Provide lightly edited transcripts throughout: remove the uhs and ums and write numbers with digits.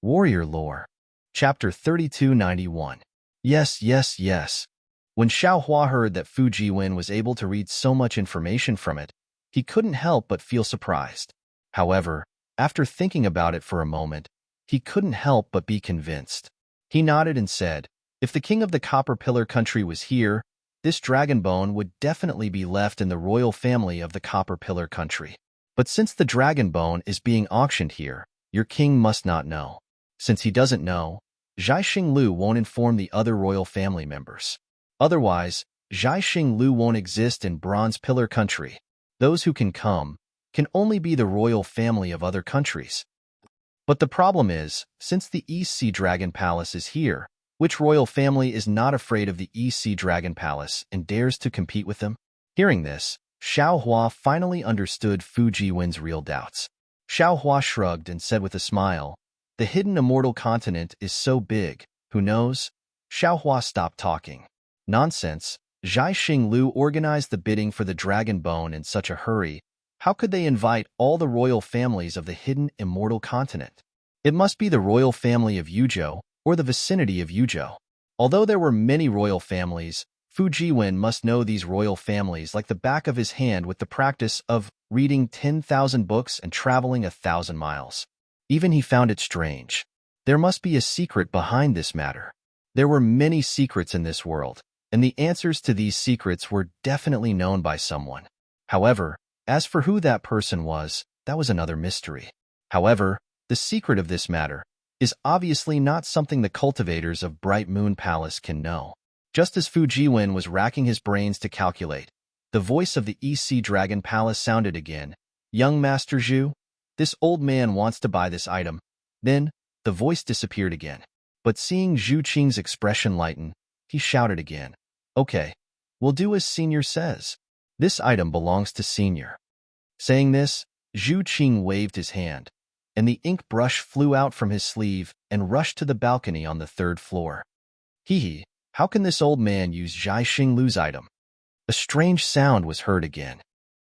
Warrior Lore. Chapter 3291. Yes, yes, yes. When Xiaohua heard that Fu Jiwen was able to read so much information from it, he couldn't help but feel surprised. However, after thinking about it for a moment, he couldn't help but be convinced. He nodded and said, if the king of the Copper Pillar country was here, this dragon bone would definitely be left in the royal family of the Copper Pillar country. But since the dragon bone is being auctioned here, your king must not know. Since he doesn't know, Zhai Xinglu won't inform the other royal family members. Otherwise, Zhai Xinglu won't exist in Bronze Pillar country. Those who can come can only be the royal family of other countries. But the problem is, since the East Sea Dragon Palace is here, which royal family is not afraid of the East Sea Dragon Palace and dares to compete with them? Hearing this, Xiaohua finally understood Fu Jiwen's real doubts. Xiaohua shrugged and said with a smile, the hidden immortal continent is so big, who knows? Xiaohua stopped talking. Nonsense. Zhai Xinglu organized the bidding for the dragon bone in such a hurry. How could they invite all the royal families of the hidden immortal continent? It must be the royal family of Yuzhou or the vicinity of Yuzhou. Although there were many royal families, Fu Jiwen must know these royal families like the back of his hand with the practice of reading 10,000 books and traveling 1,000 miles. Even he found it strange. There must be a secret behind this matter. There were many secrets in this world, and the answers to these secrets were definitely known by someone. However, as for who that person was, that was another mystery. However, the secret of this matter is obviously not something the cultivators of Bright Moon Palace can know. Just as Fu Jiwen was racking his brains to calculate, the voice of the East Sea Dragon Palace sounded again. Young Master Zhu, this old man wants to buy this item. Then, the voice disappeared again. But seeing Zhu Qing's expression lighten, he shouted again. Okay, we'll do as Senior says. This item belongs to Senior. Saying this, Zhu Qing waved his hand, and the ink brush flew out from his sleeve and rushed to the balcony on the 3rd floor. Hee, how can this old man use Zhai Xinglu's item? A strange sound was heard again.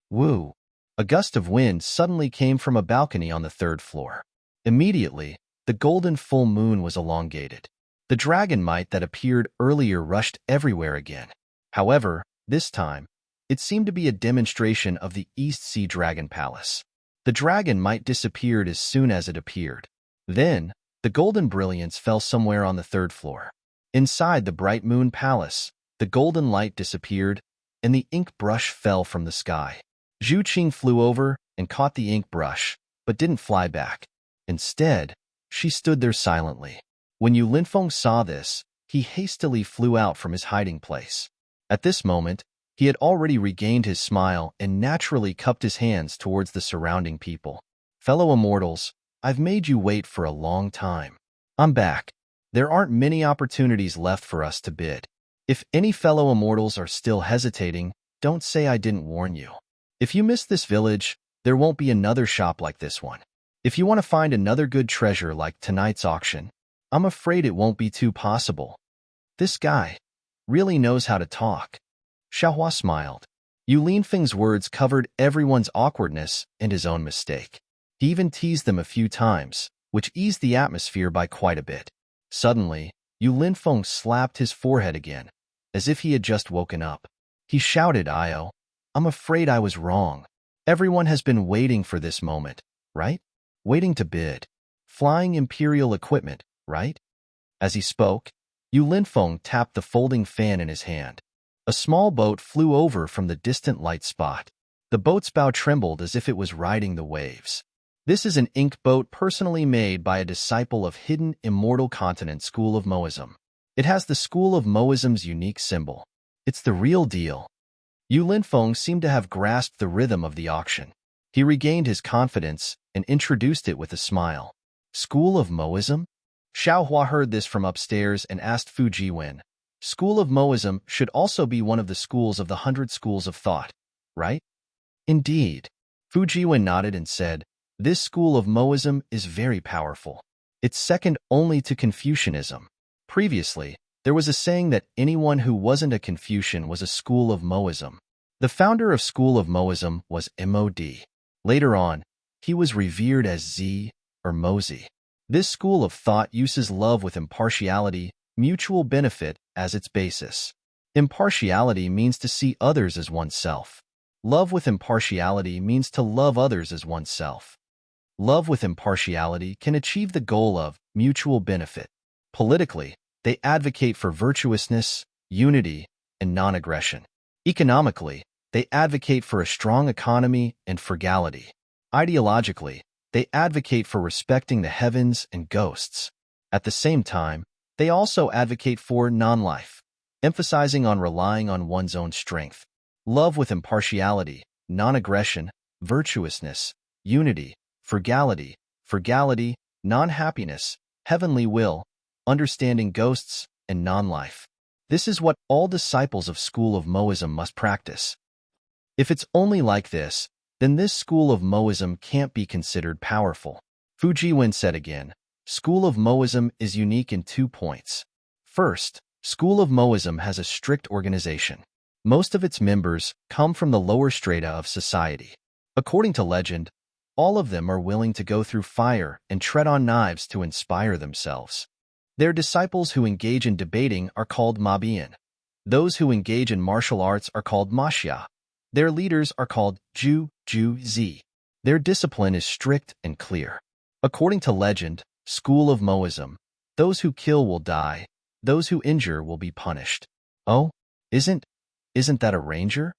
Woo! A gust of wind suddenly came from a balcony on the 3rd floor. Immediately, the golden full moon was elongated. The dragon might that appeared earlier rushed everywhere again. However, this time, it seemed to be a demonstration of the East Sea Dragon Palace. The dragon might disappeared as soon as it appeared. Then, the golden brilliance fell somewhere on the 3rd floor. Inside the Bright Moon Palace, the golden light disappeared, and the ink brush fell from the sky. Zhu Qing flew over and caught the ink brush, but didn't fly back. Instead, she stood there silently. When Yu Linfeng saw this, he hastily flew out from his hiding place. At this moment, he had already regained his smile and naturally cupped his hands towards the surrounding people. Fellow immortals, I've made you wait for a long time. I'm back. There aren't many opportunities left for us to bid. If any fellow immortals are still hesitating, don't say I didn't warn you. If you miss this village, there won't be another shop like this one. If you want to find another good treasure like tonight's auction, I'm afraid it won't be too possible. This guy really knows how to talk. Xiaohua smiled. Yu Linfeng's words covered everyone's awkwardness and his own mistake. He even teased them a few times, which eased the atmosphere by quite a bit. Suddenly, Yu Linfeng slapped his forehead again, as if he had just woken up. He shouted, Io, I'm afraid I was wrong. Everyone has been waiting for this moment, right? Waiting to bid. Flying Imperial equipment, right? As he spoke, Yu Linfeng tapped the folding fan in his hand. A small boat flew over from the distant light spot. The boat's bow trembled as if it was riding the waves. This is an ink boat personally made by a disciple of Hidden Immortal Continent School of Moism. It has the School of Moism's unique symbol. It's the real deal. Yu Linfeng seemed to have grasped the rhythm of the auction. He regained his confidence and introduced it with a smile. School of Moism? Xiaohua heard this from upstairs and asked Fu Jiwen. School of Moism should also be one of the schools of the 100 schools of thought, right? Indeed. Fu Jiwen nodded and said, this school of Moism is very powerful. It's second only to Confucianism. Previously, there was a saying that anyone who wasn't a Confucian was a school of Moism. The founder of School of Moism was Mod. Later on, he was revered as Z or Mozi. This school of thought uses love with impartiality, mutual benefit, as its basis. Impartiality means to see others as oneself. Love with impartiality means to love others as oneself. Love with impartiality can achieve the goal of mutual benefit. Politically, they advocate for virtuousness, unity, and non-aggression. Economically, they advocate for a strong economy and frugality. Ideologically, they advocate for respecting the heavens and ghosts. At the same time, they also advocate for non-life, emphasizing on relying on one's own strength. Love with impartiality, non-aggression, virtuousness, unity, frugality, non-happiness, heavenly will, understanding ghosts, and non-life. This is what all disciples of School of Moism must practice. If it's only like this, then this School of Moism can't be considered powerful. Fu Jiwen said again, School of Moism is unique in 2 points. First, School of Moism has a strict organization. Most of its members come from the lower strata of society. According to legend, all of them are willing to go through fire and tread on knives to inspire themselves. Their disciples who engage in debating are called Mabian. Those who engage in martial arts are called Maxia. Their leaders are called Ju-Zi. Their discipline is strict and clear. According to legend, School of Moism, those who kill will die, those who injure will be punished. Oh, isn't that a ranger?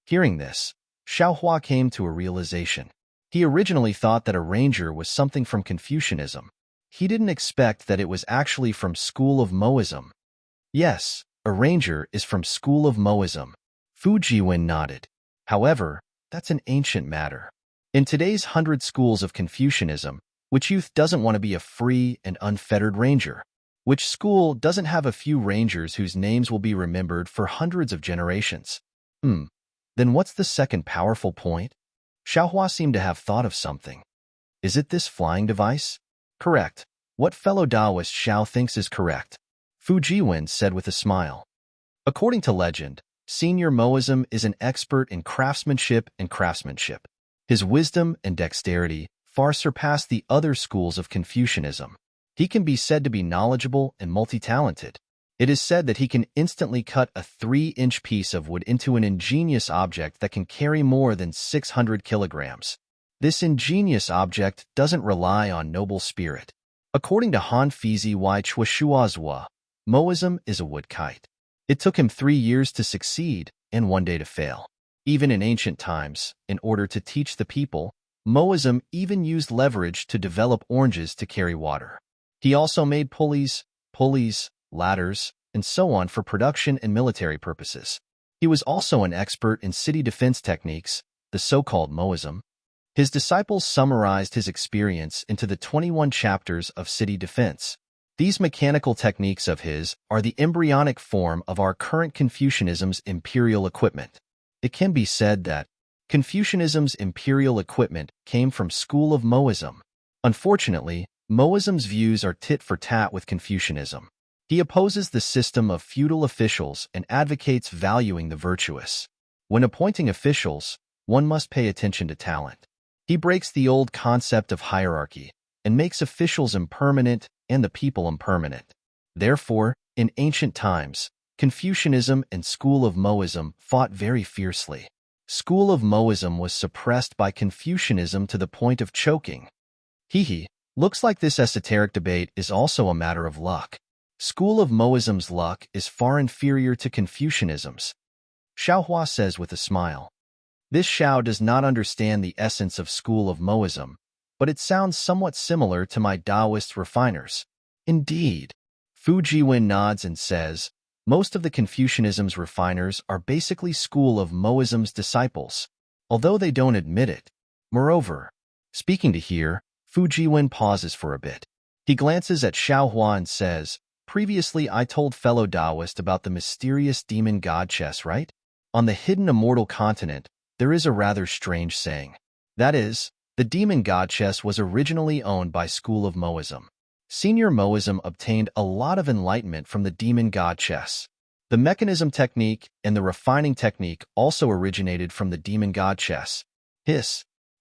Hearing this, Xiaohua came to a realization. He originally thought that a ranger was something from Confucianism. He didn't expect that it was actually from School of Moism. Yes, a ranger is from School of Moism. Fu Jiwen nodded. However, that's an ancient matter. In today's 100 schools of Confucianism, which youth doesn't want to be a free and unfettered ranger? Which school doesn't have a few rangers whose names will be remembered for hundreds of generations? Then what's the second powerful point? Xiaohua seemed to have thought of something. Is it this flying device? Correct. What fellow Taoist Xiao thinks is correct. Fu Jiwen said with a smile. According to legend, Senior Moism is an expert in craftsmanship. His wisdom and dexterity far surpass the other schools of Confucianism. He can be said to be knowledgeable and multi-talented. It is said that he can instantly cut a 3-inch piece of wood into an ingenious object that can carry more than 600 kilograms. This ingenious object doesn't rely on noble spirit. According to Han Fizi Y Chuashuazhua, Moism is a wood kite. It took him 3 years to succeed and 1 day to fail. Even in ancient times, in order to teach the people, Moism even used leverage to develop oranges to carry water. He also made pulleys, ladders, and so on for production and military purposes. He was also an expert in city defense techniques, the so-called Moism. His disciples summarized his experience into the 21 chapters of city defense. These mechanical techniques of his are the embryonic form of our current Confucianism's imperial equipment. It can be said that Confucianism's imperial equipment came from School of Moism. Unfortunately, Moism's views are tit for tat with Confucianism. He opposes the system of feudal officials and advocates valuing the virtuous. When appointing officials, one must pay attention to talent. He breaks the old concept of hierarchy and makes officials impermanent and the people impermanent. Therefore, in ancient times, Confucianism and School of Moism fought very fiercely. School of Moism was suppressed by Confucianism to the point of choking. Looks like this esoteric debate is also a matter of luck. School of Moism's luck is far inferior to Confucianism's. Xiaohua says with a smile. This Xiao does not understand the essence of School of Moism, but it sounds somewhat similar to my Taoist refiners. Indeed. Fu Jiwen nods and says, most of the Confucianism's refiners are basically School of Moism's disciples, although they don't admit it. Moreover, speaking to here, Fu Jiwen pauses for a bit. He glances at Xiaohua and says, previously I told fellow Taoist about the mysterious demon god chess, right? On the hidden immortal continent, there is a rather strange saying. That is, the demon god chess was originally owned by School of Moism. Senior Moism obtained a lot of enlightenment from the demon god chess. The mechanism technique and the refining technique also originated from the demon god chess.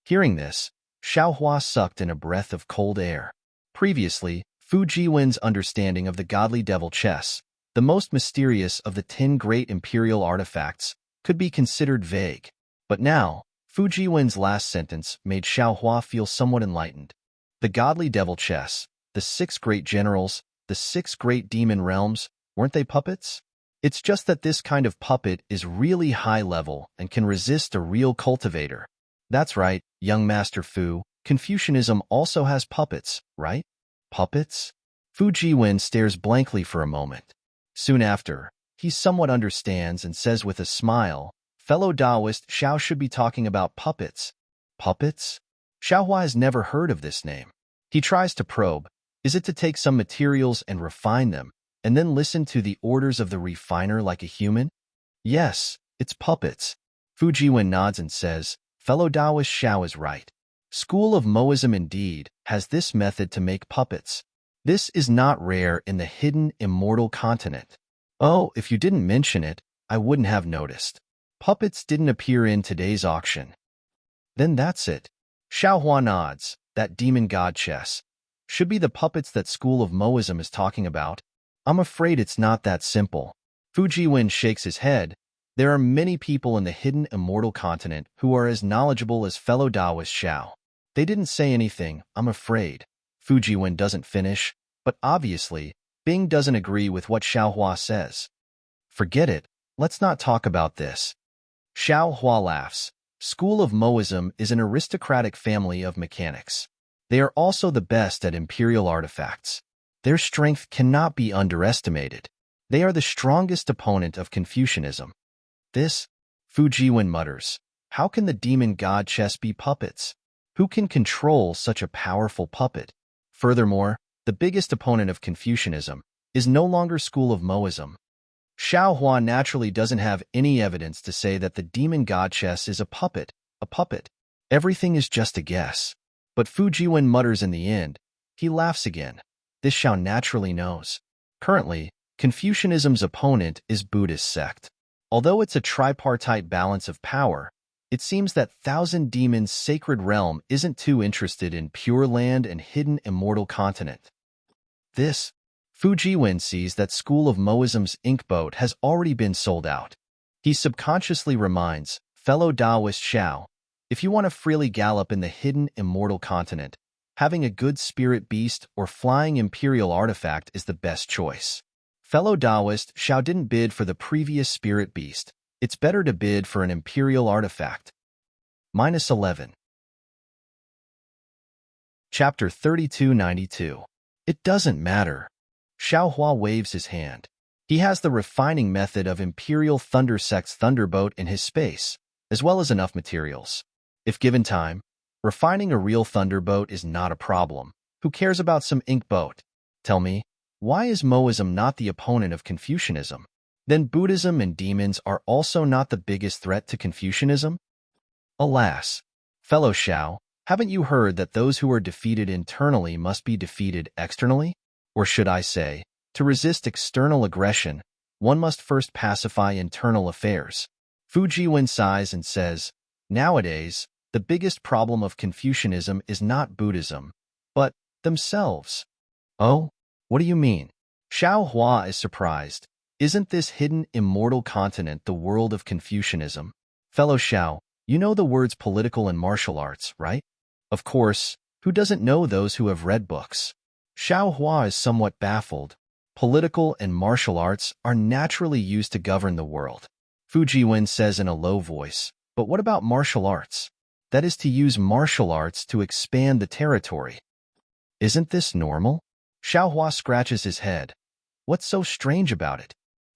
Hearing this, Xiaohua sucked in a breath of cold air. Previously, Fu Jiwen's understanding of the godly devil chess, the most mysterious of the 10 great imperial artifacts, could be considered vague. But now, Fu Jiwen's last sentence made Xiaohua feel somewhat enlightened. The godly devil chess, the 6 great generals, the 6 great demon realms, weren't they puppets? It's just that this kind of puppet is really high level and can resist a real cultivator. That's right, young Master Fu, Confucianism also has puppets, right? Puppets? Fu Jiwen stares blankly for a moment. Soon after, he somewhat understands and says with a smile, fellow Taoist Xiao should be talking about puppets. Puppets? Xiaohua has never heard of this name. He tries to probe. Is it to take some materials and refine them, and then listen to the orders of the refiner like a human? Yes, it's puppets. Fu Jiwen nods and says, fellow Taoist Xiao is right. School of Moism indeed has this method to make puppets. This is not rare in the hidden immortal continent. Oh, if you didn't mention it, I wouldn't have noticed. Puppets didn't appear in today's auction. Then that's it. Xiaohua nods. That demon god chess should be the puppets that School of Moism is talking about. I'm afraid it's not that simple. Fu Jiwen shakes his head. There are many people in the hidden immortal continent who are as knowledgeable as fellow Taoist Xiao. They didn't say anything, I'm afraid. Fu Jiwen doesn't finish, but obviously, Bing doesn't agree with what Xiaohua says. Forget it, let's not talk about this. Xiaohua laughs. School of Moism is an aristocratic family of mechanics. They are also the best at imperial artifacts. Their strength cannot be underestimated. They are the strongest opponent of Confucianism. This, Fu Jiwen mutters, how can the demon god chess be puppets? Who can control such a powerful puppet? Furthermore, the biggest opponent of Confucianism is no longer School of Moism. Xiaohua naturally doesn't have any evidence to say that the demon god chess is a puppet. Everything is just a guess. But Fu Jiwen mutters in the end. He laughs again. This Xiao naturally knows. Currently, Confucianism's opponent is Buddhist sect. Although it's a tripartite balance of power, it seems that Thousand Demons' sacred realm isn't too interested in Pure Land and hidden immortal continent. This, Fu Jiwen sees that School of Moism's ink boat has already been sold out. He subconsciously reminds, fellow Taoist Xiao, if you want to freely gallop in the hidden immortal continent, having a good spirit beast or flying imperial artifact is the best choice. Fellow Taoist Xiao didn't bid for the previous spirit beast. It's better to bid for an imperial artifact. -11. Chapter 3292. It doesn't matter. Xiaohua waves his hand. He has the refining method of Imperial Thunder Sect's Thunderboat in his space, as well as enough materials. If given time, refining a real Thunderboat is not a problem. Who cares about some ink boat? Tell me, why is Moism not the opponent of Confucianism? Then Buddhism and demons are also not the biggest threat to Confucianism? Alas, fellow Xiao, haven't you heard that those who are defeated internally must be defeated externally? Or should I say, to resist external aggression, one must first pacify internal affairs. Fu Jiwen sighs and says, nowadays, the biggest problem of Confucianism is not Buddhism, but themselves. Oh, what do you mean? Xiaohua is surprised. Isn't this hidden immortal continent the world of Confucianism? Fellow Xiao, you know the words political and martial arts, right? Of course, who doesn't know those who have read books? Xiaohua is somewhat baffled. Political and martial arts are naturally used to govern the world. Fu Jiwen says in a low voice, but what about martial arts? That is to use martial arts to expand the territory. Isn't this normal? Xiaohua scratches his head. What's so strange about it?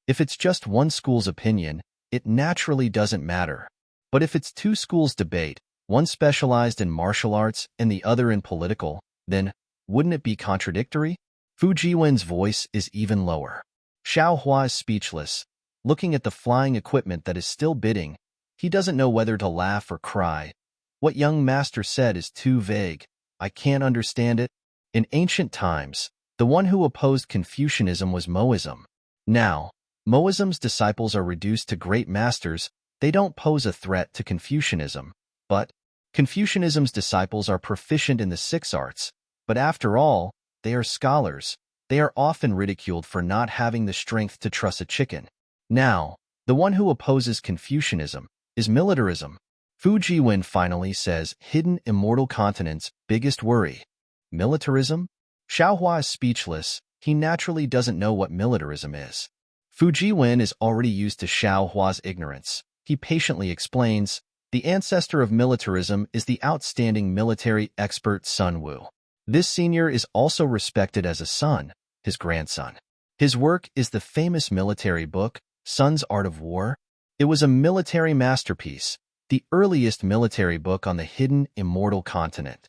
If it's just one school's opinion, it naturally doesn't matter. But if it's two schools' debate, one specialized in martial arts and the other in political, then wouldn't it be contradictory? Fu Jiwen's voice is even lower. Xiaohua is speechless, looking at the flying equipment that is still bidding. He doesn't know whether to laugh or cry. What young master said is too vague. I can't understand it. In ancient times, the one who opposed Confucianism was Moism. Now, Moism's disciples are reduced to great masters. They don't pose a threat to Confucianism. But Confucianism's disciples are proficient in the 6 arts. But after all, they are scholars. They are often ridiculed for not having the strength to truss a chicken. Now, the one who opposes Confucianism is militarism. Fu Jiwen finally says, hidden immortal continent's biggest worry. Militarism? Xiaohua is speechless. He naturally doesn't know what militarism is. Fu Jiwen is already used to Xiaohua's ignorance. He patiently explains, the ancestor of militarism is the outstanding military expert Sun Wu. This senior is also respected as a son, his grandson. His work is the famous military book, Sun's Art of War. It was a military masterpiece, the earliest military book on the hidden immortal continent.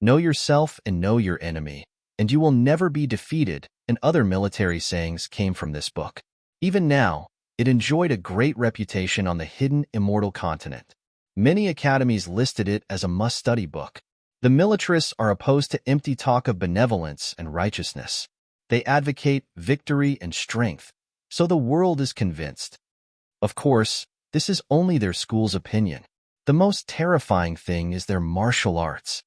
Know yourself and know your enemy, and you will never be defeated, and other military sayings came from this book. Even now, it enjoyed a great reputation on the hidden immortal continent. Many academies listed it as a must-study book. The militarists are opposed to empty talk of benevolence and righteousness. They advocate victory and strength, so the world is convinced. Of course, this is only their school's opinion. The most terrifying thing is their martial arts.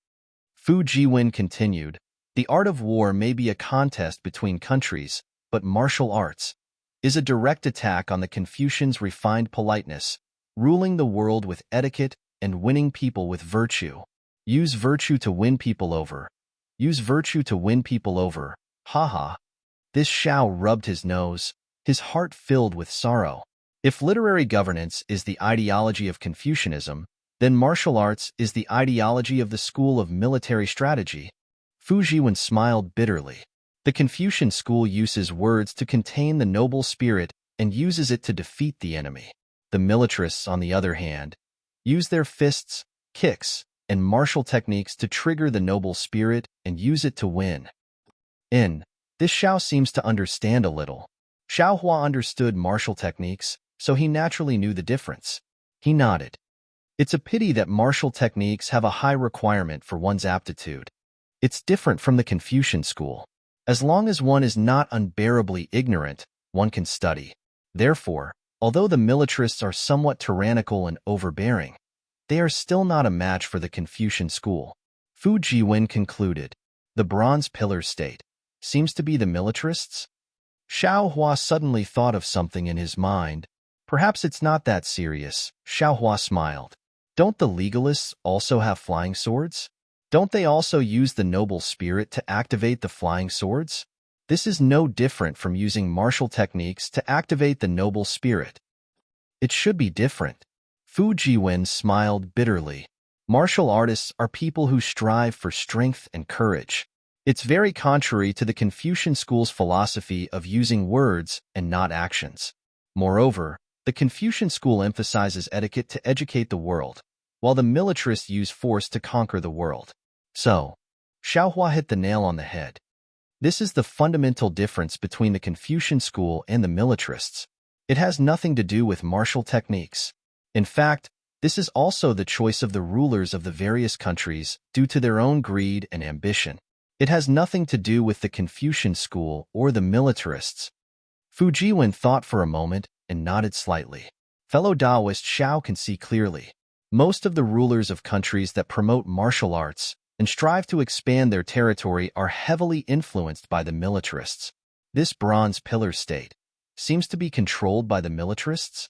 Fu Jiwen continued, the art of war may be a contest between countries, but martial arts is a direct attack on the Confucians' refined politeness, ruling the world with etiquette and winning people with virtue. Use virtue to win people over. Use virtue to win people over. Ha. This Xiao rubbed his nose, his heart filled with sorrow. If literary governance is the ideology of Confucianism, then martial arts is the ideology of the school of military strategy. Fu Jiwen smiled bitterly. The Confucian school uses words to contain the noble spirit and uses it to defeat the enemy. The militarists, on the other hand, use their fists, kicks, and martial techniques to trigger the noble spirit and use it to win. This Xiao seems to understand a little. Xiaohua understood martial techniques, so he naturally knew the difference. He nodded. It's a pity that martial techniques have a high requirement for one's aptitude. It's different from the Confucian school. As long as one is not unbearably ignorant, one can study. Therefore, although the militarists are somewhat tyrannical and overbearing, they are still not a match for the Confucian school. Fu Jiwen concluded, the bronze pillar state seems to be the militarists? Xiaohua suddenly thought of something in his mind. Perhaps it's not that serious. Xiaohua smiled. Don't the legalists also have flying swords? Don't they also use the noble spirit to activate the flying swords? This is no different from using martial techniques to activate the noble spirit. It should be different. Fu Jiwen smiled bitterly. Martial artists are people who strive for strength and courage. It's very contrary to the Confucian school's philosophy of using words and not actions. Moreover, the Confucian school emphasizes etiquette to educate the world, while the militarists use force to conquer the world. So, Xiaohua hit the nail on the head. This is the fundamental difference between the Confucian school and the militarists. It has nothing to do with martial techniques. In fact, this is also the choice of the rulers of the various countries due to their own greed and ambition. It has nothing to do with the Confucian school or the militarists. Fu Jiwen thought for a moment and nodded slightly. Fellow Taoist Xiao can see clearly. Most of the rulers of countries that promote martial arts and strive to expand their territory are heavily influenced by the militarists. This bronze pillar state seems to be controlled by the militarists?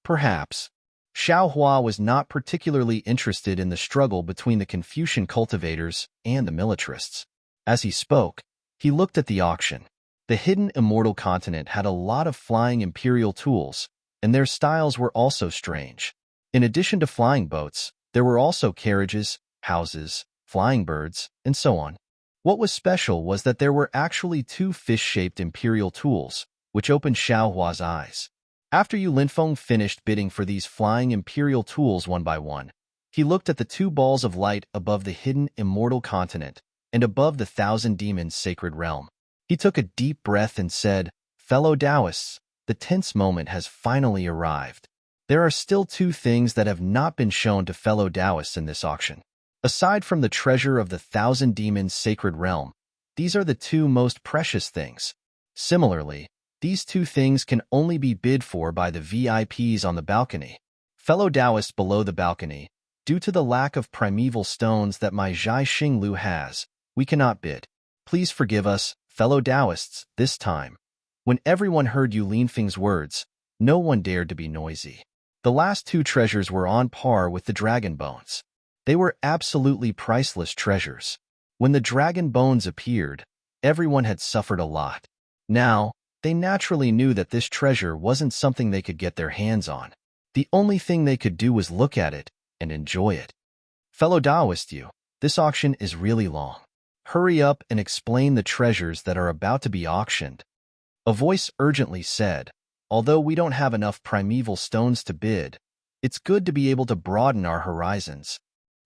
Perhaps. Xiaohua was not particularly interested in the struggle between the Confucian cultivators and the militarists. As he spoke, he looked at the auction. The hidden immortal continent had a lot of flying imperial tools, and their styles were also strange. In addition to flying boats, there were also carriages, houses, flying birds, and so on. What was special was that there were actually two fish-shaped imperial tools, which opened Xiaohua's eyes. After Yu Linfeng finished bidding for these flying imperial tools one by one, he looked at the two balls of light above the hidden immortal continent and above the thousand demons' sacred realm. He took a deep breath and said, "Fellow Taoists, the tense moment has finally arrived. There are still two things that have not been shown to fellow Taoists in this auction. Aside from the treasure of the thousand demons' sacred realm, these are the two most precious things. Similarly, these two things can only be bid for by the VIPs on the balcony. Fellow Taoists below the balcony, due to the lack of primeval stones that my Zhai Xinglu has, we cannot bid. Please forgive us, fellow Taoists, this time. When everyone heard Yu Linfeng's words, no one dared to be noisy. The last two treasures were on par with the dragon bones. They were absolutely priceless treasures. When the dragon bones appeared, everyone had suffered a lot. Now, they naturally knew that this treasure wasn't something they could get their hands on. The only thing they could do was look at it and enjoy it. Fellow Taoist Yu, this auction is really long. Hurry up and explain the treasures that are about to be auctioned. A voice urgently said, although we don't have enough primeval stones to bid, it's good to be able to broaden our horizons.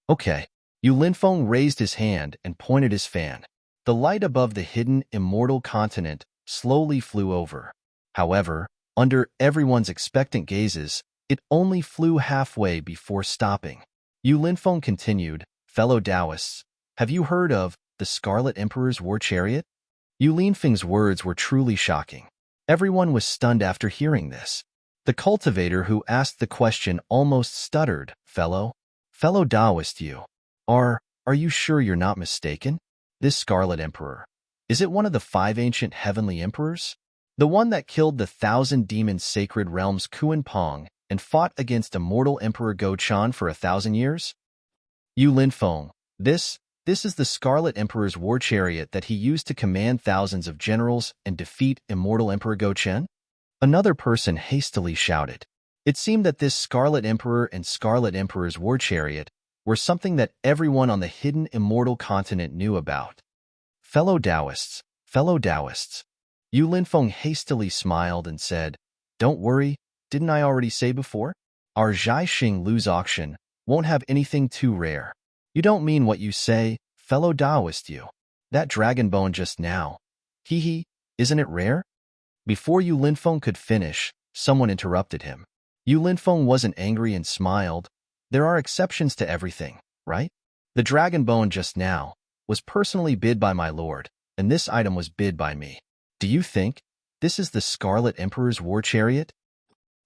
Okay. Yu Linfeng raised his hand and pointed his fan. The light above the hidden immortal continent slowly flew over. However, under everyone's expectant gazes, it only flew halfway before stopping. Yu Linfeng continued, fellow Taoists, have you heard of the Scarlet Emperor's war chariot? Yu Linfeng's words were truly shocking. Everyone was stunned after hearing this. The cultivator who asked the question almost stuttered, Fellow Taoist Yu, are you sure you're not mistaken? This Scarlet Emperor, is it one of the 5 ancient heavenly emperors? The one that killed the 1,000 demon sacred realms Kuan Pong and fought against immortal Emperor Go Chan for 1,000 years? Yu Linfeng, this is the Scarlet Emperor's war chariot that he used to command thousands of generals and defeat immortal Emperor Go Chen? Another person hastily shouted. It seemed that this Scarlet Emperor and Scarlet Emperor's war chariot were something that everyone on the hidden immortal continent knew about. Fellow Taoists, Yu Linfeng hastily smiled and said, don't worry, didn't I already say before? Our Zhaixing Lu's auction won't have anything too rare. You don't mean what you say, fellow Taoist Yu. That dragon bone just now. Isn't it rare? Before Yu Linfeng could finish, someone interrupted him. Yu Linfeng wasn't angry and smiled. There are exceptions to everything, right? The dragon bone just now was personally bid by my lord, and this item was bid by me. Do you think this is the Scarlet Emperor's war chariot?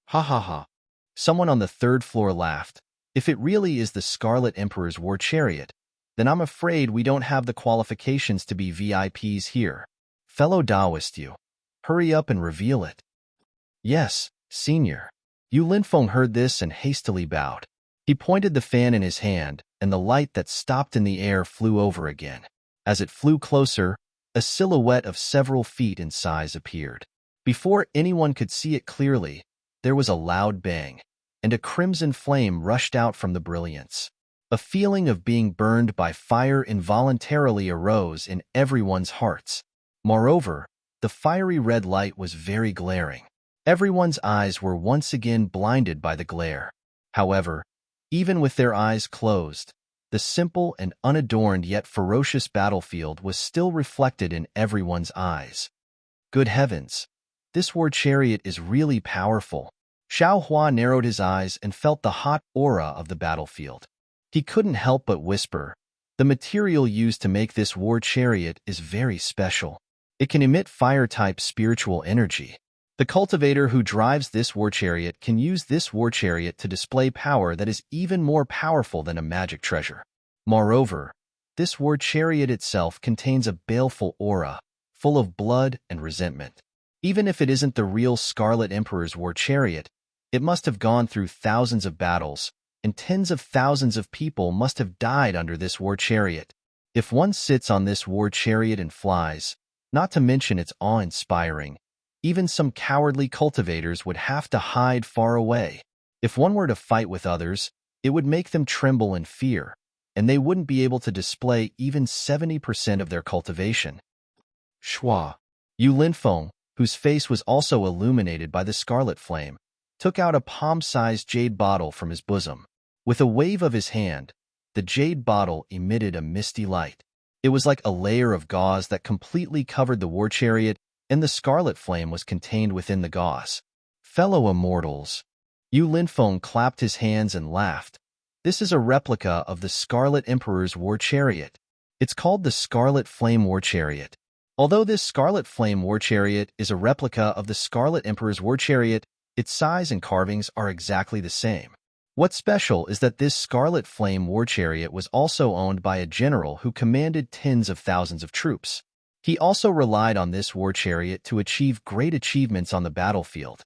Ha ha ha. Someone on the 3rd floor laughed. If it really is the Scarlet Emperor's war chariot, then I'm afraid we don't have the qualifications to be VIPs here. Fellow Taoist Yu, hurry up and reveal it. Yes, senior. Yu Linfeng heard this and hastily bowed. He pointed the fan in his hand, and the light that stopped in the air flew over again. As it flew closer, a silhouette of several feet in size appeared. Before anyone could see it clearly, there was a loud bang, and a crimson flame rushed out from the brilliance. A feeling of being burned by fire involuntarily arose in everyone's hearts. Moreover, the fiery red light was very glaring. Everyone's eyes were once again blinded by the glare. However, even with their eyes closed, the simple and unadorned yet ferocious battlefield was still reflected in everyone's eyes. Good heavens! This war chariot is really powerful. Xiao Hua narrowed his eyes and felt the hot aura of the battlefield. He couldn't help but whisper, the material used to make this war chariot is very special. It can emit fire-type spiritual energy. The cultivator who drives this war chariot can use this war chariot to display power that is even more powerful than a magic treasure. Moreover, this war chariot itself contains a baleful aura, full of blood and resentment. Even if it isn't the real Scarlet Emperor's war chariot, it must have gone through thousands of battles, and tens of thousands of people must have died under this war chariot. If one sits on this war chariot and flies, not to mention its awe-inspiring, even some cowardly cultivators would have to hide far away. If one were to fight with others, it would make them tremble in fear, and they wouldn't be able to display even 70% of their cultivation. Shua. Yu Linfeng, whose face was also illuminated by the scarlet flame, took out a palm-sized jade bottle from his bosom. With a wave of his hand, the jade bottle emitted a misty light. It was like a layer of gauze that completely covered the war chariot, and the scarlet flame was contained within the gauze. Fellow immortals. Yu Linfeng clapped his hands and laughed. This is a replica of the Scarlet Emperor's war chariot. It's called the Scarlet Flame War Chariot. Although this Scarlet Flame War Chariot is a replica of the Scarlet Emperor's war chariot, its size and carvings are exactly the same. What's special is that this Scarlet Flame War Chariot was also owned by a general who commanded tens of thousands of troops. He also relied on this war chariot to achieve great achievements on the battlefield.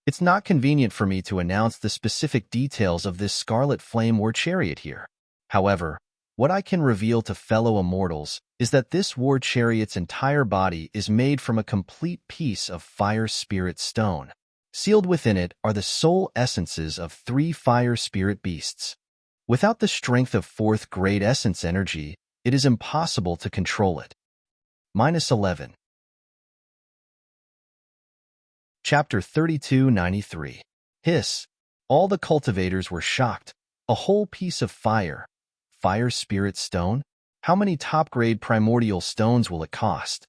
It's not convenient for me to announce the specific details of this Scarlet Flame war chariot here. However, what I can reveal to fellow immortals is that this war chariot's entire body is made from a complete piece of fire spirit stone. Sealed within it are the soul essences of 3 fire spirit beasts. Without the strength of 4th grade essence energy, it is impossible to control it. -11. Chapter 3293. Hiss. All the cultivators were shocked. A whole piece of fire. Fire spirit stone? How many top-grade primordial stones will it cost?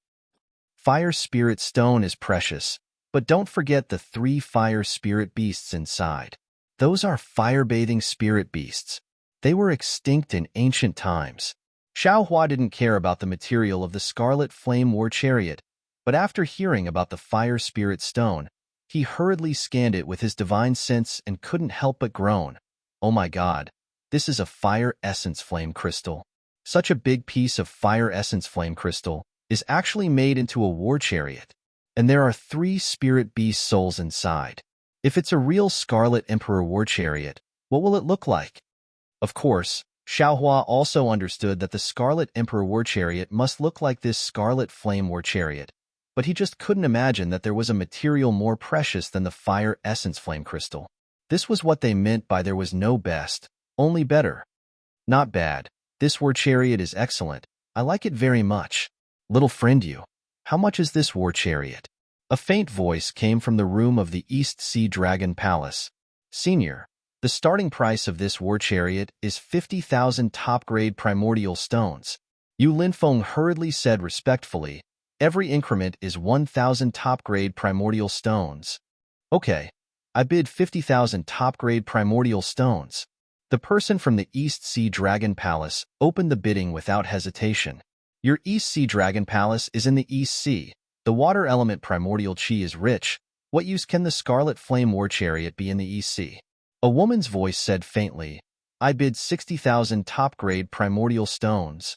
Fire spirit stone is precious, but don't forget the 3 fire spirit beasts inside. Those are fire-bathing spirit beasts. They were extinct in ancient times. Xiaohua didn't care about the material of the Scarlet Flame War Chariot, but after hearing about the fire spirit stone, he hurriedly scanned it with his divine sense and couldn't help but groan. Oh my god, this is a fire essence flame crystal. Such a big piece of fire essence flame crystal is actually made into a war chariot, and there are 3 spirit beast souls inside. If it's a real Scarlet Emperor war chariot, what will it look like? Of course, Xiaohua also understood that the Scarlet Emperor war chariot must look like this Scarlet Flame war chariot, but he just couldn't imagine that there was a material more precious than the fire essence flame crystal. This was what they meant by there was no best, only better. Not bad. This war chariot is excellent. I like it very much. Little friend you, how much is this war chariot? A faint voice came from the room of the East Sea Dragon Palace. Senior, the starting price of this war chariot is 50,000 top-grade primordial stones. Yu Linfeng hurriedly said respectfully, every increment is 1,000 top-grade primordial stones. Okay, I bid 50,000 top-grade primordial stones. The person from the East Sea Dragon Palace opened the bidding without hesitation. Your East Sea Dragon Palace is in the East Sea. The water element primordial chi is rich. What use can the Scarlet Flame War Chariot be in the East Sea? A woman's voice said faintly, I bid 60,000 top-grade primordial stones.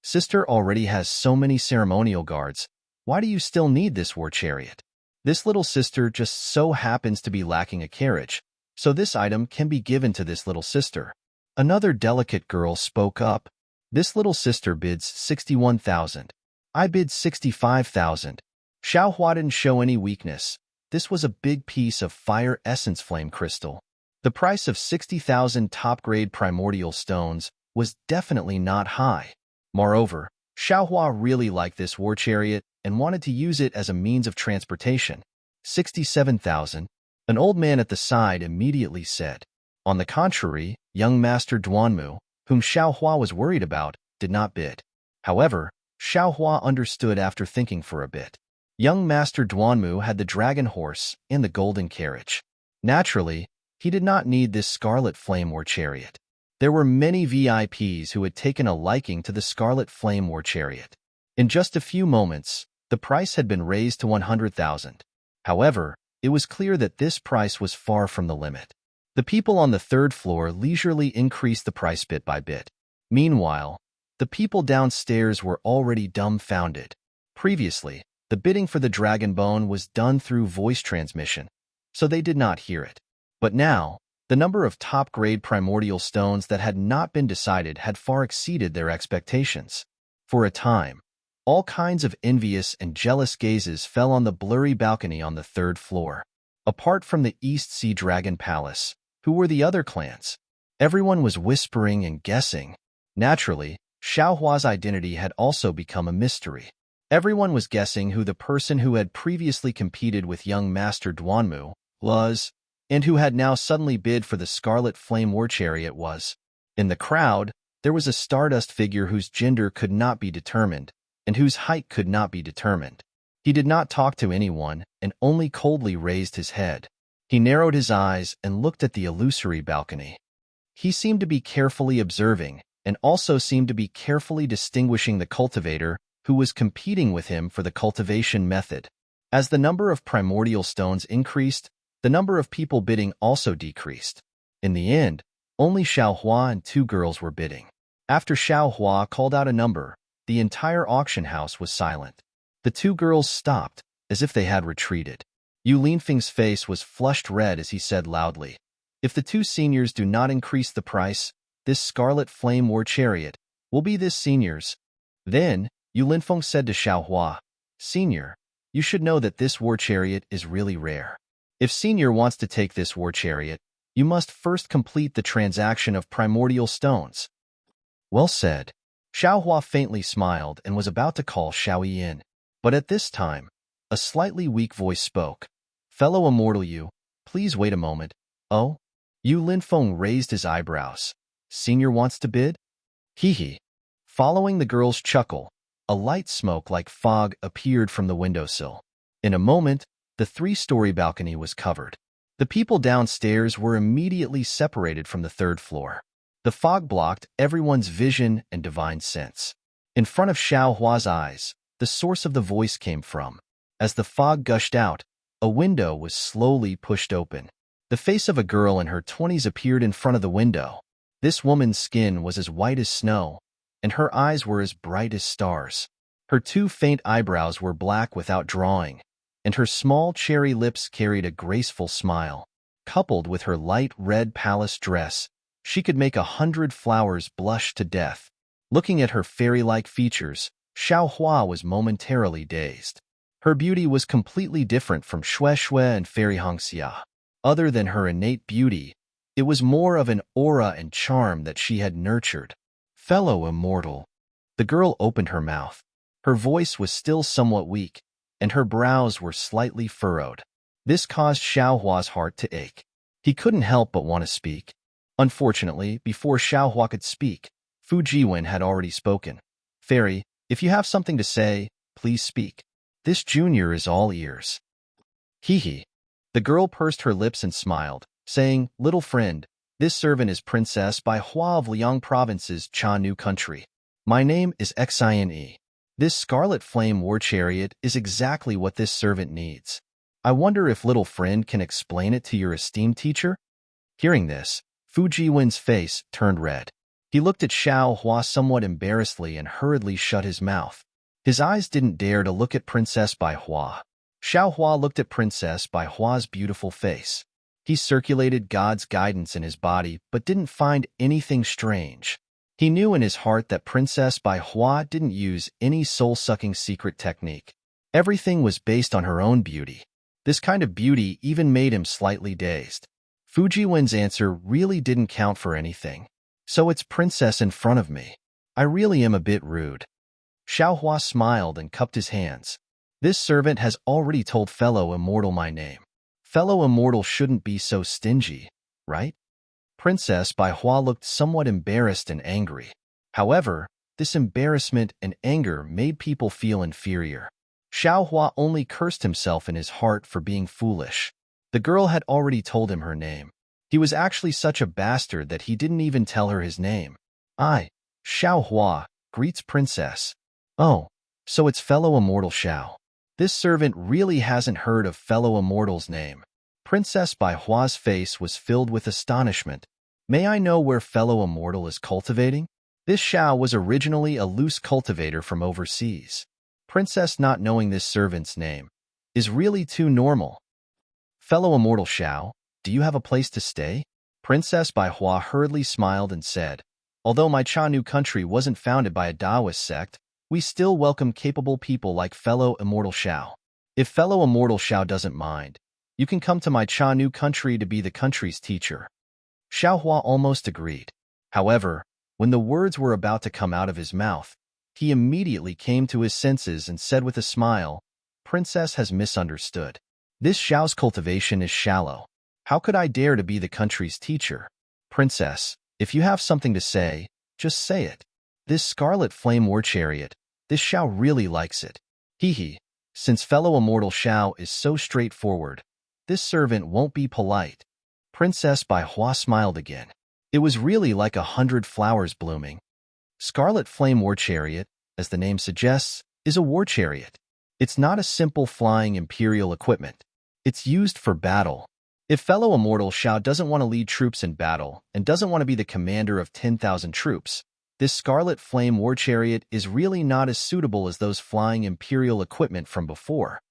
Sister already has so many ceremonial guards. Why do you still need this war chariot? This little sister just so happens to be lacking a carriage, so this item can be given to this little sister. Another delicate girl spoke up. This little sister bids 61,000. I bid 65,000. Xiaohua didn't show any weakness. This was a big piece of fire essence flame crystal. The price of 60,000 top-grade primordial stones was definitely not high. Moreover, Xiaohua really liked this war chariot and wanted to use it as a means of transportation. 67,000. An old man at the side immediately said. On the contrary, young Master Duanmu, whom Xiaohua was worried about, did not bid. However, Xiaohua understood after thinking for a bit. Young Master Duanmu had the dragon horse and the golden carriage. Naturally, he did not need this Scarlet Flame War Chariot. There were many VIPs who had taken a liking to the Scarlet Flame War Chariot. In just a few moments, the price had been raised to 100,000. However, it was clear that this price was far from the limit. The people on the 3rd floor leisurely increased the price bit by bit. Meanwhile, the people downstairs were already dumbfounded. Previously, the bidding for the dragon bone was done through voice transmission, so they did not hear it. But now, the number of top-grade primordial stones that had not been decided had far exceeded their expectations. For a time, all kinds of envious and jealous gazes fell on the blurry balcony on the 3rd floor. Apart from the East Sea Dragon Palace, who were the other clans? Everyone was whispering and guessing. Naturally, Xiaohua's identity had also become a mystery. Everyone was guessing who the person who had previously competed with young Master Duanmu was, and who had now suddenly bid for the Scarlet Flame War Chariot was. In the crowd, there was a stardust figure whose gender could not be determined, and whose height could not be determined. He did not talk to anyone, and only coldly raised his head. He narrowed his eyes and looked at the illusory balcony. He seemed to be carefully observing, and also seemed to be carefully distinguishing the cultivator who was competing with him for the cultivation method. As the number of primordial stones increased, the number of people bidding also decreased. In the end, only Xiaohua and 2 girls were bidding. After Xiaohua called out a number, the entire auction house was silent. The two girls stopped, as if they had retreated. Yu Linfeng's face was flushed red as he said loudly, "If the two seniors do not increase the price, this scarlet flame war chariot will be this senior's." Then, Yu Linfeng said to Xiaohua, "Senior, you should know that this war chariot is really rare. If Senior wants to take this war chariot, you must first complete the transaction of primordial stones." "Well said." Xiaohua faintly smiled and was about to call Xiaoyi in. But at this time, a slightly weak voice spoke. "Fellow immortal Yu, please wait a moment." "Oh?" Yu Linfeng raised his eyebrows. "Senior wants to bid?" "Hee." Following the girl's chuckle, a light smoke like fog appeared from the windowsill. In a moment, the three-story balcony was covered. The people downstairs were immediately separated from the third floor. The fog blocked everyone's vision and divine sense. In front of Xiaohua's eyes, the source of the voice came from. As the fog gushed out, a window was slowly pushed open. The face of a girl in her 20s appeared in front of the window. This woman's skin was as white as snow, and her eyes were as bright as stars. Her two faint eyebrows were black without drawing, and her small cherry lips carried a graceful smile. Coupled with her light red palace dress, she could make 100 flowers blush to death. Looking at her fairy-like features, Xiaohua was momentarily dazed. Her beauty was completely different from Xue Xue and Fairy Hongxia. Other than her innate beauty, it was more of an aura and charm that she had nurtured. "Fellow immortal." The girl opened her mouth. Her voice was still somewhat weak, and her brows were slightly furrowed. This caused Xiaohua's heart to ache. He couldn't help but want to speak. Unfortunately, before Xiaohua could speak, Fu Jiwen had already spoken. "Fairy, if you have something to say, please speak. This junior is all ears." "Hee." The girl pursed her lips and smiled, saying, "Little friend, this servant is Princess Bai Hua of Liang Province's Chanu country. My name is Xine. This scarlet flame war chariot is exactly what this servant needs. I wonder if little friend can explain it to your esteemed teacher?" Hearing this, Fu Jiwen's face turned red. He looked at Xiaohua somewhat embarrassedly and hurriedly shut his mouth. His eyes didn't dare to look at Princess Bai Hua. Xiaohua looked at Princess Bai Hua's beautiful face. He circulated God's guidance in his body but didn't find anything strange. He knew in his heart that Princess Bai Hua didn't use any soul-sucking secret technique. Everything was based on her own beauty. This kind of beauty even made him slightly dazed. Fu Jiwen's answer really didn't count for anything. "So it's Princess in front of me. I really am a bit rude." Xiaohua smiled and cupped his hands. "This servant has already told fellow immortal my name. Fellow immortal shouldn't be so stingy, right?" Princess Bai Hua looked somewhat embarrassed and angry. However, this embarrassment and anger made people feel inferior. Xiaohua only cursed himself in his heart for being foolish. The girl had already told him her name. He was actually such a bastard that he didn't even tell her his name. Xiaohua, greets Princess." "Oh, so it's fellow immortal Xiao." This servant really hasn't heard of fellow immortal's name. Princess Bai Hua's face was filled with astonishment. "May I know where fellow immortal is cultivating?" This Xiao was originally a loose cultivator from overseas. Princess not knowing this servant's name is really too normal. "Fellow immortal Xiao, do you have a place to stay?" Princess Bai Hua hurriedly smiled and said, "Although my Chanu country wasn't founded by a Taoist sect, we still welcome capable people like fellow immortal Xiao. If fellow immortal Xiao doesn't mind, you can come to my Chanu country to be the country's teacher." Xiaohua almost agreed. However, when the words were about to come out of his mouth, he immediately came to his senses and said with a smile, "Princess has misunderstood. This Xiao's cultivation is shallow. How could I dare to be the country's teacher? Princess, if you have something to say, just say it. This scarlet flame war chariot, this Xiao really likes it. Hee. Since fellow immortal Xiao is so straightforward, this servant won't be polite." Princess Bai Hua smiled again. It was really like 100 flowers blooming. Scarlet flame war chariot, as the name suggests, is a war chariot. It's not a simple flying imperial equipment. It's used for battle. If fellow immortal Xiao doesn't want to lead troops in battle and doesn't want to be the commander of 10,000 troops, This Scarlet Flame war chariot is really not as suitable as those flying Imperial equipment from before.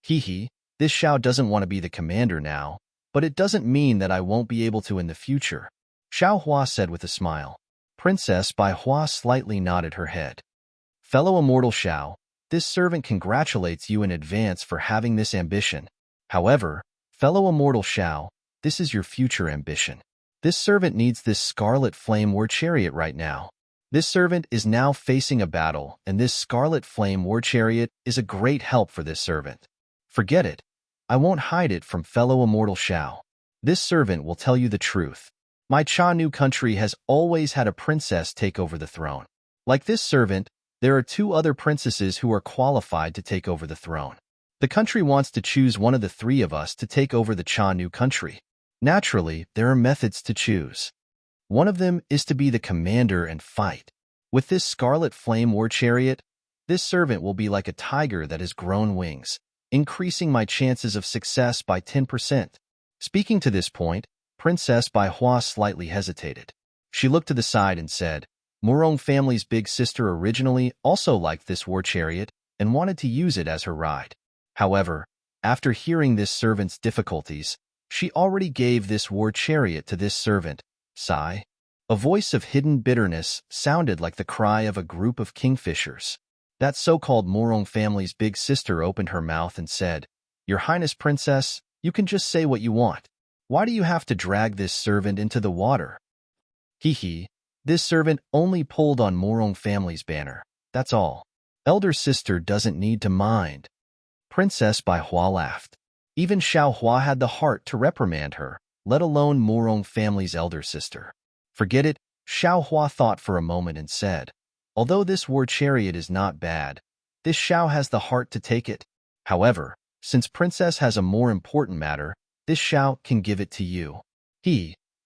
Hee, this Xiao doesn't want to be the commander now, but it doesn't mean that I won't be able to in the future, Xiao Hua said with a smile. Princess Bai Hua slightly nodded her head. Fellow immortal Xiao, this servant congratulates you in advance for having this ambition. However, fellow immortal Xiao, this is your future ambition. This servant needs this Scarlet Flame war chariot right now. This servant is now facing a battle, and this Scarlet Flame war chariot is a great help for this servant. Forget it. I won't hide it from fellow immortal Xiao. This servant will tell you the truth. My Cha Nu country has always had a princess take over the throne. Like this servant, there are 2 other princesses who are qualified to take over the throne. The country wants to choose one of the 3 of us to take over the Cha Nu country. Naturally, there are methods to choose. One of them is to be the commander and fight. With this Scarlet Flame war chariot, this servant will be like a tiger that has grown wings, increasing my chances of success by 10%. Speaking to this point, Princess Bai Hua slightly hesitated. She looked to the side and said, Murong family's big sister originally also liked this war chariot and wanted to use it as her ride. However, after hearing this servant's difficulties, she already gave this war chariot to this servant. Sigh. A voice of hidden bitterness sounded like the cry of a group of kingfishers. That so-called Murong family's big sister opened her mouth and said, Your Highness Princess, you can just say what you want. Why do you have to drag this servant into the water? Hee, this servant only pulled on Murong family's banner. That's all. Elder sister doesn't need to mind. Princess Bai Hua laughed. Even Xiao Hua had the heart to reprimand her, let alone Murong family's elder sister. Forget it, Xiao Hua thought for a moment and said, Although this war chariot is not bad, this Xiao has the heart to take it. However, since Princess has a more important matter, this Xiao can give it to you.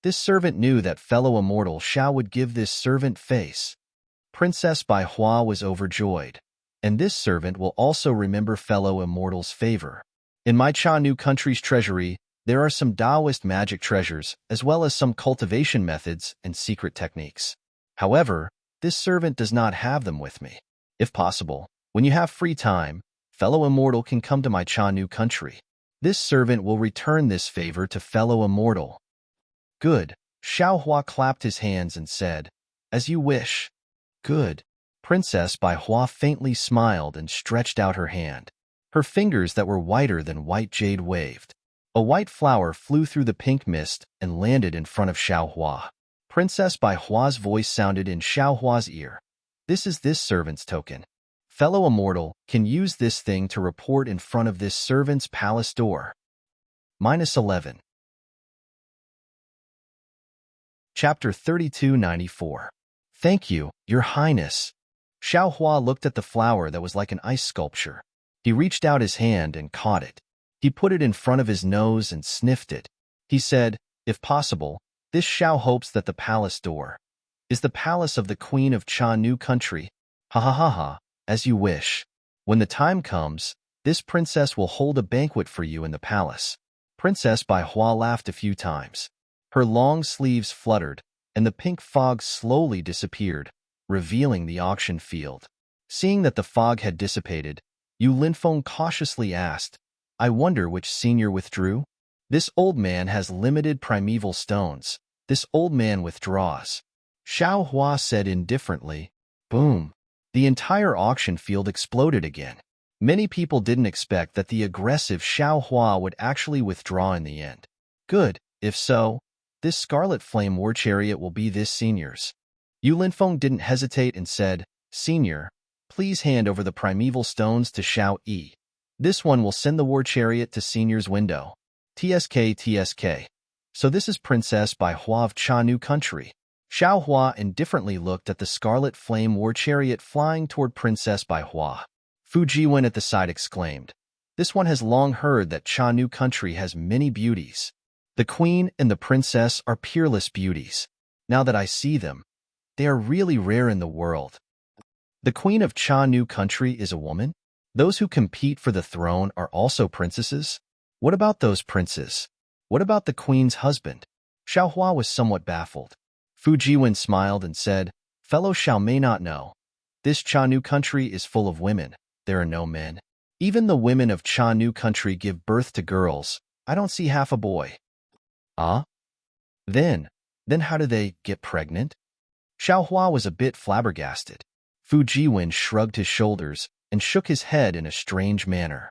This servant knew that fellow immortal Xiao would give this servant face. Princess Bai Hua was overjoyed, and this servant will also remember fellow immortal's favor. In my Cha Nu country's treasury, there are some Taoist magic treasures, as well as some cultivation methods and secret techniques. However, this servant does not have them with me. If possible, when you have free time, fellow immortal can come to my Cha Nu country. This servant will return this favor to fellow immortal. Good. Xiao Hua clapped his hands and said, As you wish. Good. Princess Bai Hua faintly smiled and stretched out her hand. Her fingers that were whiter than white jade waved. A white flower flew through the pink mist and landed in front of Xiao Hua. Princess Bai Hua's voice sounded in Xiao Hua's ear. This is this servant's token. Fellow immortal can use this thing to report in front of this servant's palace door. -11. Chapter 3294. Thank you, Your Highness. Xiao Hua looked at the flower that was like an ice sculpture. He reached out his hand and caught it. He put it in front of his nose and sniffed it. He said, If possible, this Xiao hopes that the palace door is the palace of the Queen of Cha Nu country. Ha ha ha ha, as you wish. When the time comes, this princess will hold a banquet for you in the palace. Princess Bai Hua laughed a few times. Her long sleeves fluttered, and the pink fog slowly disappeared, revealing the auction field. Seeing that the fog had dissipated, Yu Linfeng cautiously asked, I wonder which senior withdrew? This old man has limited primeval stones. This old man withdraws. Xiao Hua said indifferently. Boom. The entire auction field exploded again. Many people didn't expect that the aggressive Xiao Hua would actually withdraw in the end. Good, if so, this Scarlet Flame war chariot will be this senior's. Yu Linfeng didn't hesitate and said, Senior, please hand over the primeval stones to Xiao Yi. This one will send the war chariot to Senior's window. TSK. So this is Princess Bai Hua of Cha Nu country. Xiao Hua indifferently looked at the Scarlet Flame war chariot flying toward Princess Bai Hua. Fu Jiwen at the side exclaimed, This one has long heard that Cha Nu country has many beauties. The queen and the princess are peerless beauties. Now that I see them, they are really rare in the world. The queen of Cha Nu country is a woman? Those who compete for the throne are also princesses? What about those princes? What about the queen's husband? Xiao Hua was somewhat baffled. Fu Jiwen smiled and said, Fellow Xiao may not know. This Chanu country is full of women. There are no men. Even the women of Chanu country give birth to girls. I don't see half a boy. Ah? Then how do they get pregnant? Xiaohua was a bit flabbergasted. Fu Jiwen shrugged his shoulders and shook his head in a strange manner.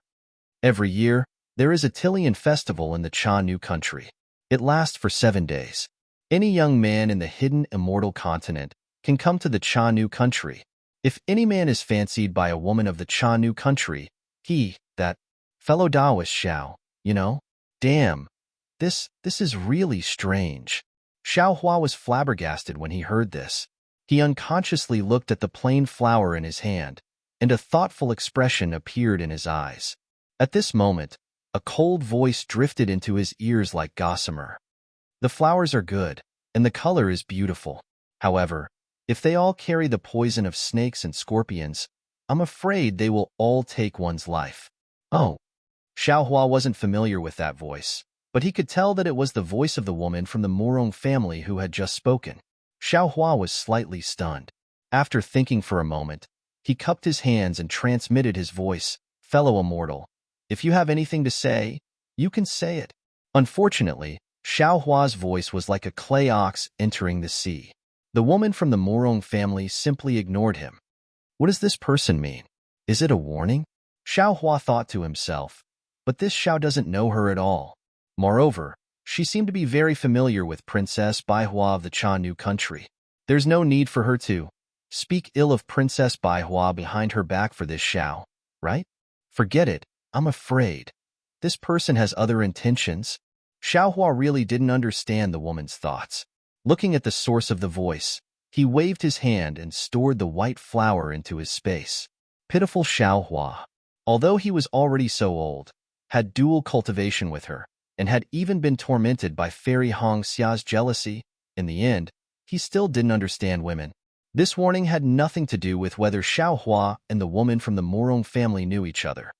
Every year, there is a Tilian festival in the Chanu country. It lasts for 7 days. Any young man in the hidden immortal continent can come to the Chanu country. If any man is fancied by a woman of the Chanu country, that fellow Taoist Xiao, you know? Damn, this is really strange. Xiaohua was flabbergasted when he heard this. He unconsciously looked at the plain flower in his hand, and a thoughtful expression appeared in his eyes. At this moment, a cold voice drifted into his ears like gossamer. The flowers are good, and the color is beautiful. However, if they all carry the poison of snakes and scorpions, I'm afraid they will all take one's life. Oh. Xiaohua wasn't familiar with that voice, but he could tell that it was the voice of the woman from the Murong family who had just spoken. Xiaohua was slightly stunned. After thinking for a moment, he cupped his hands and transmitted his voice. Fellow immortal, if you have anything to say, you can say it. Unfortunately, Xiaohua's voice was like a clay ox entering the sea. The woman from the Murong family simply ignored him. What does this person mean? Is it a warning? Xiaohua thought to himself, but this Xiao doesn't know her at all. Moreover, she seemed to be very familiar with Princess Baihua of the Chanu country. There's no need for her to speak ill of Princess Baihua behind her back for this Xiao, right? Forget it, I'm afraid. This person has other intentions. Xiaohua really didn't understand the woman's thoughts. Looking at the source of the voice, he waved his hand and stored the white flower into his space. Pitiful Xiaohua, although he was already so old, had dual cultivation with her, and had even been tormented by Fairy Hong Xia's jealousy. In the end, he still didn't understand women. This warning had nothing to do with whether Xiaohua and the woman from the Murong family knew each other.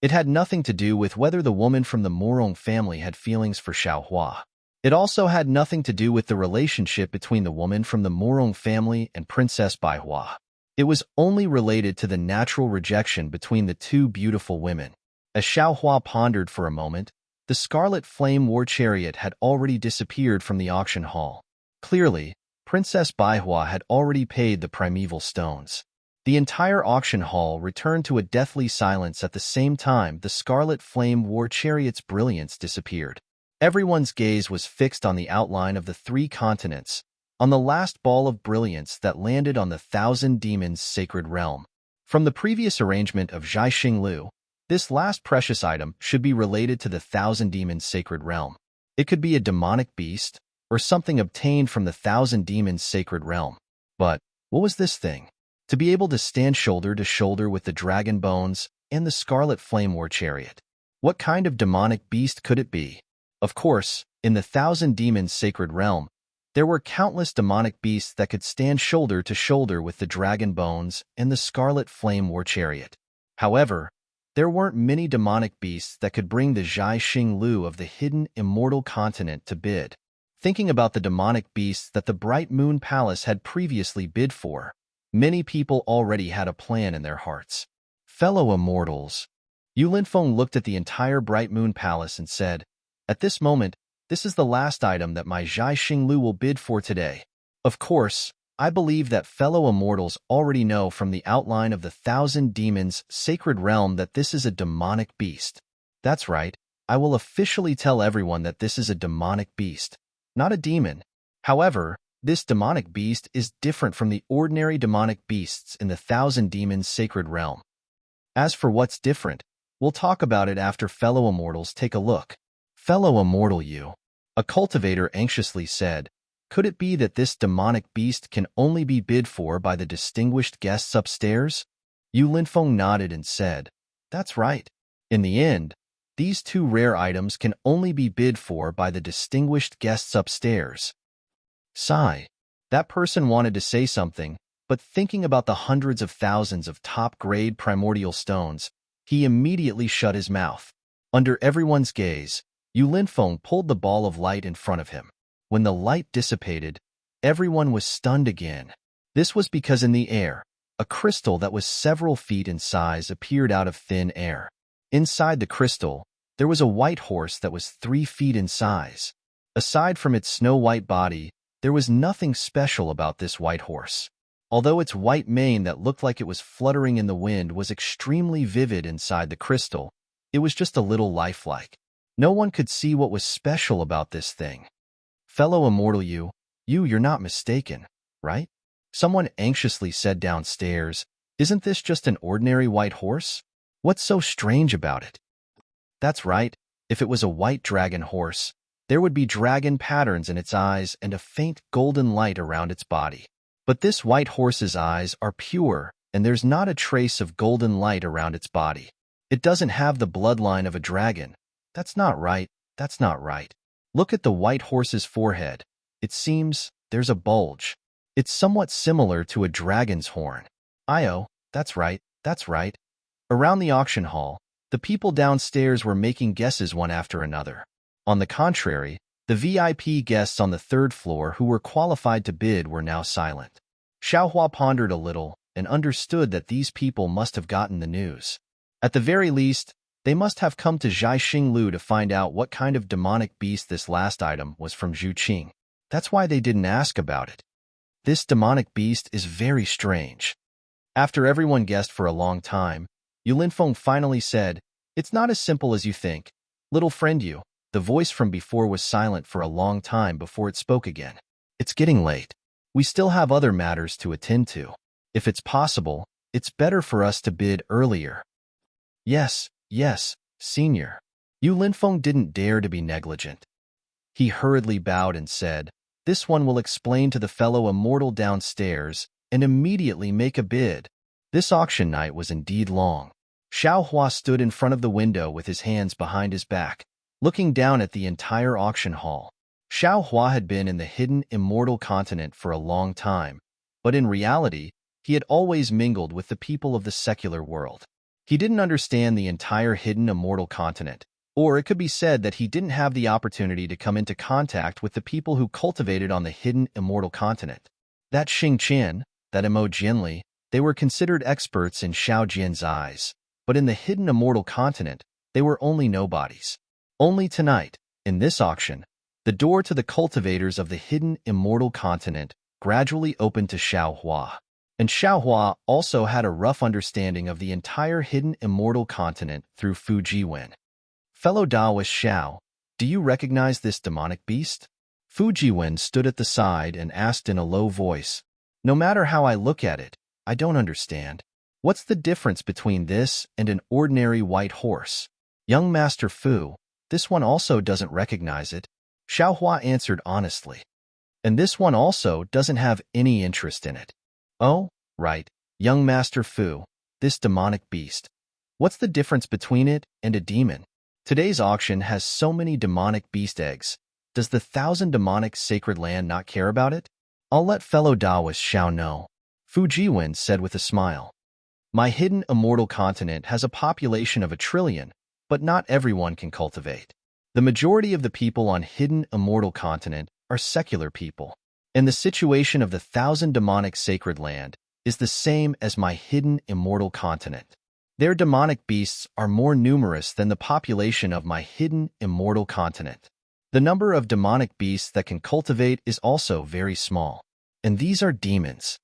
It had nothing to do with whether the woman from the Murong family had feelings for Xiaohua. It also had nothing to do with the relationship between the woman from the Murong family and Princess Baihua. It was only related to the natural rejection between the two beautiful women. As Xiaohua pondered for a moment, the scarlet flame war chariot had already disappeared from the auction hall. Clearly, Princess Baihua had already paid the primeval stones. The entire auction hall returned to a deathly silence. At the same time, the scarlet flame war chariot's brilliance disappeared. Everyone's gaze was fixed on the outline of the 3 continents, on the last ball of brilliance that landed on the 1,000 Demons' sacred realm. From the previous arrangement of Zhai Xinglu, this last precious item should be related to the 1,000 Demons' sacred realm. It could be a demonic beast, or something obtained from the 1,000 Demons' sacred realm. But what was this thing? To be able to stand shoulder to shoulder with the dragon bones and the scarlet flame war chariot. What kind of demonic beast could it be? Of course, in the 1,000 Demons' sacred realm, there were countless demonic beasts that could stand shoulder to shoulder with the dragon bones and the scarlet flame war chariot. However, there weren't many demonic beasts that could bring the Zhai Xinglu of the hidden immortal continent to bid. Thinking about the demonic beasts that the Bright Moon Palace had previously bid for, many people already had a plan in their hearts. Fellow immortals, Yu Linfeng looked at the entire Bright Moon Palace and said, at this moment, this is the last item that my Zhai Xinglu will bid for today. Of course, I believe that fellow immortals already know from the outline of the 1,000 Demons' sacred realm that this is a demonic beast. That's right, I will officially tell everyone that this is a demonic beast, not a demon. However, this demonic beast is different from the ordinary demonic beasts in the 1,000 Demons' sacred realm. As for what's different, we'll talk about it after fellow immortals take a look. Fellow immortal Yu, a cultivator anxiously said, could it be that this demonic beast can only be bid for by the distinguished guests upstairs? Yu Linfeng nodded and said, that's right. In the end, these 2 rare items can only be bid for by the distinguished guests upstairs. Sigh. That person wanted to say something, but thinking about the hundreds of thousands of top-grade primordial stones, he immediately shut his mouth. Under everyone's gaze, Yu Linfeng pulled the ball of light in front of him. When the light dissipated, everyone was stunned again. This was because in the air, a crystal that was several feet in size appeared out of thin air. Inside the crystal, there was a white horse that was 3 feet in size. Aside from its snow-white body, there was nothing special about this white horse. Although its white mane that looked like it was fluttering in the wind was extremely vivid inside the crystal, it was just a little lifelike. No one could see what was special about this thing. Fellow immortal you're not mistaken, right? Someone anxiously said downstairs, "Isn't this just an ordinary white horse? What's so strange about it?" That's right. If it was a white dragon horse, there would be dragon patterns in its eyes and a faint golden light around its body. But this white horse's eyes are pure, and there's not a trace of golden light around its body. It doesn't have the bloodline of a dragon. That's not right. That's not right. Look at the white horse's forehead. It seems there's a bulge. It's somewhat similar to a dragon's horn. That's right. That's right. Around the auction hall, the people downstairs were making guesses one after another. On the contrary, the VIP guests on the 3rd floor who were qualified to bid were now silent. Xiaohua pondered a little and understood that these people must have gotten the news. At the very least, they must have come to Zhaixing Lu to find out what kind of demonic beast this last item was from Zhuqing. That's why they didn't ask about it. This demonic beast is very strange. After everyone guessed for a long time, Yu Linfeng finally said, "It's not as simple as you think. Little friend you." The voice from before was silent for a long time before it spoke again. "It's getting late. We still have other matters to attend to. If it's possible, it's better for us to bid earlier." Yes, senior." Yu Linfeng didn't dare to be negligent. He hurriedly bowed and said, "This one will explain to the fellow immortal downstairs and immediately make a bid." This auction night was indeed long. Xiaohua stood in front of the window with his hands behind his back, looking down at the entire auction hall. Xiaohua had been in the hidden immortal continent for a long time, but in reality, he had always mingled with the people of the secular world. He didn't understand the entire hidden immortal continent, or it could be said that he didn't have the opportunity to come into contact with the people who cultivated on the hidden immortal continent. That Xingqian, that Imo Jianli, they were considered experts in Xiao Jian's eyes, but in the hidden immortal continent, they were only nobodies. Only tonight, in this auction, the door to the cultivators of the hidden immortal continent gradually opened to Xiaohua. And Xiaohua also had a rough understanding of the entire hidden immortal continent through Fujiwen. "Fellow Taoist Xiao, do you recognize this demonic beast?" Fujiwen stood at the side and asked in a low voice, "No matter how I look at it, I don't understand. What's the difference between this and an ordinary white horse?" "Young Master Fu, this one also doesn't recognize it," Xiaohua answered honestly. "And this one also doesn't have any interest in it." "Oh, right, young Master Fu, this demonic beast. What's the difference between it and a demon? Today's auction has so many demonic beast eggs. Does the 1,000 demonic sacred land not care about it?" "I'll let fellow Taoist Xiao know," Fujiwen said with a smile. "My hidden immortal continent has a population of 1 trillion, but not everyone can cultivate. The majority of the people on hidden immortal continent are secular people, and the situation of the 1,000 demonic sacred land is the same as my hidden immortal continent. Their demonic beasts are more numerous than the population of my hidden immortal continent. The number of demonic beasts that can cultivate is also very small, and these are demons.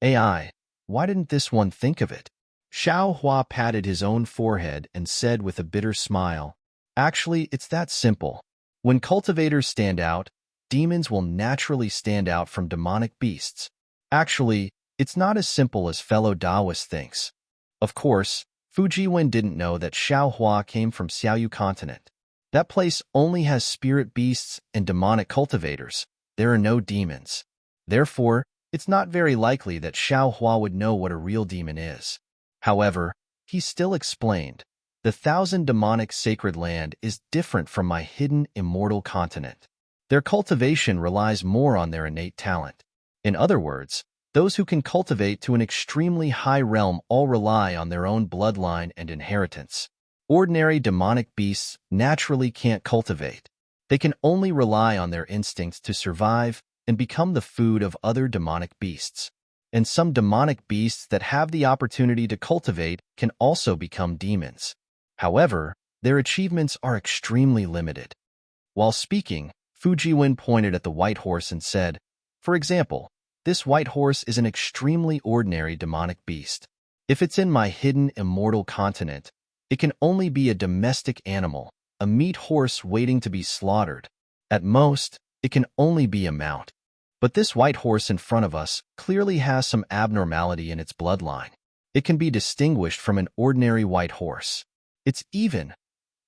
AI, why didn't this one think of it?" Xiaohua patted his own forehead and said with a bitter smile, "Actually, it's that simple. When cultivators stand out, demons will naturally stand out from demonic beasts. Actually, it's not as simple as fellow Taoist thinks." Of course, Fujiwen didn't know that Xiaohua came from Xiaoyu continent. That place only has spirit beasts and demonic cultivators. There are no demons. Therefore, it's not very likely that Xiaohua would know what a real demon is. However, he still explained, "The 1,000 demonic sacred land is different from my hidden immortal continent. Their cultivation relies more on their innate talent. In other words, those who can cultivate to an extremely high realm all rely on their own bloodline and inheritance. Ordinary demonic beasts naturally can't cultivate. They can only rely on their instincts to survive and become the food of other demonic beasts. and some demonic beasts that have the opportunity to cultivate can also become demons. However, their achievements are extremely limited. While speaking, Fujiwin pointed at the white horse and said, "For example, this white horse is an extremely ordinary demonic beast. If it's in my hidden immortal continent, it can only be a domestic animal, a meat horse waiting to be slaughtered. At most, it can only be a mount. But this white horse in front of us clearly has some abnormality in its bloodline. It can be distinguished from an ordinary white horse. It's even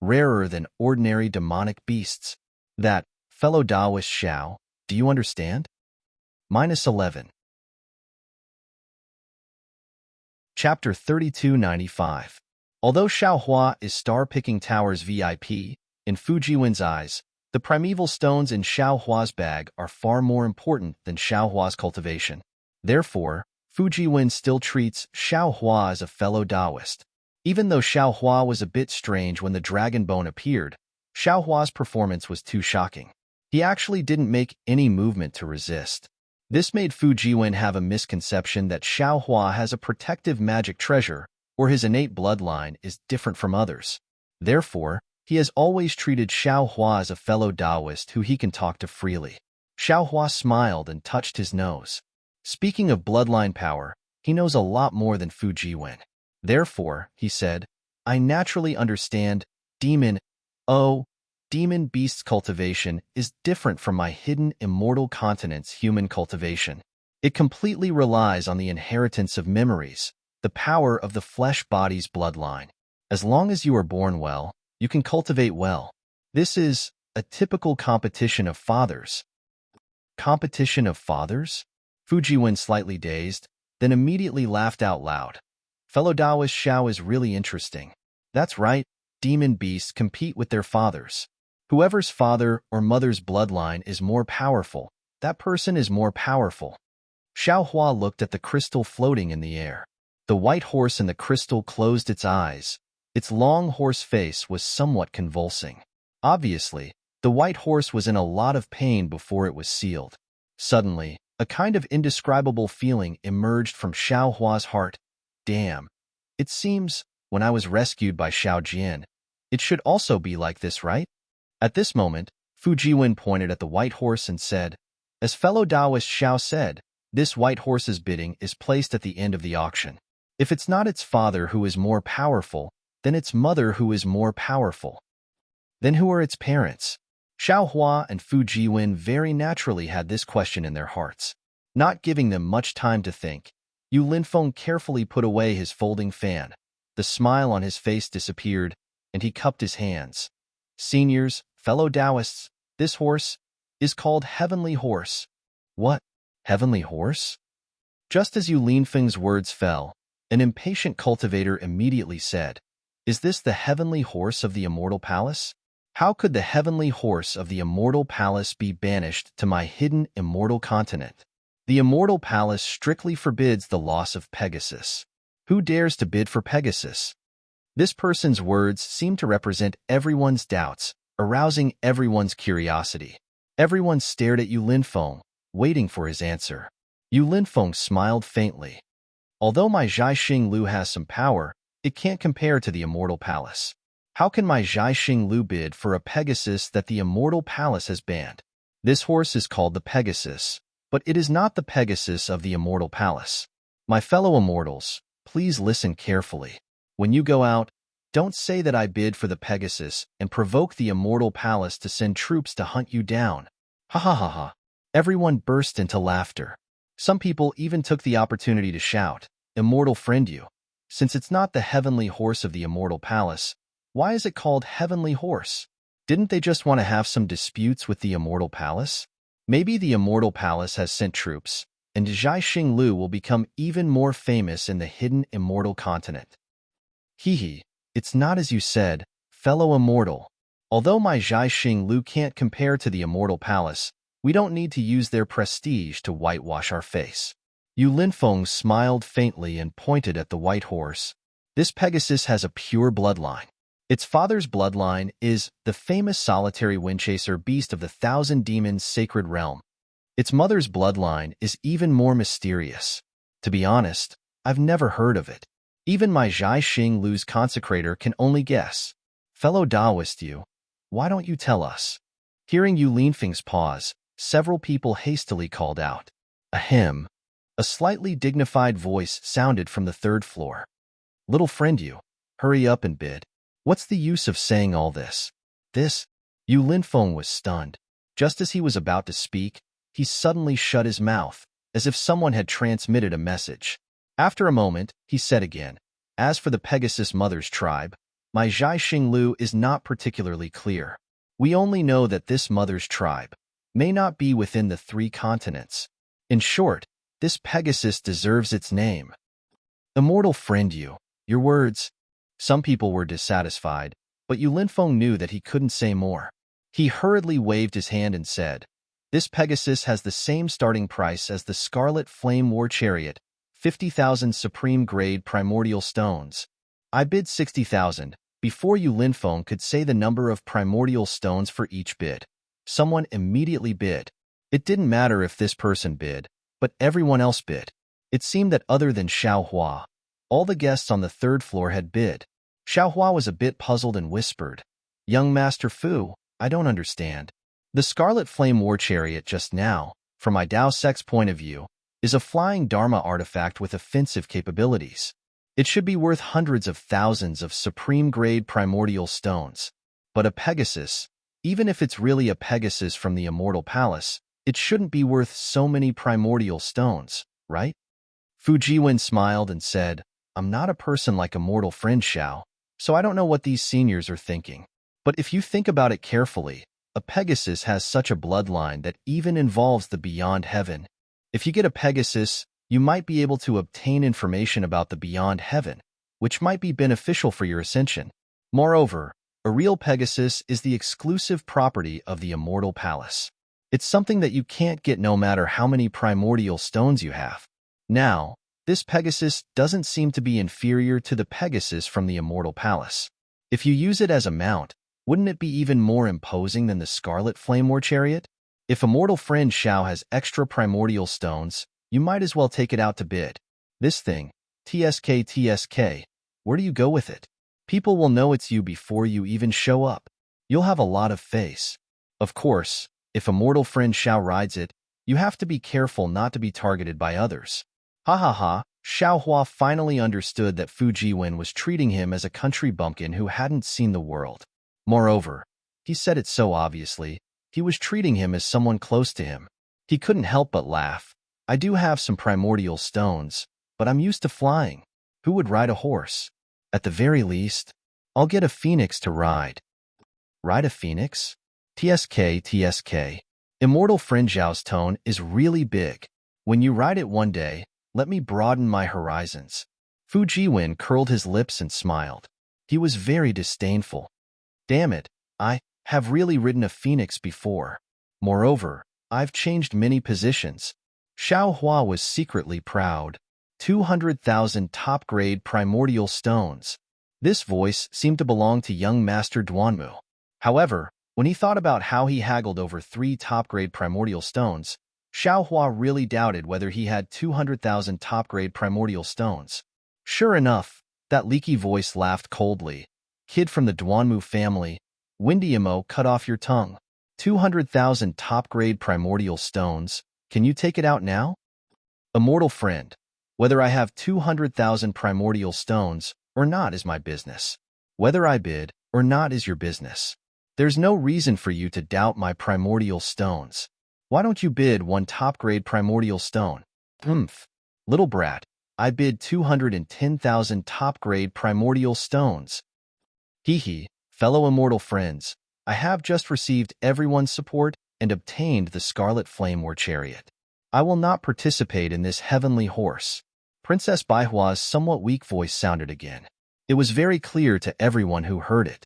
rarer than ordinary demonic beasts. That, fellow Taoist Xiao, do you understand?" -11. Chapter 3295. Although Xiaohua is Star-Picking Tower's VIP, in Fujiwin's eyes, the primeval stones in Xiaohua's bag are far more important than Xiaohua's cultivation. Therefore, Fujiwin still treats Xiaohua as a fellow Taoist. Even though Xiaohua was a bit strange when the dragon bone appeared, Xiaohua's performance was too shocking. He actually didn't make any movement to resist. This made Fujiwin have a misconception that Xiaohua has a protective magic treasure, or his innate bloodline is different from others. Therefore, he has always treated Xiaohua as a fellow Taoist who he can talk to freely. Xiaohua smiled and touched his nose. Speaking of bloodline power, he knows a lot more than Fujiwin. Therefore, he said, "I naturally understand demon beast's cultivation is different from my hidden immortal continent's human cultivation. It completely relies on the inheritance of memories, the power of the flesh body's bloodline. As long as you are born well, you can cultivate well. This is a typical competition of fathers." Competition of fathers? Fujiwin, slightly dazed, then immediately laughed out loud. "Fellow Taoist Xiao is really interesting. That's right, demon beasts compete with their fathers. Whoever's father or mother's bloodline is more powerful, that person is more powerful." Xiaohua looked at the crystal floating in the air. The white horse in the crystal closed its eyes. Its long horse face was somewhat convulsing. Obviously, the white horse was in a lot of pain before it was sealed. Suddenly, a kind of indescribable feeling emerged from Xiaohua's heart. "Damn. It seems, when I was rescued by Xiao Jian, it should also be like this, right?" At this moment, Fujiwin pointed at the white horse and said, "As fellow Taoist Xiao said, this white horse's bidding is placed at the end of the auction. If it's not its father who is more powerful, then its mother who is more powerful. Then who are its parents?" Xiaohua and Fujiwin very naturally had this question in their hearts. Not giving them much time to think, Yu Linfeng carefully put away his folding fan. The smile on his face disappeared, and he cupped his hands. "Seniors, fellow Taoists, this horse is called Heavenly Horse." "What? Heavenly Horse?" Just as Yu Linfeng's words fell, an impatient cultivator immediately said, "Is this the Heavenly Horse of the Immortal Palace? How could the Heavenly Horse of the Immortal Palace be banished to my hidden immortal continent? The Immortal Palace strictly forbids the loss of Pegasus. Who dares to bid for Pegasus?" This person's words seemed to represent everyone's doubts, arousing everyone's curiosity. Everyone stared at Yu Linfeng, waiting for his answer. Yu Linfeng smiled faintly. "Although my Zhai Xing Lu has some power, it can't compare to the Immortal Palace. How can my Zhai Xing Lu bid for a Pegasus that the Immortal Palace has banned? This horse is called the Pegasus, but it is not the Pegasus of the Immortal Palace. My fellow immortals, please listen carefully. When you go out, don't say that I bid for the Pegasus and provoke the Immortal Palace to send troops to hunt you down." Ha ha ha ha. Everyone burst into laughter. Some people even took the opportunity to shout, "Immortal friend you. Since it's not the Heavenly Horse of the Immortal Palace, why is it called Heavenly Horse? Didn't they just want to have some disputes with the Immortal Palace? Maybe the Immortal Palace has sent troops, and Zhai Xing Lu will become even more famous in the hidden immortal continent." "Hee, it's not as you said, fellow immortal. Although my Zhai Xing Lu can't compare to the Immortal Palace, we don't need to use their prestige to whitewash our face." Yu Linfeng smiled faintly and pointed at the white horse. "This Pegasus has a pure bloodline. Its father's bloodline is the famous solitary windchaser beast of the Thousand Demons' sacred realm. Its mother's bloodline is even more mysterious. To be honest, I've never heard of it. Even my Zhai Xing Lu's consecrator can only guess. Fellow Taoist Yu, why don't you tell us? Hearing Yu Linfeng's pause, several people hastily called out. Ahem. A slightly dignified voice sounded from the third floor. Little friend Yu, hurry up and bid. What's the use of saying all this? Yu Linfeng was stunned. Just as he was about to speak, he suddenly shut his mouth, as if someone had transmitted a message. After a moment, he said again, as for the Pegasus Mother's tribe, my Zhai Xing Lu is not particularly clear. We only know that this mother's tribe may not be within the 3 continents. In short, this Pegasus deserves its name. Immortal friend Yu, your words. Some people were dissatisfied, but Yu Linfeng knew that he couldn't say more. He hurriedly waved his hand and said, this Pegasus has the same starting price as the Scarlet Flame War Chariot, 50,000 supreme-grade primordial stones. I bid 60,000. Before Yu Linfeng could say the number of primordial stones for each bid, someone immediately bid. It didn't matter if this person bid, but everyone else bid. It seemed that other than Xiaohua, all the guests on the 3rd floor had bid. Xiaohua was a bit puzzled and whispered, Young Master Fu, I don't understand. The Scarlet Flame War Chariot just now, from my Dao Sect's point of view, is a flying Dharma artifact with offensive capabilities. It should be worth hundreds of thousands of supreme-grade primordial stones. But a Pegasus, even if it's really a Pegasus from the Immortal Palace, it shouldn't be worth so many primordial stones, right? Fu Jiwen smiled and said, I'm not a person like Immortal Friend Xiao, so I don't know what these seniors are thinking. But if you think about it carefully, a Pegasus has such a bloodline that even involves the beyond heaven. If you get a Pegasus, you might be able to obtain information about the beyond heaven, which might be beneficial for your ascension. Moreover, a real Pegasus is the exclusive property of the Immortal Palace. It's something that you can't get no matter how many primordial stones you have. Now, this Pegasus doesn't seem to be inferior to the Pegasus from the Immortal Palace. If you use it as a mount, wouldn't it be even more imposing than the Scarlet Flame War Chariot? If Immortal Friend Xiao has extra primordial stones, you might as well take it out to bid. This thing, TSK, where do you go with it? People will know it's you before you even show up. You'll have a lot of face. Of course, if Immortal Friend Xiao rides it, you have to be careful not to be targeted by others. Ha ha ha, Xiaohua finally understood that Fu Jiwen was treating him as a country bumpkin who hadn't seen the world. Moreover, he said it so obviously, he was treating him as someone close to him. He couldn't help but laugh. I do have some primordial stones, but I'm used to flying. Who would ride a horse? At the very least, I'll get a phoenix to ride. Ride a phoenix? TSK. Immortal Friend Zhao's tone is really big. When you ride it one day, let me broaden my horizons. Fu Jiwen curled his lips and smiled. He was very disdainful. Damn it, I have really ridden a phoenix before. Moreover, I've changed many positions. Xiaohua was secretly proud. 200,000 top-grade primordial stones. This voice seemed to belong to young Master Duanmu. However, when he thought about how he haggled over 3 top-grade primordial stones, Xiaohua really doubted whether he had 200,000 top-grade primordial stones. Sure enough, that leaky voice laughed coldly. Kid from the Duanmu family, Windiamo, cut off your tongue. 200,000 top-grade primordial stones. Can you take it out now? Immortal friend, whether I have 200,000 primordial stones or not is my business. Whether I bid or not is your business. There's no reason for you to doubt my primordial stones. Why don't you bid 1 top-grade primordial stone? Little brat, I bid 210,000 top-grade primordial stones. Hee, fellow immortal friends, I have just received everyone's support and obtained the Scarlet Flame War Chariot. I will not participate in this heavenly horse. Princess Baihua's somewhat weak voice sounded again. It was very clear to everyone who heard it.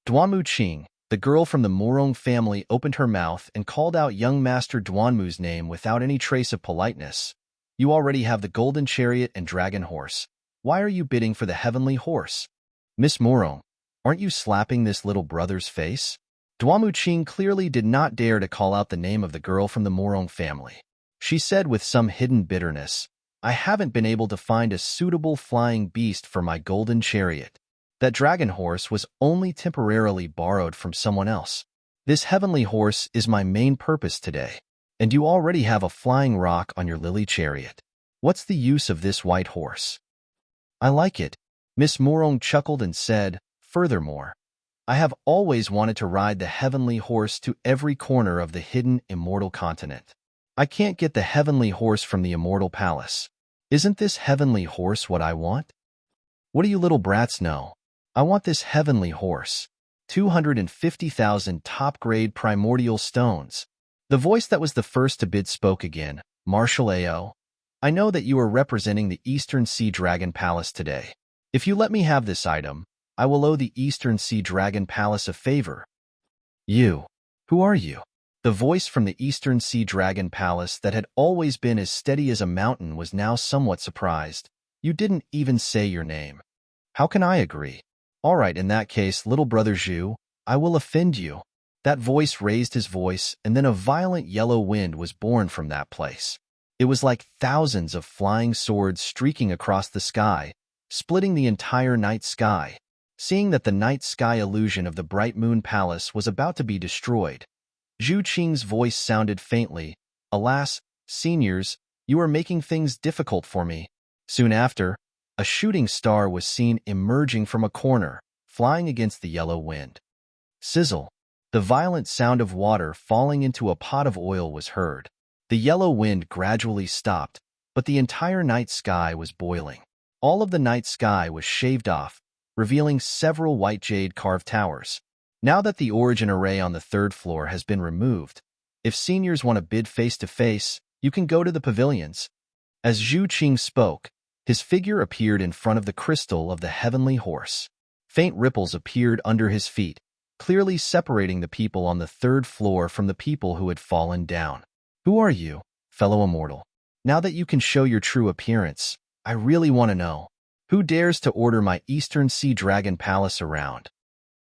Duanmu Qing, the girl from the Morong family, opened her mouth and called out young Master Duanmu's name without any trace of politeness. You already have the Golden Chariot and Dragon Horse. Why are you bidding for the Heavenly Horse? Miss Morong, aren't you slapping this little brother's face? Duanmu Qing clearly did not dare to call out the name of the girl from the Morong family. She said with some hidden bitterness, I haven't been able to find a suitable flying beast for my golden chariot. That dragon horse was only temporarily borrowed from someone else. This heavenly horse is my main purpose today, and you already have a flying rock on your lily chariot. What's the use of this white horse? I like it. Miss Morong chuckled and said, furthermore, I have always wanted to ride the heavenly horse to every corner of the hidden immortal continent. I can't get the heavenly horse from the immortal palace. Isn't this heavenly horse what I want? What do you little brats know? I want this heavenly horse. 250,000 top-grade primordial stones. The voice that was the first to bid spoke again. Marshal Ao, I know that you are representing the Eastern Sea Dragon Palace today. If you let me have this item, I will owe the Eastern Sea Dragon Palace a favor. You. Who are you? The voice from the Eastern Sea Dragon Palace that had always been as steady as a mountain was now somewhat surprised. You didn't even say your name. How can I agree? All right, in that case, little brother Zhu, I will offend you. That voice raised his voice, and then a violent yellow wind was born from that place. It was like thousands of flying swords streaking across the sky, splitting the entire night sky. Seeing that the night sky illusion of the Bright Moon Palace was about to be destroyed, Zhu Qing's voice sounded faintly. Alas, seniors, you are making things difficult for me. Soon after, a shooting star was seen emerging from a corner, flying against the yellow wind. Sizzle. The violent sound of water falling into a pot of oil was heard. The yellow wind gradually stopped, but the entire night sky was boiling. All of the night sky was shaved off, revealing several white jade carved towers. Now that the origin array on the third floor has been removed, if seniors want to bid face-to-face, you can go to the pavilions. As Zhu Qing spoke, his figure appeared in front of the crystal of the heavenly horse. Faint ripples appeared under his feet, clearly separating the people on the third floor from the people who had fallen down. Who are you, fellow immortal? Now that you can show your true appearance, I really want to know. Who dares to order my Eastern Sea Dragon Palace around?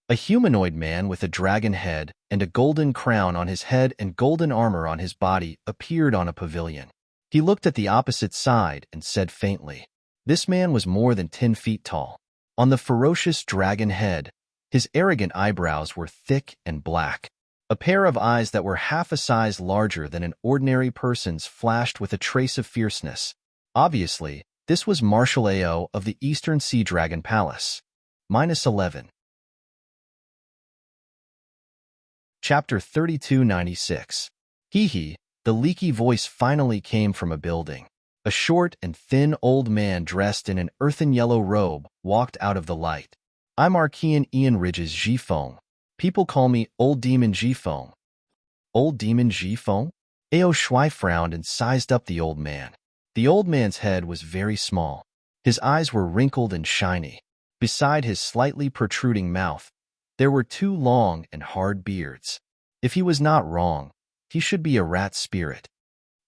A humanoid man with a dragon head and a golden crown on his head and golden armor on his body appeared on a pavilion. He looked at the opposite side and said faintly. This man was more than 10 feet tall. On the ferocious dragon head, his arrogant eyebrows were thick and black. A pair of eyes that were half a size larger than an ordinary person's flashed with a trace of fierceness. Obviously, this was Marshal Ao of the Eastern Sea Dragon Palace. -11. Chapter 3296. Hee, the leaky voice finally came from a building. A short and thin old man dressed in an earthen yellow robe walked out of the light. I'm Archean Ian Ridge's Jifeng. People call me Old Demon Jifeng. Old Demon Jifeng? Ao Shui frowned and sized up the old man. The old man's head was very small. His eyes were wrinkled and shiny. Beside his slightly protruding mouth, there were 2 long and hard beards. If he was not wrong, he should be a rat spirit.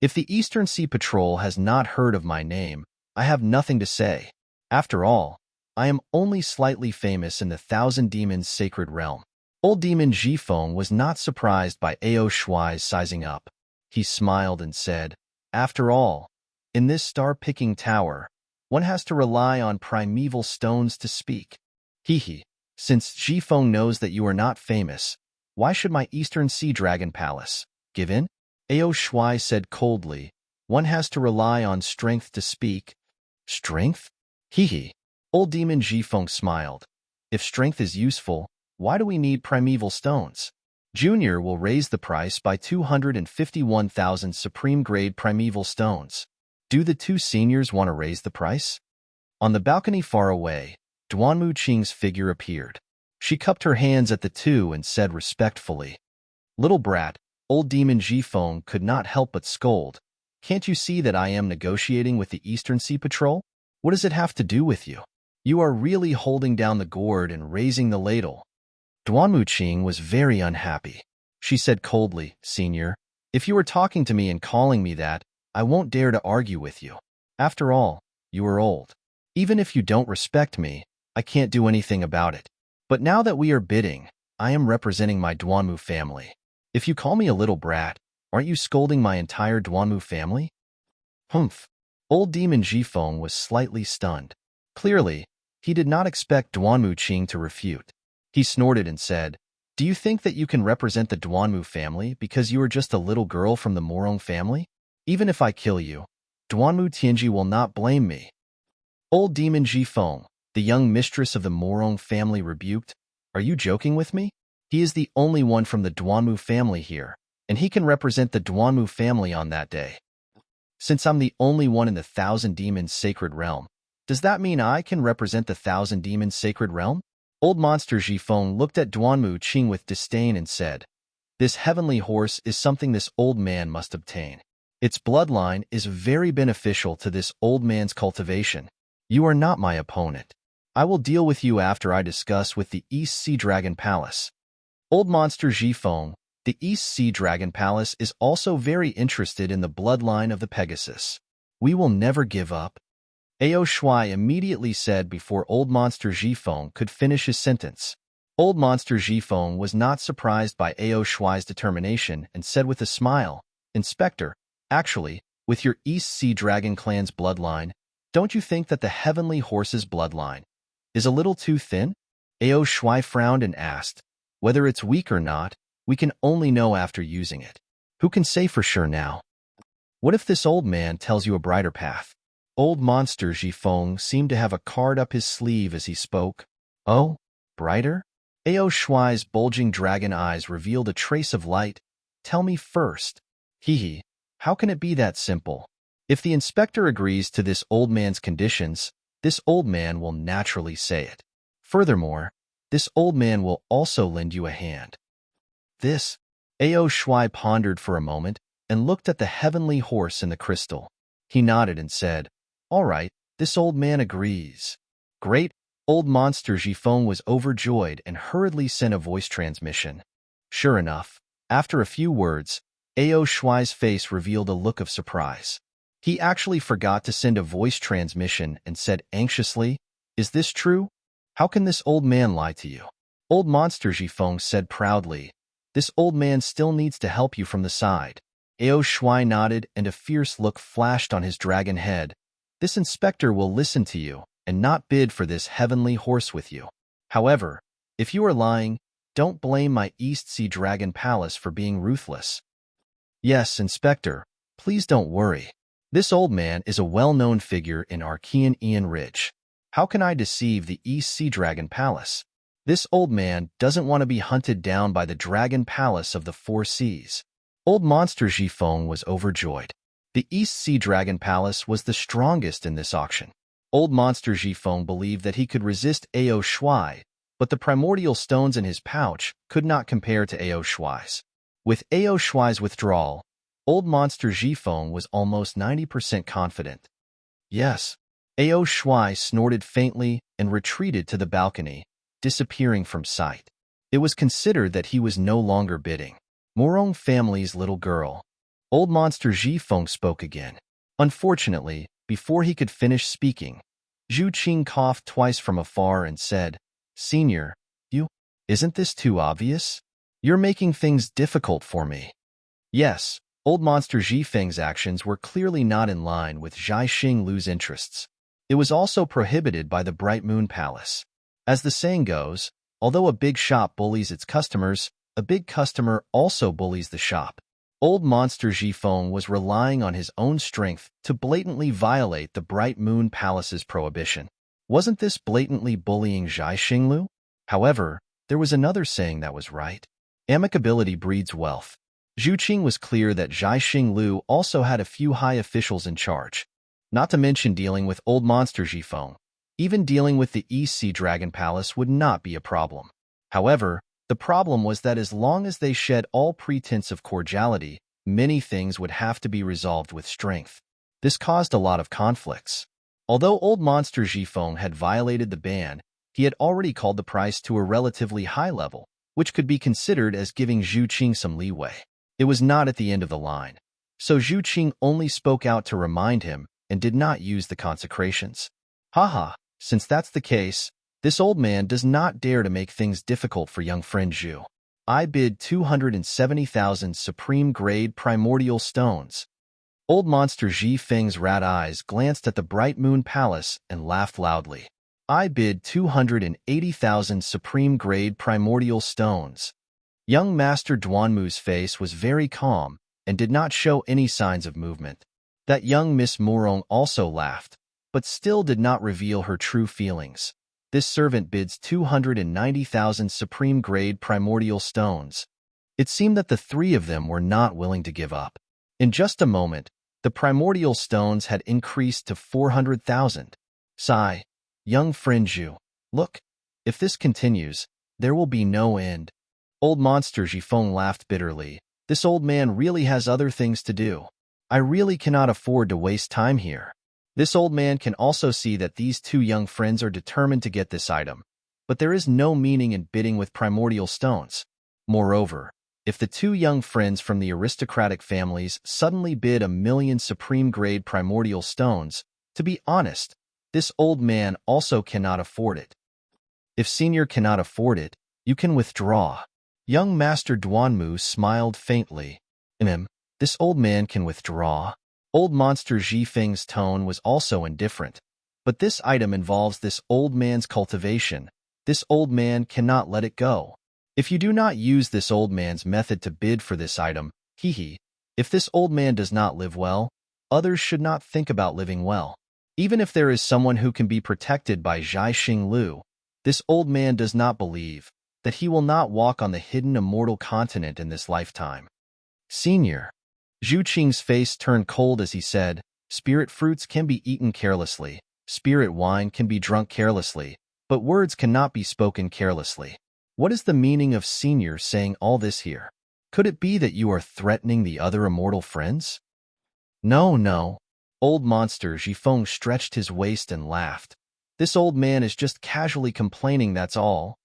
If the Eastern Sea Patrol has not heard of my name, I have nothing to say. After all, I am only slightly famous in the Thousand Demons Sacred Realm. Old Demon Jifeng was not surprised by Ao Shui's sizing up. He smiled and said, after all, in this star-picking tower, one has to rely on primeval stones to speak. Hee, since Jifeng knows that you are not famous, why should my Eastern Sea Dragon Palace give in? Ao Shui said coldly, one has to rely on strength to speak. Strength? Hee. Old Demon Jifeng smiled. If strength is useful, why do we need primeval stones? Junior will raise the price by 251,000 supreme-grade primeval stones. Do the 2 seniors want to raise the price? On the balcony far away, Duanmu Qing's figure appeared. She cupped her hands at the 2 and said respectfully, little brat, Old Demon Jifeng could not help but scold. Can't you see that I am negotiating with the Eastern Sea Patrol? What does it have to do with you? You are really holding down the gourd and raising the ladle. Duanmu Qing was very unhappy. She said coldly, Senior, if you are talking to me and calling me that, I won't dare to argue with you. After all, you are old. Even if you don't respect me, I can't do anything about it. But now that we are bidding, I am representing my Duanmu family. If you call me a little brat, aren't you scolding my entire Duanmu family? Humph. Old Demon Jifeng was slightly stunned. Clearly, he did not expect Duanmu Qing to refute. He snorted and said, "Do you think that you can represent the Duanmu family because you are just a little girl from the Morong family? Even if I kill you, Duanmu Tianji will not blame me." Old Demon Jifeng, the young mistress of the Morong family, rebuked, "Are you joking with me? He is the only one from the Duanmu family here, and he can represent the Duanmu family on that day. Since I'm the only one in the Thousand Demons Sacred Realm, does that mean I can represent the Thousand Demons Sacred Realm?" Old Monster Jifeng looked at Duanmu Qing with disdain and said, "This heavenly horse is something this old man must obtain. Its bloodline is very beneficial to this old man's cultivation. You are not my opponent. I will deal with you after I discuss with the East Sea Dragon Palace." Old Monster Jifeng, the East Sea Dragon Palace, is also very interested in the bloodline of the Pegasus. "We will never give up," Ao Shuai immediately said before Old Monster Jifeng could finish his sentence. Old Monster Jifeng was not surprised by Ao Shuai's determination and said with a smile, "Inspector, actually, with your East Sea Dragon clan's bloodline, don't you think that the Heavenly Horse's bloodline is a little too thin?" Ao Shuai frowned and asked, "Whether it's weak or not, we can only know after using it. Who can say for sure now? What if this old man tells you a brighter path?" Old Monster Jifeng seemed to have a card up his sleeve as he spoke. "Oh, brighter?" Ao Shuai's bulging dragon eyes revealed a trace of light. "Tell me first." "Hee, how can it be that simple? If the inspector agrees to this old man's conditions, this old man will naturally say it. Furthermore, this old man will also lend you a hand." This, Ao Shuai pondered for a moment and looked at the heavenly horse in the crystal. He nodded and said, "All right, this old man agrees." "Great." Old Monster Jifeng was overjoyed and hurriedly sent a voice transmission. Sure enough, after a few words, Ao Shuai's face revealed a look of surprise. He actually forgot to send a voice transmission and said anxiously, "Is this true? How can this old man lie to you?" Old Monster Jifeng said proudly, "This old man still needs to help you from the side." Ao Shuai nodded and a fierce look flashed on his dragon head. "This inspector will listen to you and not bid for this heavenly horse with you. However, if you are lying, don't blame my East Sea Dragon Palace for being ruthless." "Yes, Inspector, please don't worry. This old man is a well-known figure in Archean Ian Ridge. How can I deceive the East Sea Dragon Palace? This old man doesn't want to be hunted down by the Dragon Palace of the Four Seas." Old Monster Jifeng was overjoyed. The East Sea Dragon Palace was the strongest in this auction. Old Monster Jifeng believed that he could resist Ao Shuai, but the primordial stones in his pouch could not compare to Ao Shuai's. With Ao Shuai's withdrawal, Old Monster Jifeng was almost 90% confident. "Yes." Ao Shuai snorted faintly and retreated to the balcony, disappearing from sight. It was considered that he was no longer bidding. Morong family's little girl. Old Monster Jifeng spoke again. Unfortunately, before he could finish speaking, Zhu Qing coughed twice from afar and said, "Senior, isn't this too obvious? You're making things difficult for me." Yes, Old Monster Jifeng's actions were clearly not in line with Zhai Xinglu's interests. It was also prohibited by the Bright Moon Palace. As the saying goes, although a big shop bullies its customers, a big customer also bullies the shop. Old Monster Jifeng was relying on his own strength to blatantly violate the Bright Moon Palace's prohibition. Wasn't this blatantly bullying Zhai Xinglu? However, there was another saying that was right. Amicability breeds wealth. Zhu Qing was clear that Zhai Xinglu also had a few high officials in charge. Not to mention dealing with Old Monster Jifeng. Even dealing with the East Sea Dragon Palace would not be a problem. However, the problem was that as long as they shed all pretense of cordiality, many things would have to be resolved with strength. This caused a lot of conflicts. Although Old Monster Jifeng had violated the ban, he had already called the price to a relatively high level, which could be considered as giving Zhu Qing some leeway. It was not at the end of the line, so Zhu Qing only spoke out to remind him and did not use the consecrations. "Haha, since that's the case, this old man does not dare to make things difficult for young friend Zhu. I bid 270,000 supreme grade primordial stones." Old monster Ji Feng's rat eyes glanced at the bright moon palace and laughed loudly. I bid 280,000 supreme-grade primordial stones. Young Master Duanmu's face was very calm and did not show any signs of movement. That young Miss Murong also laughed, but still did not reveal her true feelings. This servant bids 290,000 supreme-grade primordial stones. It seemed that the three of them were not willing to give up. In just a moment, the primordial stones had increased to 400,000. Sigh, young friend Zhu. Look, if this continues, there will be no end. Old monster Jifeng laughed bitterly. This old man really has other things to do. I really cannot afford to waste time here. This old man can also see that these two young friends are determined to get this item, but there is no meaning in bidding with primordial stones. Moreover, if the two young friends from the aristocratic families suddenly bid 1,000,000 supreme-grade primordial stones, to be honest, this old man also cannot afford it. If Senior cannot afford it, you can withdraw. Young Master Duanmu smiled faintly. This old man can withdraw. Old monster Ji Feng's tone was also indifferent. But this item involves this old man's cultivation. This old man cannot let it go. If you do not use this old man's method to bid for this item, if this old man does not live well, others should not think about living well. Even if there is someone who can be protected by Zhai Xing Lu, this old man does not believe that he will not walk on the hidden immortal continent in this lifetime. Senior. Zhu Qing's face turned cold as he said, spirit fruits can be eaten carelessly, spirit wine can be drunk carelessly, but words cannot be spoken carelessly. What is the meaning of Senior saying all this here? Could it be that you are threatening the other immortal friends? No. Old monster Jifeng stretched his waist and laughed. This old man is just casually complaining, that's all.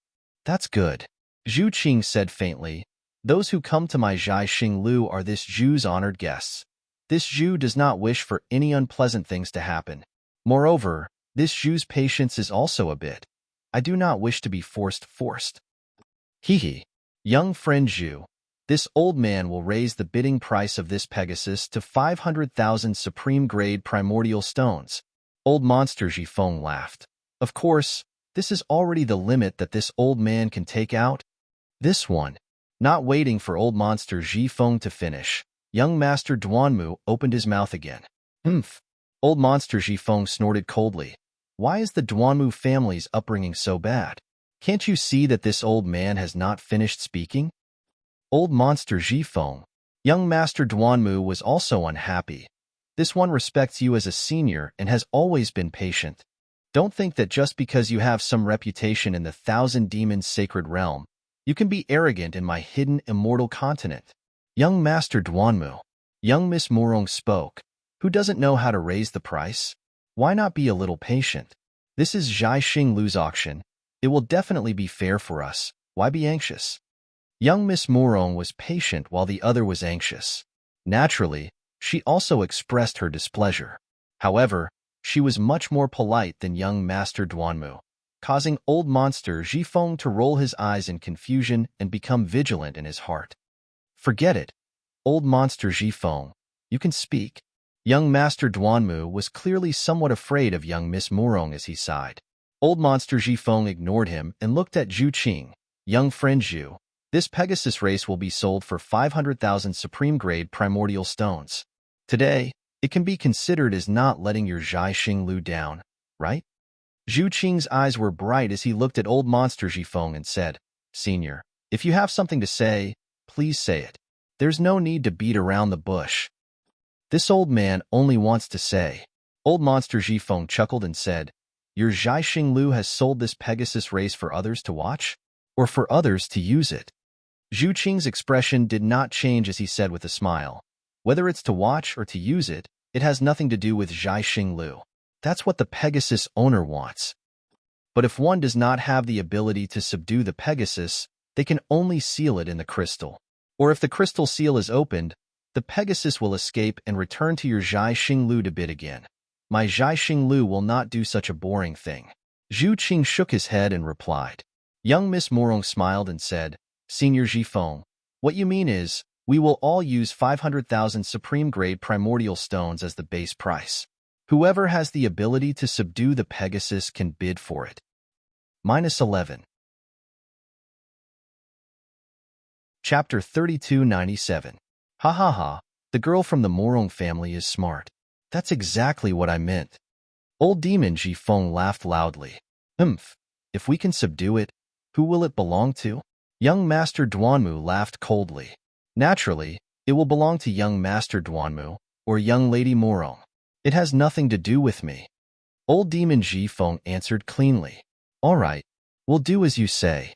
That's good. Zhu Qing said faintly. Those who come to my Zhai Xing Lu are this Zhu's honored guests. This Zhu does not wish for any unpleasant things to happen. Moreover, this Zhu's patience is also a bit. I do not wish to be forced. Young friend Zhu, this old man will raise the bidding price of this Pegasus to 500,000 supreme-grade primordial stones. Old monster Jifeng laughed. Of course, this is already the limit that this old man can take out. This one. Not waiting for old monster Jifeng to finish, young Master Duanmu opened his mouth again. Old monster Jifeng snorted coldly. Why is the Duanmu family's upbringing so bad? Can't you see that this old man has not finished speaking? Old monster Jifeng. Young Master Duanmu was also unhappy. This one respects you as a senior and has always been patient. Don't think that just because you have some reputation in the Thousand Demons Sacred Realm, you can be arrogant in my hidden immortal continent. Young Master Duanmu. Young Miss Murong spoke. Who doesn't know how to raise the price? Why not be a little patient? This is Zhai Xing Lu's auction. It will definitely be fair for us. Why be anxious? Young Miss Murong was patient while the other was anxious. Naturally, she also expressed her displeasure. However, she was much more polite than young Master Duanmu, causing old monster Jifeng to roll his eyes in confusion and become vigilant in his heart. Forget it. Old monster Jifeng, you can speak. Young Master Duanmu was clearly somewhat afraid of young Miss Murong as he sighed. Old monster Jifeng ignored him and looked at Zhu Qing. Young friend Zhu, this Pegasus race will be sold for 500,000 supreme-grade primordial stones. Today, it can be considered as not letting your Zhai Xing Lu down, right? Zhu Qing's eyes were bright as he looked at old monster Jifeng and said, Senior, if you have something to say, please say it. There's no need to beat around the bush. This old man only wants to say. Old monster Jifeng chuckled and said, your Zhai Xing Lu has sold this Pegasus race for others to watch? Or for others to use it? Zhu Qing's expression did not change as he said with a smile. Whether it's to watch or to use it, it has nothing to do with Zhai Xing Lu. That's what the Pegasus owner wants. But if one does not have the ability to subdue the Pegasus, they can only seal it in the crystal. Or if the crystal seal is opened, the Pegasus will escape and return to your Zhai Xing Lu to bid again. My Zhai Xing Lu will not do such a boring thing. Zhu Qing shook his head and replied. Young Miss Murong smiled and said, Senior Jifeng, what you mean is, We will all use 500,000 supreme-grade primordial stones as the base price. Whoever has the ability to subdue the Pegasus can bid for it. -11. Chapter 3297. Ha ha ha, the girl from the Morong family is smart. That's exactly what I meant. Old demon Jifeng laughed loudly. If we can subdue it, who will it belong to? Young Master Duanmu laughed coldly. Naturally, it will belong to young Master Duanmu, or young Lady Morong. It has nothing to do with me. Old demon Jifeng answered cleanly. All right, we'll do as you say.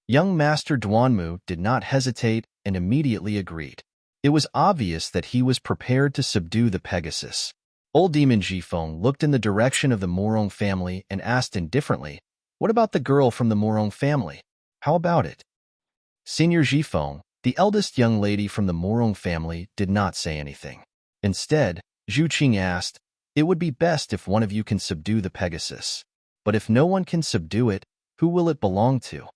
Young Master Duanmu did not hesitate and immediately agreed. It was obvious that he was prepared to subdue the Pegasus. Old demon Jifeng looked in the direction of the Morong family and asked indifferently, what about the girl from the Morong family? How about it? Senior Jifeng, the eldest young lady from the Morong family, did not say anything. Instead, Zhu Qing asked, it would be best if one of you can subdue the Pegasus. But if no one can subdue it, who will it belong to?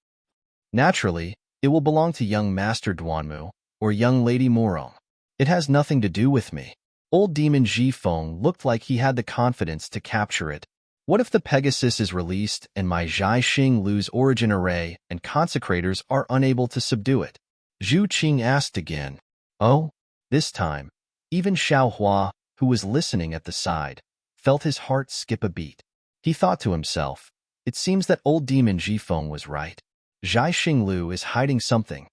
Naturally, it will belong to young Master Duanmu, or young Lady Morong. It has nothing to do with me. Old demon Jifeng looked like he had the confidence to capture it. What if the Pegasus is released and my Zhai Xing Lu's origin array and consecrators are unable to subdue it? Zhu Qing asked again. Oh, this time, even Xiao Hua, who was listening at the side, felt his heart skip a beat. He thought to himself, it seems that old demon Jifeng was right. Zhai Xing Lu is hiding something.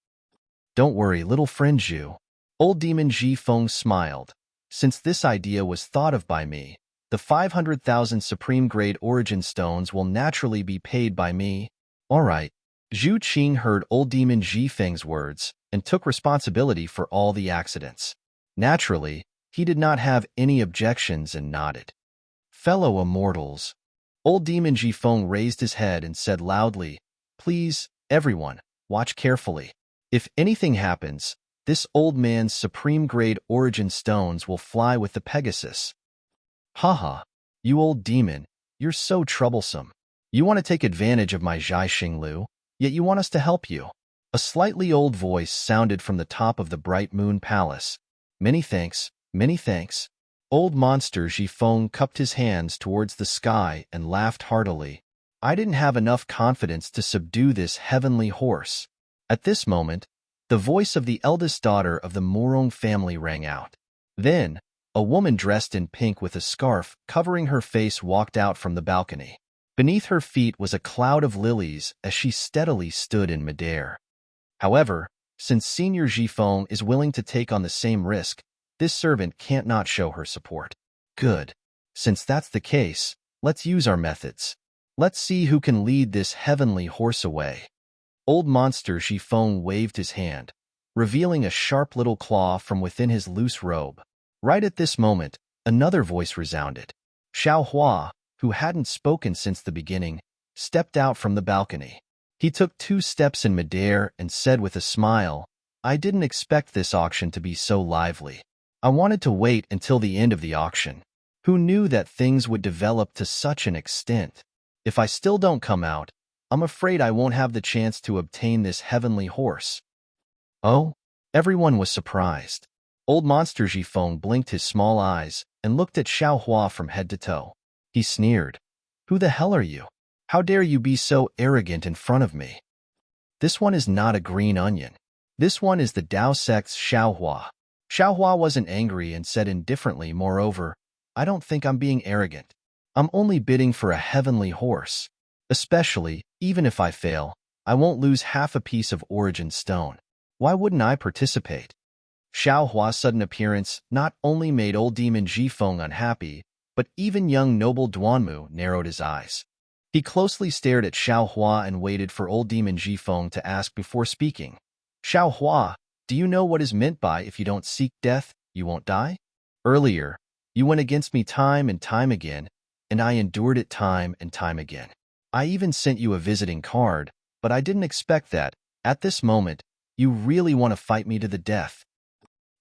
Don't worry, little friend Zhu. Old demon Jifeng smiled. Since this idea was thought of by me, the 500,000 supreme-grade origin stones will naturally be paid by me. All right. Zhu Qing heard old demon Jifeng's words and took responsibility for all the accidents. Naturally, he did not have any objections and nodded. Fellow immortals. Old demon Jifeng raised his head and said loudly, please, everyone, watch carefully. If anything happens, this old man's supreme-grade origin stones will fly with the Pegasus. Haha, you old demon, you're so troublesome. You want to take advantage of my Zhai Xing Lu, yet you want us to help you. A slightly old voice sounded from the top of the Bright Moon Palace. Many thanks, many thanks. Old monster Jifeng cupped his hands towards the sky and laughed heartily. I didn't have enough confidence to subdue this heavenly horse. At this moment, the voice of the eldest daughter of the Morong family rang out. Then, a woman dressed in pink with a scarf covering her face walked out from the balcony. Beneath her feet was a cloud of lilies as she steadily stood in midair. However, since Senior Jifeng is willing to take on the same risk, this servant can't not show her support. Good. Since that's the case, let's use our methods. Let's see who can lead this heavenly horse away. Old monster Jifeng waved his hand, revealing a sharp little claw from within his loose robe. Right at this moment, another voice resounded. Xiao Hua, who hadn't spoken since the beginning, stepped out from the balcony. He took 2 steps in midair and said with a smile, I didn't expect this auction to be so lively. I wanted to wait until the end of the auction. Who knew that things would develop to such an extent? If I still don't come out, I'm afraid I won't have the chance to obtain this heavenly horse. Oh? Everyone was surprised. Old monster Jifeng blinked his small eyes and looked at Xiao Hua from head to toe. He sneered. Who the hell are you? How dare you be so arrogant in front of me? This one is not a green onion. This one is the Dao sect's Xiao Hua. Xiao Hua wasn't angry and said indifferently, moreover, I don't think I'm being arrogant. I'm only bidding for a heavenly horse. Especially, even if I fail, I won't lose half a piece of origin stone. Why wouldn't I participate? Xiao Hua's sudden appearance not only made old demon Jifeng unhappy, but even young noble Duanmu narrowed his eyes. He closely stared at Xiao Hua and waited for old demon Jifeng to ask before speaking. Xiao Hua, do you know what is meant by if you don't seek death, you won't die? Earlier, you went against me time and time again, and I endured it time and time again. I even sent you a visiting card, but I didn't expect that, at this moment, you really want to fight me to the death.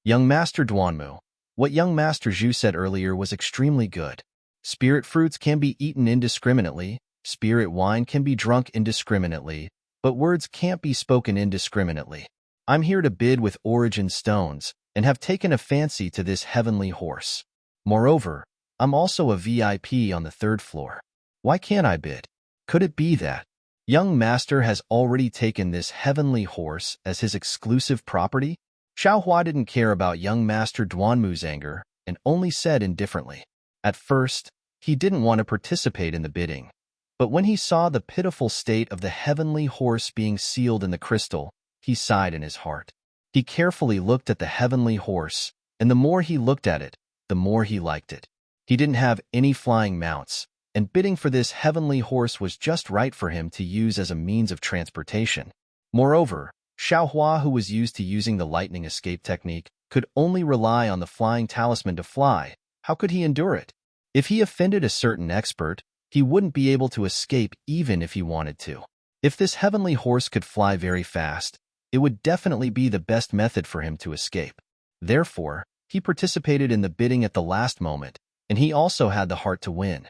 Young Master Duanmu, what young Master Zhu said earlier was extremely good. Spirit fruits can be eaten indiscriminately, spirit wine can be drunk indiscriminately, but words can't be spoken indiscriminately. I'm here to bid with origin stones and have taken a fancy to this heavenly horse. Moreover, I'm also a VIP on the 3rd floor. Why can't I bid? Could it be that young master has already taken this heavenly horse as his exclusive property? Xiaohua didn't care about young master Duanmu's anger and only said indifferently. At first, he didn't want to participate in the bidding. But when he saw the pitiful state of the heavenly horse being sealed in the crystal, he sighed in his heart. He carefully looked at the heavenly horse, and the more he looked at it, the more he liked it. He didn't have any flying mounts, and bidding for this heavenly horse was just right for him to use as a means of transportation. Moreover, Xiaohua, who was used to using the lightning escape technique, could only rely on the flying talisman to fly. How could he endure it? If he offended a certain expert, he wouldn't be able to escape even if he wanted to. If this heavenly horse could fly very fast, it would definitely be the best method for him to escape. Therefore, he participated in the bidding at the last moment, and he also had the heart to win.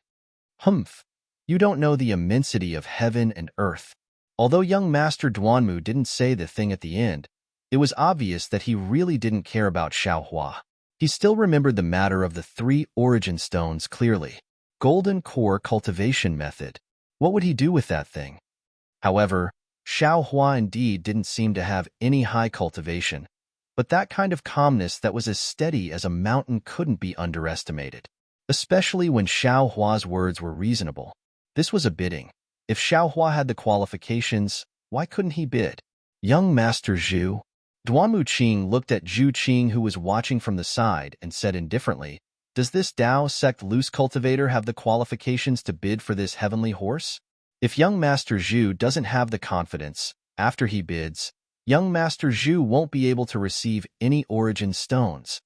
Humph! You don't know the immensity of heaven and earth. Although young Master Duanmu didn't say the thing at the end, it was obvious that he really didn't care about Xiaohua. He still remembered the matter of the 3 origin stones clearly. Golden core cultivation method. What would he do with that thing? However, Xiaohua indeed didn't seem to have any high cultivation, but that kind of calmness that was as steady as a mountain couldn't be underestimated, especially when Xiaohua's words were reasonable. This was a bidding. If Xiaohua had the qualifications, why couldn't he bid? Young Master Zhu. Duanmu Qing looked at Zhu Qing, who was watching from the side, and said indifferently, "Does this Dao sect loose cultivator have the qualifications to bid for this heavenly horse?" If young Master Zhu doesn't have the confidence, after he bids, young Master Zhu won't be able to receive any origin stones.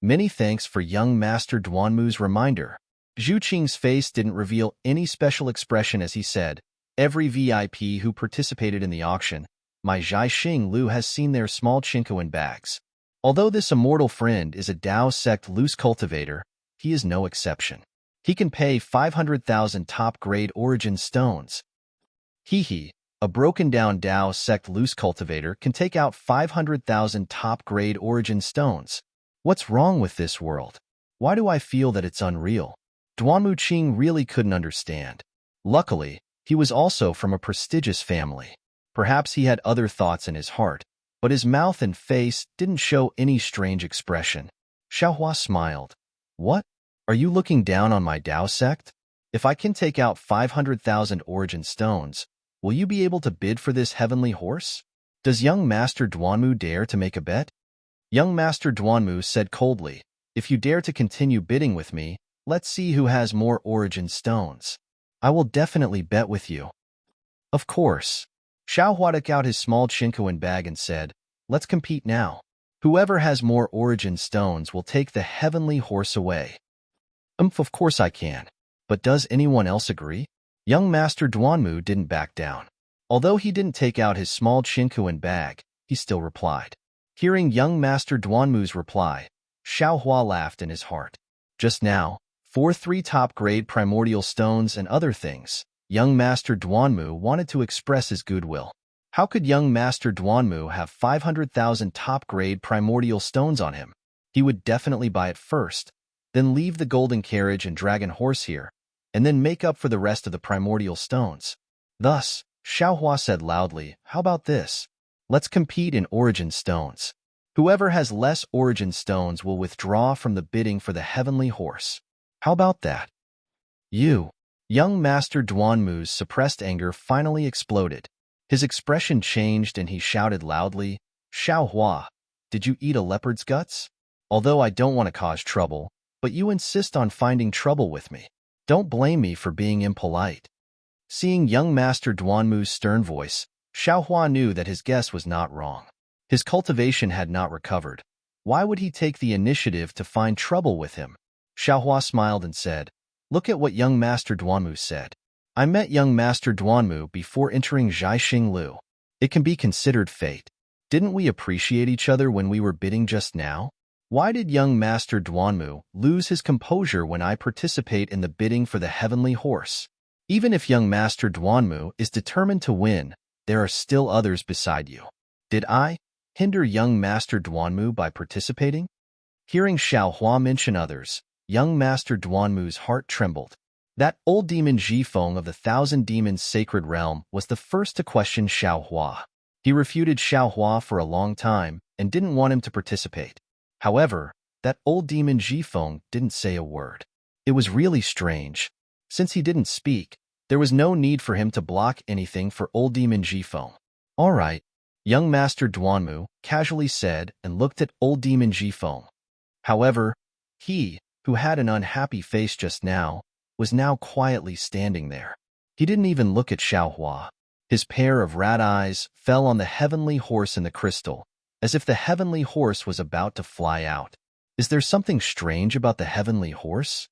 Many thanks for young Master Duanmu's reminder. Zhu Qing's face didn't reveal any special expression as he said, "Every VIP who participated in the auction, my Zhai Xing Lu has seen their small Chinkoan bags. Although this immortal friend is a Dao sect loose cultivator, he is no exception. He can pay 500,000 top-grade origin stones. Hee, a broken-down Dao sect loose cultivator can take out 500,000 top-grade origin stones. What's wrong with this world? Why do I feel that it's unreal?" Duanmu Qing really couldn't understand. Luckily, he was also from a prestigious family. Perhaps he had other thoughts in his heart, but his mouth and face didn't show any strange expression. Xiaohua smiled. "What? Are you looking down on my Dao sect? If I can take out 500,000 origin stones, will you be able to bid for this heavenly horse? Does young Master Duanmu dare to make a bet?" Young Master Duanmu said coldly, "If you dare to continue bidding with me, let's see who has more origin stones. I will definitely bet with you." Of course. Xiaohua took out his small Chinkoan bag and said, "Let's compete now. Whoever has more origin stones will take the heavenly horse away." Of course I can. But does anyone else agree?" Young Master Duanmu didn't back down. Although he didn't take out his small Chinkoan bag, he still replied. Hearing young Master Duanmu's reply, Xiaohua laughed in his heart. Just now, for 3 top-grade primordial stones and other things, young Master Duanmu wanted to express his goodwill. How could young Master Duanmu have 500,000 top-grade primordial stones on him? He would definitely buy it first, then leave the golden carriage and dragon horse here, and then make up for the rest of the primordial stones. Thus, Xiaohua said loudly, "How about this? Let's compete in origin stones. Whoever has less origin stones will withdraw from the bidding for the heavenly horse. How about that?" "You." Young Master Duanmu's suppressed anger finally exploded. His expression changed and he shouted loudly, "Xiaohua, did you eat a leopard's guts? Although I don't want to cause trouble, but you insist on finding trouble with me. Don't blame me for being impolite." Seeing young Master Duanmu's stern voice, Xiaohua knew that his guess was not wrong. His cultivation had not recovered. Why would he take the initiative to find trouble with him? Xiaohua smiled and said, "Look at what young Master Duanmu said. I met young Master Duanmu before entering Zhaixing Lu. It can be considered fate. Didn't we appreciate each other when we were bidding just now? Why did young Master Duanmu lose his composure when I participate in the bidding for the heavenly horse? Even if young Master Duanmu is determined to win, there are still others beside you. Did I, hinder young Master Duanmu by participating? Hearing Xiaohua mention others, young Master Duanmu's heart trembled. That old demon Zhifeng of the Thousand Demons Sacred Realm was the first to question Xiaohua. He refuted Xiaohua for a long time and didn't want him to participate. However, that old demon Zhifeng didn't say a word. It was really strange. Since he didn't speak, there was no need for him to block anything for old demon Zhifeng. All right, young Master Duanmu casually said and looked at old demon Zhifeng. However, he, who had an unhappy face just now, was now quietly standing there. He didn't even look at Xiaohua. His pair of rat eyes fell on the heavenly horse in the crystal, as if the heavenly horse was about to fly out. Is there something strange about the heavenly horse?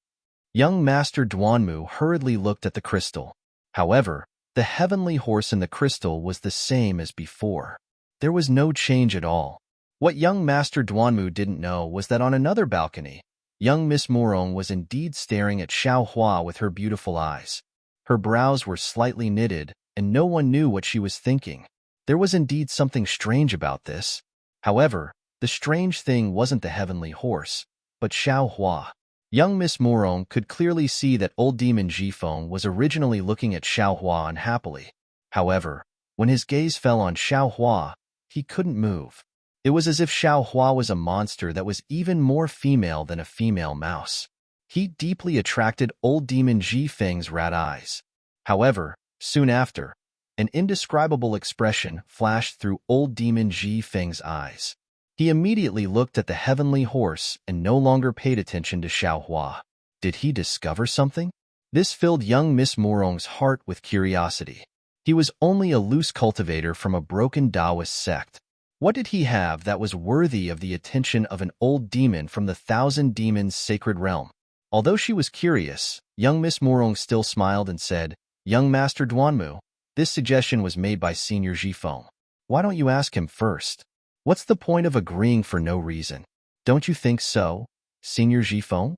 Young Master Duanmu hurriedly looked at the crystal. However, the heavenly horse in the crystal was the same as before. There was no change at all. What young Master Duanmu didn't know was that on another balcony, young Miss Morong was indeed staring at Xiaohua with her beautiful eyes. Her brows were slightly knitted, and no one knew what she was thinking. There was indeed something strange about this. However, the strange thing wasn't the heavenly horse, but Xiaohua. Young Miss Morong could clearly see that old demon Zhifeng was originally looking at Xiaohua unhappily. However, when his gaze fell on Xiaohua, he couldn't move. It was as if Xiaohua was a monster that was even more female than a female mouse. He deeply attracted old demon Zhifeng's rat eyes. However, soon after, an indescribable expression flashed through old demon Zhifeng's eyes. He immediately looked at the heavenly horse and no longer paid attention to Xiaohua. Did he discover something? This filled young Miss Morong's heart with curiosity. He was only a loose cultivator from a broken Taoist sect. What did he have that was worthy of the attention of an old demon from the Thousand Demons Sacred Realm? Although she was curious, young Miss Morong still smiled and said, "Young Master Duanmu, this suggestion was made by Senior Zhifeng. Why don't you ask him first? What's the point of agreeing for no reason? Don't you think so, Senior Zhifeng?"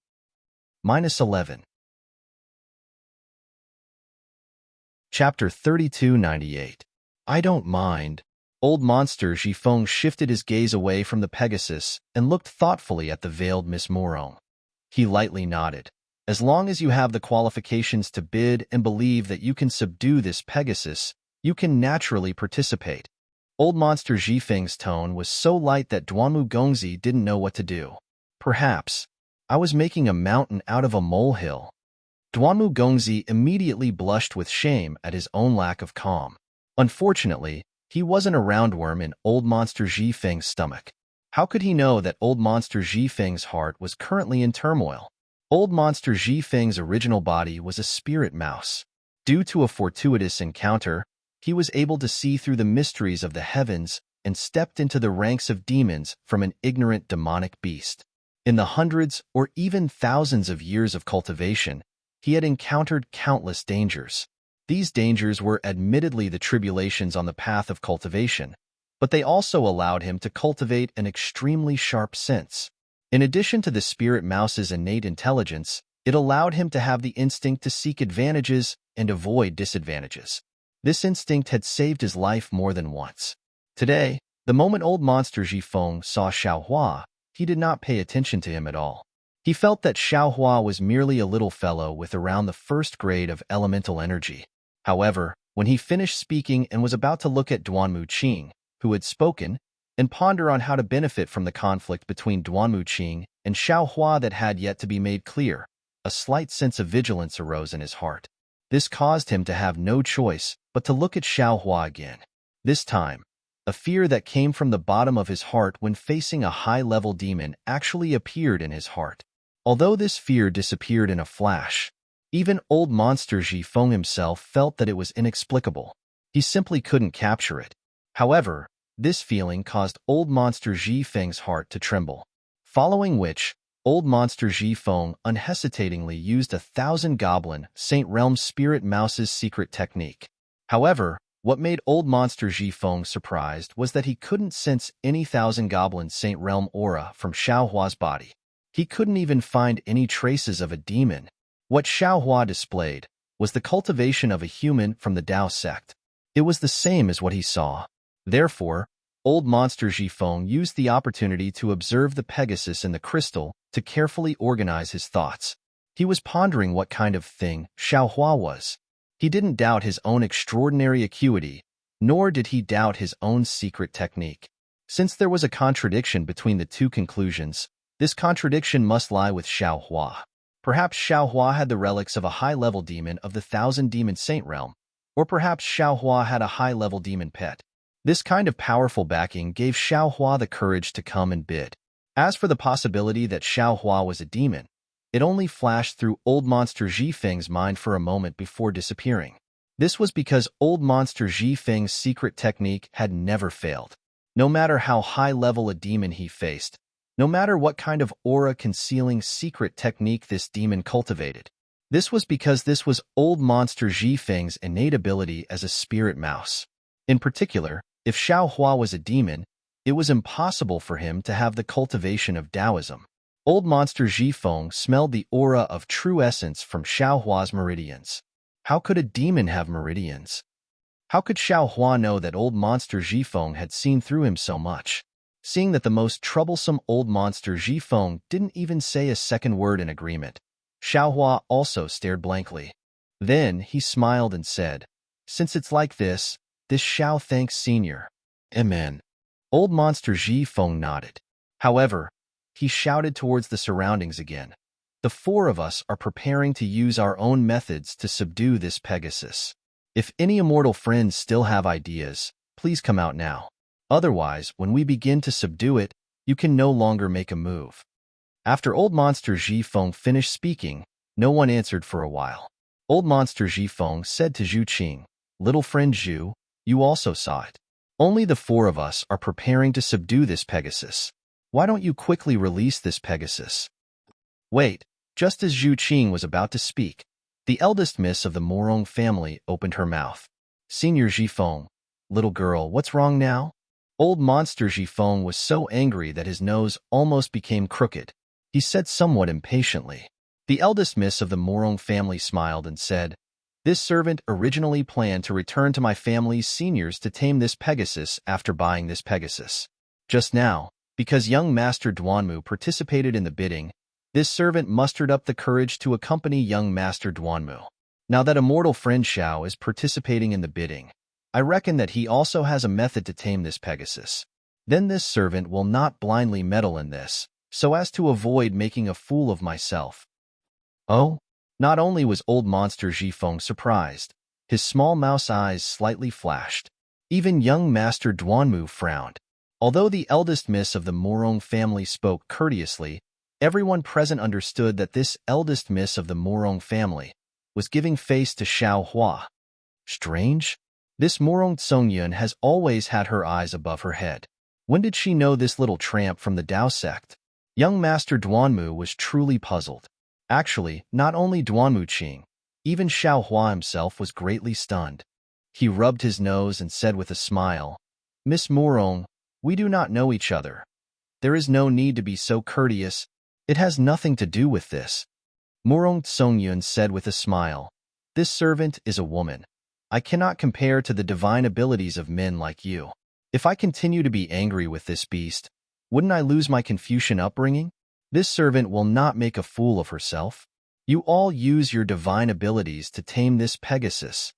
-11. Chapter 3298. I don't mind. Old monster Zhifeng shifted his gaze away from the Pegasus and looked thoughtfully at the veiled Miss Morong. He lightly nodded. As long as you have the qualifications to bid and believe that you can subdue this Pegasus, you can naturally participate. Old monster Zhifeng's tone was so light that Duanmu Gongzi didn't know what to do. Perhaps I was making a mountain out of a molehill. Duanmu Gongzi immediately blushed with shame at his own lack of calm. Unfortunately, he wasn't a roundworm in old monster Zhifeng's stomach. How could he know that old monster Zhifeng's heart was currently in turmoil? Old monster Zhifeng's original body was a spirit mouse. Due to a fortuitous encounter, he was able to see through the mysteries of the heavens and stepped into the ranks of demons from an ignorant demonic beast. In the hundreds or even thousands of years of cultivation, he had encountered countless dangers. These dangers were admittedly the tribulations on the path of cultivation, but they also allowed him to cultivate an extremely sharp sense. In addition to the spirit mouse's innate intelligence, it allowed him to have the instinct to seek advantages and avoid disadvantages. This instinct had saved his life more than once. Today, the moment old monster Zhifeng saw Xiaohua, he did not pay attention to him at all. He felt that Xiaohua was merely a little fellow with around the first grade of elemental energy. However, when he finished speaking and was about to look at Duanmu Qing, who had spoken, and ponder on how to benefit from the conflict between Duanmu Qing and Xiaohua that had yet to be made clear, a slight sense of vigilance arose in his heart. This caused him to have no choice but to look at Xiaohua again. This time, a fear that came from the bottom of his heart when facing a high-level demon actually appeared in his heart. Although this fear disappeared in a flash, even old monster Zhifeng himself felt that it was inexplicable. He simply couldn't capture it. However, this feeling caused old monster Zhifeng's heart to tremble. Following which, old monster Zhifeng unhesitatingly used 1,000 goblin Saint Realm spirit mouse's secret technique. However, what made old monster Zhifeng surprised was that he couldn't sense any 1,000 goblin Saint Realm aura from Xiaohua's body. He couldn't even find any traces of a demon. What Xiaohua displayed was the cultivation of a human from the Tao sect. It was the same as what he saw. Therefore, Old monster Jifeng used the opportunity to observe the Pegasus in the crystal to carefully organize his thoughts. He was pondering what kind of thing Xiaohua was. He didn't doubt his own extraordinary acuity, nor did he doubt his own secret technique. Since there was a contradiction between the two conclusions, this contradiction must lie with Xiaohua. Perhaps Xiaohua had the relics of a high-level demon of the Thousand Demon Saint realm, or perhaps Xiaohua had a high-level demon pet. This kind of powerful backing gave Xiaohua the courage to come and bid. As for the possibility that Xiaohua was a demon, it only flashed through old monster Jifeng's mind for a moment before disappearing. This was because old monster Jifeng's secret technique had never failed. No matter how high-level a demon he faced, no matter what kind of aura-concealing secret technique this demon cultivated. This was because this was old monster Jifeng's innate ability as a spirit mouse. In particular, if Xiaohua was a demon, it was impossible for him to have the cultivation of Taoism. Old monster Jifeng smelled the aura of true essence from Xiaohua's meridians. How could a demon have meridians? How could Xiaohua know that old monster Jifeng had seen through him so much? Seeing that the most troublesome old monster Jifeng didn't even say a second word in agreement, Xiaohua also stared blankly. Then he smiled and said, "Since it's like this Xiao thanks Senior." Amen. Old monster Jifeng nodded. However, he shouted towards the surroundings again. The four of us are preparing to use our own methods to subdue this Pegasus. If any immortal friends still have ideas, please come out now. Otherwise, when we begin to subdue it, you can no longer make a move. After old monster Jifeng finished speaking, no one answered for a while. Old monster Jifeng said to Zhu Qing, "Little friend Zhu, you also saw it. Only the four of us are preparing to subdue this Pegasus. Why don't you quickly release this Pegasus?" Wait, just as Zhu Qing was about to speak, the eldest miss of the Morong family opened her mouth. "Senior Jifeng, little girl, what's wrong now?" Old monster Jifeng was so angry that his nose almost became crooked. He said somewhat impatiently. The eldest miss of the Morong family smiled and said, "This servant originally planned to return to my family's seniors to tame this Pegasus after buying this Pegasus. Just now, because young Master Duanmu participated in the bidding, this servant mustered up the courage to accompany young Master Duanmu. Now that immortal friend Xiao is participating in the bidding, I reckon that he also has a method to tame this Pegasus. Then this servant will not blindly meddle in this, so as to avoid making a fool of myself." Oh? Not only was old monster Jifeng surprised, his small mouse eyes slightly flashed. Even young Master Duanmu frowned. Although the eldest miss of the Morong family spoke courteously, everyone present understood that this eldest miss of the Morong family was giving face to Xiaohua. Strange? This Morong Tsongyun has always had her eyes above her head. When did she know this little tramp from the Dao sect? Young Master Duanmu was truly puzzled. Actually, not only Duanmu Qing, even Xiaohua himself was greatly stunned. He rubbed his nose and said with a smile, "Miss Morong, we do not know each other. There is no need to be so courteous. It has nothing to do with this." Morong Tsongyun said with a smile, "This servant is a woman. I cannot compare to the divine abilities of men like you. If I continue to be angry with this beast, wouldn't I lose my Confucian upbringing? This servant will not make a fool of herself. You all use your divine abilities to tame this Pegasus."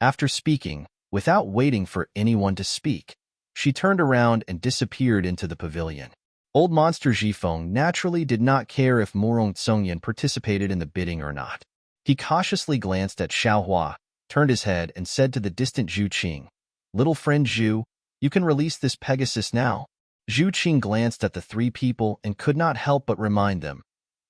After speaking, without waiting for anyone to speak, she turned around and disappeared into the pavilion. Old monster Jifeng naturally did not care if Morong Tsongyun participated in the bidding or not. He cautiously glanced at Xiaohua, turned his head, and said to the distant Zhu Qing, "Little friend Zhu, you can release this Pegasus now." Zhu Qing glanced at the three people and could not help but remind them,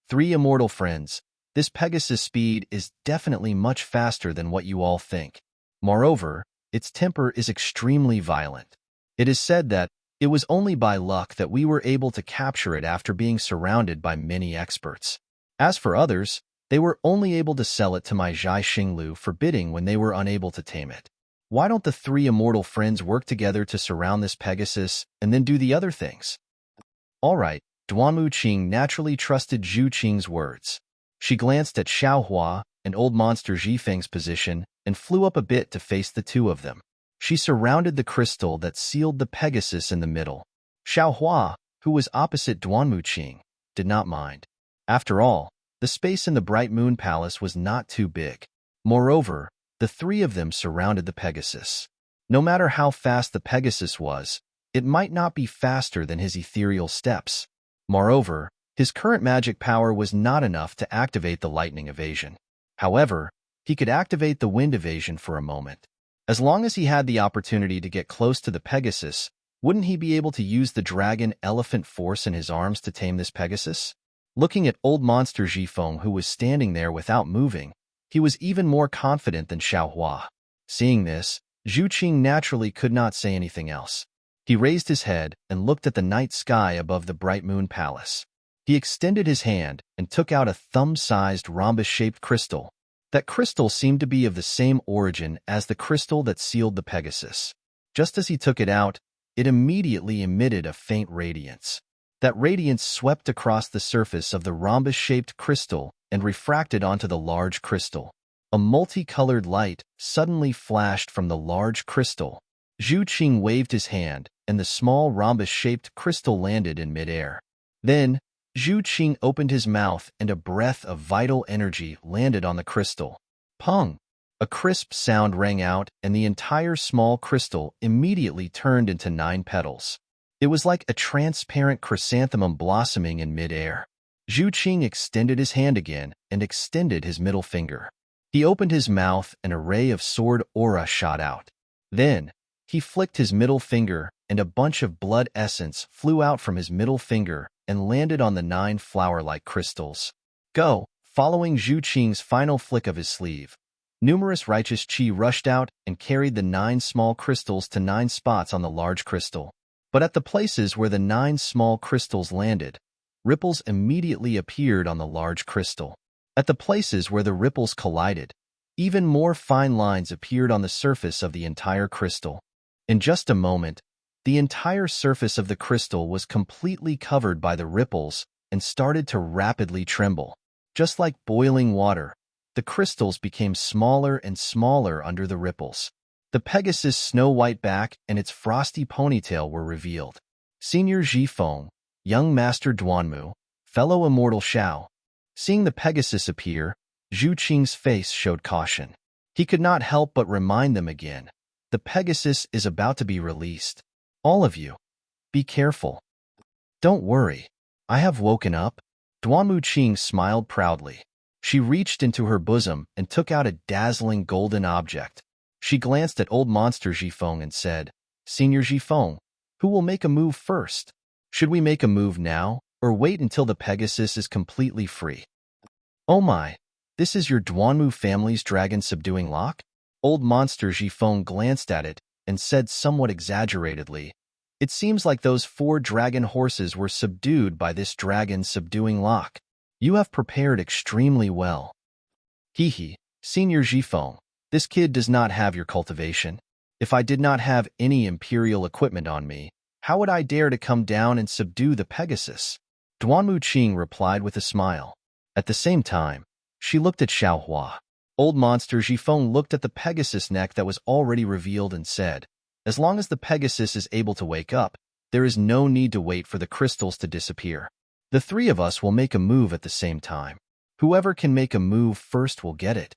"Three immortal friends, this Pegasus' speed is definitely much faster than what you all think. Moreover, its temper is extremely violent. It is said that it was only by luck that we were able to capture it after being surrounded by many experts. As for others, they were only able to sell it to my Zhai Xinglu for bidding when they were unable to tame it. Why don't the three immortal friends work together to surround this Pegasus and then do the other things?" All right, Duanmu Qing naturally trusted Zhu Qing's words. She glanced at Xiaohua and old monster Jifeng's position and flew up a bit to face the two of them. She surrounded the crystal that sealed the Pegasus in the middle. Xiaohua, who was opposite Duanmuqing, did not mind. After all, the space in the Bright Moon Palace was not too big. Moreover, the three of them surrounded the Pegasus. No matter how fast the Pegasus was, it might not be faster than his ethereal steps. Moreover, his current magic power was not enough to activate the lightning evasion. However, he could activate the wind evasion for a moment. As long as he had the opportunity to get close to the Pegasus, wouldn't he be able to use the dragon elephant force in his arms to tame this Pegasus? Looking at old monster Zhifeng, who was standing there without moving, he was even more confident than Xiaohua. Seeing this, Zhu Qing naturally could not say anything else. He raised his head and looked at the night sky above the Bright Moon Palace. He extended his hand and took out a thumb-sized rhombus-shaped crystal. That crystal seemed to be of the same origin as the crystal that sealed the Pegasus. Just as he took it out, it immediately emitted a faint radiance. That radiance swept across the surface of the rhombus-shaped crystal and refracted onto the large crystal. A multicolored light suddenly flashed from the large crystal. Zhu Qing waved his hand, and the small rhombus-shaped crystal landed in midair. Then, Zhu Qing opened his mouth and a breath of vital energy landed on the crystal. Pung! A crisp sound rang out and the entire small crystal immediately turned into 9 petals. It was like a transparent chrysanthemum blossoming in midair. Zhu Qing extended his hand again and extended his middle finger. He opened his mouth and a ray of sword aura shot out. Then, he flicked his middle finger and a bunch of blood essence flew out from his middle finger and landed on the 9 flower-like crystals. Go! Following Zhu Qing's final flick of his sleeve, numerous righteous qi rushed out and carried the 9 small crystals to 9 spots on the large crystal. But at the places where the 9 small crystals landed, ripples immediately appeared on the large crystal. At the places where the ripples collided, even more fine lines appeared on the surface of the entire crystal. In just a moment, the entire surface of the crystal was completely covered by the ripples and started to rapidly tremble. Just like boiling water, the crystals became smaller and smaller under the ripples. The Pegasus' snow-white back and its frosty ponytail were revealed. Senior Zhifeng, young Master Duanmu, fellow immortal Xiao. Seeing the Pegasus appear, Zhu Qing's face showed caution. He could not help but remind them again. The Pegasus is about to be released. All of you, be careful. Don't worry. I have woken up. Duanmuqing smiled proudly. She reached into her bosom and took out a dazzling golden object. She glanced at old monster Zhifeng and said, Senior Zhifeng, who will make a move first? Should we make a move now, or wait until the Pegasus is completely free? Oh my, this is your Duanmu family's dragon-subduing lock? Old monster Zhifeng glanced at it and said somewhat exaggeratedly, It seems like those 4 dragon horses were subdued by this dragon-subduing lock. You have prepared extremely well. Hee, Senior Zhifeng, this kid does not have your cultivation. If I did not have any imperial equipment on me, how would I dare to come down and subdue the Pegasus? Duanmuqing replied with a smile. At the same time, she looked at Xiaohua. Old monster Zhifeng looked at the Pegasus neck that was already revealed and said, As long as the Pegasus is able to wake up, there is no need to wait for the crystals to disappear. The 3 of us will make a move at the same time. Whoever can make a move first will get it.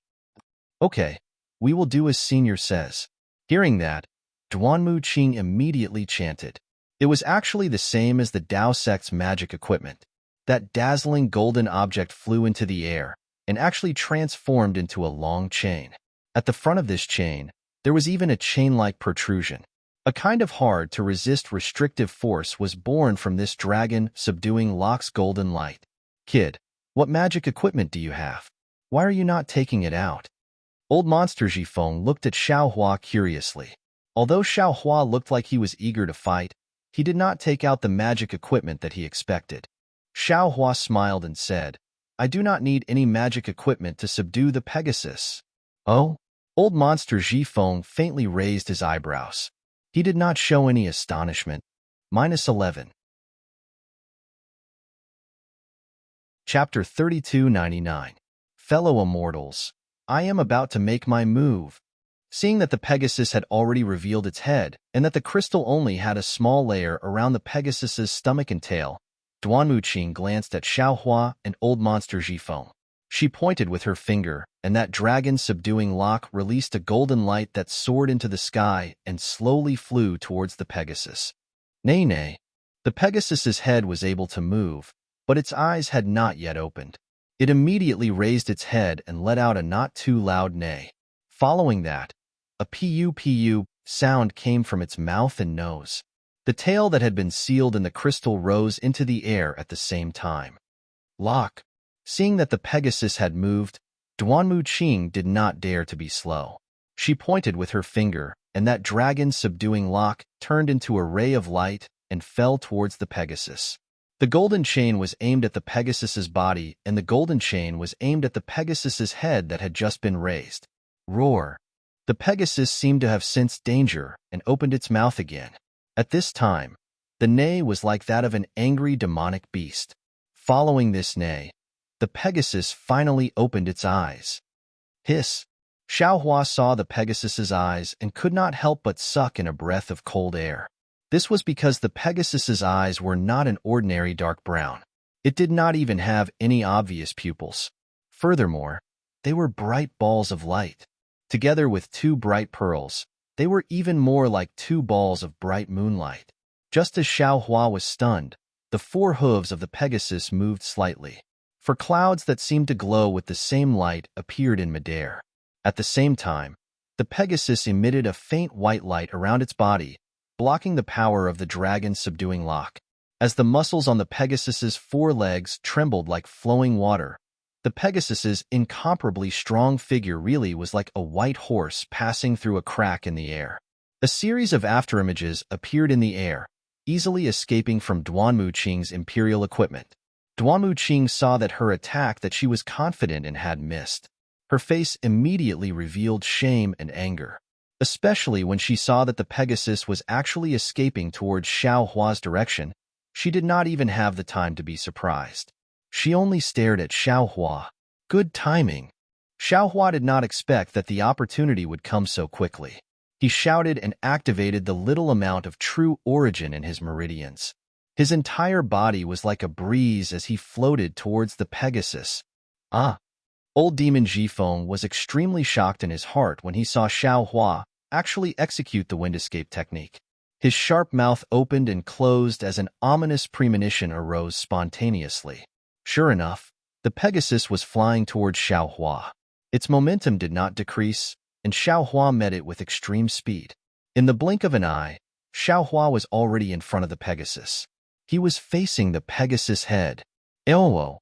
Okay, we will do as Senior says. Hearing that, Duanmuqing immediately chanted. It was actually the same as the Dao sect's magic equipment. That dazzling golden object flew into the air and actually transformed into a long chain. At the front of this chain, there was even a chain-like protrusion. A kind of hard-to-resist restrictive force was born from this dragon subduing lock's golden light. Kid, what magic equipment do you have? Why are you not taking it out? Old monster Zhifeng looked at Xiaohua curiously. Although Xiaohua looked like he was eager to fight, he did not take out the magic equipment that he expected. Xiaohua smiled and said, I do not need any magic equipment to subdue the Pegasus. Oh? Old monster Zhifeng faintly raised his eyebrows. He did not show any astonishment. -11. Chapter 3299. Fellow Immortals, I am about to make my move. Seeing that the Pegasus had already revealed its head, and that the crystal only had a small layer around the Pegasus's stomach and tail, Duanmuqing glanced at Xiaohua and Old Monster Jifeng. She pointed with her finger, and that dragon-subduing lock released a golden light that soared into the sky and slowly flew towards the Pegasus. Nay, nay. The Pegasus's head was able to move, but its eyes had not yet opened. It immediately raised its head and let out a not-too-loud neigh. Following that, a pu-pu sound came from its mouth and nose. The tail that had been sealed in the crystal rose into the air at the same time. Lock. Seeing that the Pegasus had moved, Duanmuqing did not dare to be slow. She pointed with her finger, and that dragon-subduing lock turned into a ray of light and fell towards the Pegasus. The golden chain was aimed at the Pegasus's body, and the golden chain was aimed at the Pegasus's head that had just been raised. Roar. The Pegasus seemed to have sensed danger and opened its mouth again. At this time, the neigh was like that of an angry demonic beast. Following this neigh, the Pegasus finally opened its eyes. Hiss. Xiaohua saw the Pegasus's eyes and could not help but suck in a breath of cold air. This was because the Pegasus's eyes were not an ordinary dark brown. It did not even have any obvious pupils. Furthermore, they were bright balls of light. Together with two bright pearls, they were even more like two balls of bright moonlight. Just as Xiaohua was stunned, the four hooves of the Pegasus moved slightly. For clouds that seemed to glow with the same light appeared in midair. At the same time, the Pegasus emitted a faint white light around its body, blocking the power of the dragon-subduing lock. As the muscles on the Pegasus's four legs trembled like flowing water, the Pegasus's incomparably strong figure really was like a white horse passing through a crack in the air. A series of afterimages appeared in the air, easily escaping from Duanmuqing's imperial equipment. Duanmuqing saw that her attack that she was confident in had missed. Her face immediately revealed shame and anger, especially when she saw that the Pegasus was actually escaping towards Xiaohua's direction. She did not even have the time to be surprised. She only stared at Xiaohua. Good timing. Xiaohua did not expect that the opportunity would come so quickly. He shouted and activated the little amount of true origin in his meridians. His entire body was like a breeze as he floated towards the Pegasus. Old Demon Jifeng was extremely shocked in his heart when he saw Xiaohua actually execute the wind escape technique. His sharp mouth opened and closed as an ominous premonition arose spontaneously. Sure enough, the Pegasus was flying towards Xiaohua. Its momentum did not decrease, and Xiaohua met it with extreme speed. In the blink of an eye, Xiaohua was already in front of the Pegasus. He was facing the Pegasus' head. Elwo!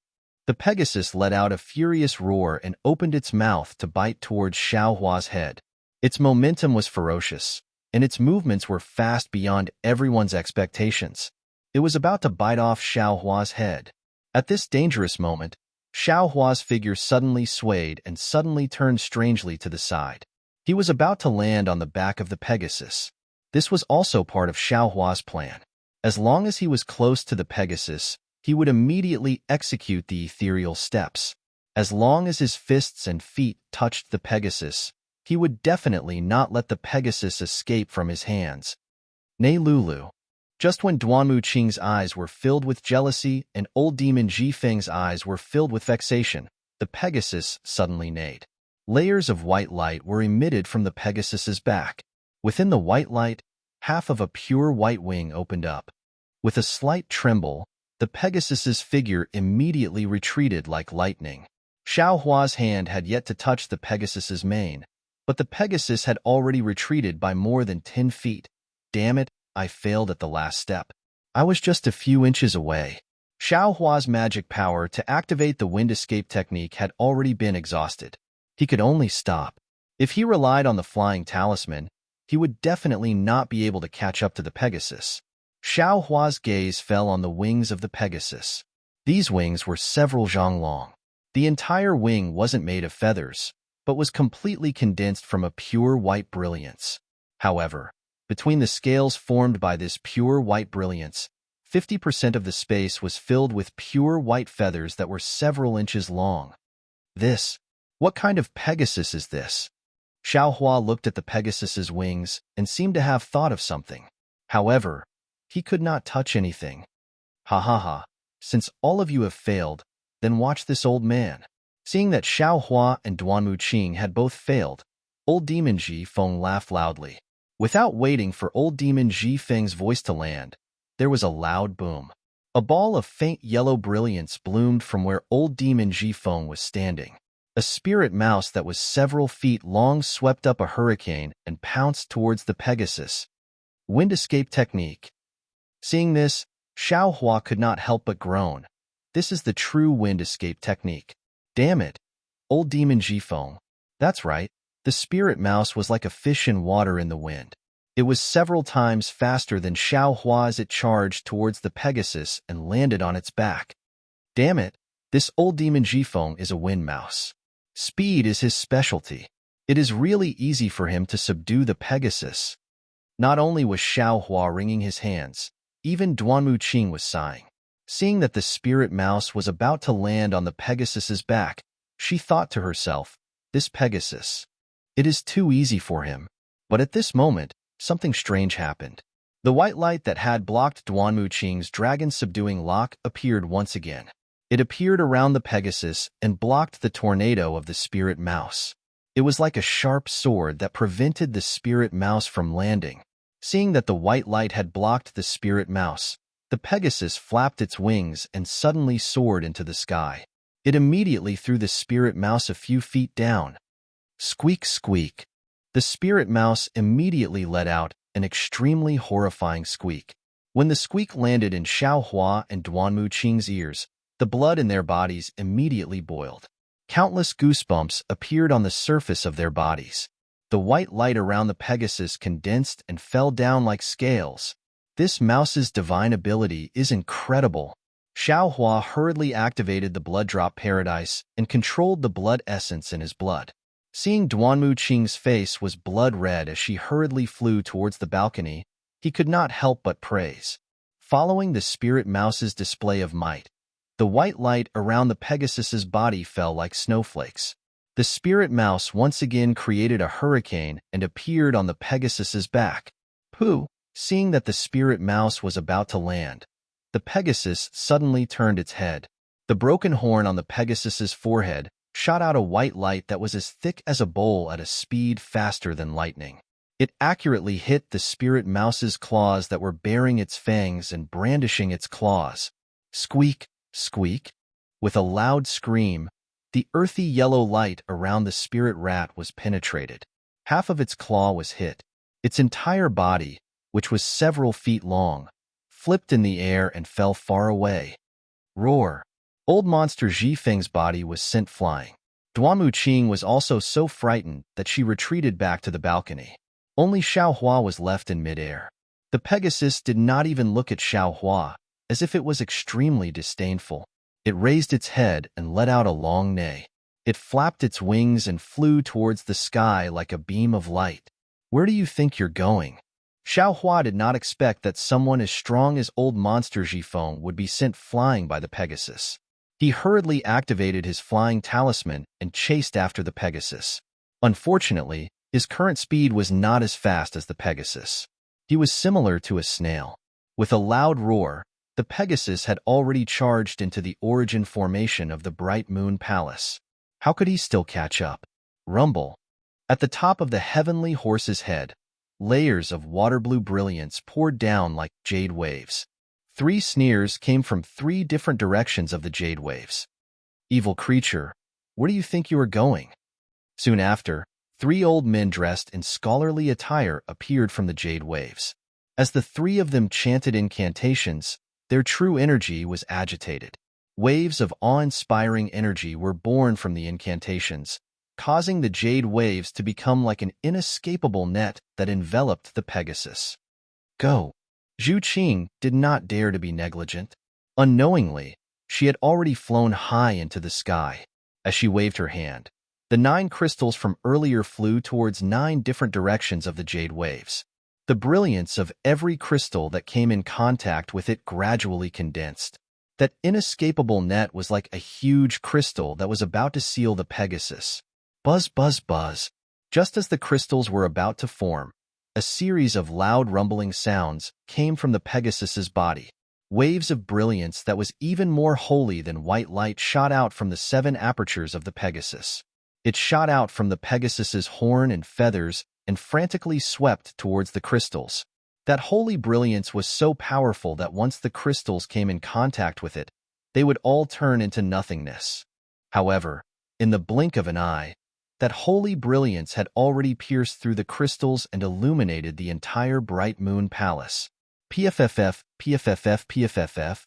The Pegasus let out a furious roar and opened its mouth to bite towards Xiaohua's head. Its momentum was ferocious, and its movements were fast beyond everyone's expectations. It was about to bite off Xiaohua's head. At this dangerous moment, Xiaohua's figure suddenly swayed and suddenly turned strangely to the side. He was about to land on the back of the Pegasus. This was also part of Xiaohua's plan. As long as he was close to the Pegasus, he would immediately execute the ethereal steps. As long as his fists and feet touched the Pegasus, he would definitely not let the Pegasus escape from his hands. Nay Lulu. Just when Duanmuqing's eyes were filled with jealousy and old demon Jifeng's eyes were filled with vexation, the Pegasus suddenly neighed. Layers of white light were emitted from the Pegasus's back. Within the white light, half of a pure white wing opened up. With a slight tremble, the Pegasus's figure immediately retreated like lightning. Xiaohua's hand had yet to touch the Pegasus's mane, but the Pegasus had already retreated by more than 10 feet. Damn it, I failed at the last step. I was just a few inches away. Xiaohua's magic power to activate the wind escape technique had already been exhausted. He could only stop. If he relied on the flying talisman, he would definitely not be able to catch up to the Pegasus. Xiaohua's gaze fell on the wings of the Pegasus. These wings were several zhang long. The entire wing wasn't made of feathers, but was completely condensed from a pure white brilliance. However, between the scales formed by this pure white brilliance, 50% of the space was filled with pure white feathers that were several inches long. What kind of Pegasus is this? Xiaohua looked at the Pegasus's wings and seemed to have thought of something. However, he could not touch anything. Ha ha ha. Since all of you have failed, then watch this old man. Seeing that Xiaohua and Duanmu Qing had both failed, old demon Ji Feng laughed loudly. Without waiting for old demon Ji Feng's voice to land, there was a loud boom. A ball of faint yellow brilliance bloomed from where old demon Ji Feng was standing. A spirit mouse that was several feet long swept up a hurricane and pounced towards the Pegasus. Wind escape technique. Seeing this, Xiaohua could not help but groan. This is the true wind escape technique. Damn it. Old demon Ji Feng. That's right. The spirit mouse was like a fish in water in the wind. It was several times faster than Xiaohua as it charged towards the Pegasus and landed on its back. Damn it. This old demon Ji Feng is a wind mouse. Speed is his specialty. It is really easy for him to subdue the Pegasus. Not only was Xiaohua wringing his hands, even Duanmu Qing was sighing. Seeing that the spirit mouse was about to land on the Pegasus's back, she thought to herself, this Pegasus. It is too easy for him. But at this moment, something strange happened. The white light that had blocked Duanmu Qing's dragon-subduing lock appeared once again. It appeared around the Pegasus and blocked the tornado of the spirit mouse. It was like a sharp sword that prevented the spirit mouse from landing. Seeing that the white light had blocked the spirit mouse, the Pegasus flapped its wings and suddenly soared into the sky. It immediately threw the spirit mouse a few feet down. Squeak, squeak. The spirit mouse immediately let out an extremely horrifying squeak. When the squeak landed in Xiaohua and Duanmu Qing's ears, the blood in their bodies immediately boiled. Countless goosebumps appeared on the surface of their bodies. The white light around the Pegasus condensed and fell down like scales. This mouse's divine ability is incredible. Xiaohua hurriedly activated the blood drop paradise and controlled the blood essence in his blood. Seeing Duanmu Qing's face was blood red as she hurriedly flew towards the balcony, he could not help but praise. Following the spirit mouse's display of might, the white light around the Pegasus's body fell like snowflakes. The spirit mouse once again created a hurricane and appeared on the Pegasus's back. Pooh! Seeing that the spirit mouse was about to land, the Pegasus suddenly turned its head. The broken horn on the Pegasus's forehead shot out a white light that was as thick as a bowl at a speed faster than lightning. It accurately hit the spirit mouse's claws that were baring its fangs and brandishing its claws. Squeak! Squeak! With a loud scream, the earthy yellow light around the spirit rat was penetrated. Half of its claw was hit. Its entire body, which was several feet long, flipped in the air and fell far away. Roar! Old monster Ji Feng's body was sent flying. Duanmu Qing was also so frightened that she retreated back to the balcony. Only Xiaohua was left in midair. The Pegasus did not even look at Xiaohua, as if it was extremely disdainful. It raised its head and let out a long neigh. It flapped its wings and flew towards the sky like a beam of light. Where do you think you're going? Xiaohua did not expect that someone as strong as old monster Ji Feng would be sent flying by the Pegasus. He hurriedly activated his flying talisman and chased after the Pegasus. Unfortunately, his current speed was not as fast as the Pegasus. He was similar to a snail. With a loud roar, the Pegasus had already charged into the origin formation of the Bright Moon Palace. How could he still catch up? Rumble. At the top of the heavenly horse's head, layers of water-blue brilliance poured down like jade waves. 3 sneers came from 3 different directions of the jade waves. Evil creature, where do you think you are going? Soon after, 3 old men dressed in scholarly attire appeared from the jade waves. As the 3 of them chanted incantations, their true energy was agitated. Waves of awe-inspiring energy were born from the incantations, causing the jade waves to become like an inescapable net that enveloped the Pegasus. Go! Zhu Qing did not dare to be negligent. Unknowingly, she had already flown high into the sky. As she waved her hand, the 9 crystals from earlier flew towards 9 different directions of the jade waves. The brilliance of every crystal that came in contact with it gradually condensed. That inescapable net was like a huge crystal that was about to seal the Pegasus. Buzz, buzz, buzz. Just as the crystals were about to form, a series of loud rumbling sounds came from the Pegasus's body. Waves of brilliance that was even more holy than white light shot out from the 7 apertures of the Pegasus. It shot out from the Pegasus's horn and feathers and frantically swept towards the crystals. That holy brilliance was so powerful that once the crystals came in contact with it, they would all turn into nothingness. However, in the blink of an eye, that holy brilliance had already pierced through the crystals and illuminated the entire bright moon palace. PFFF, PFFF, PFFF.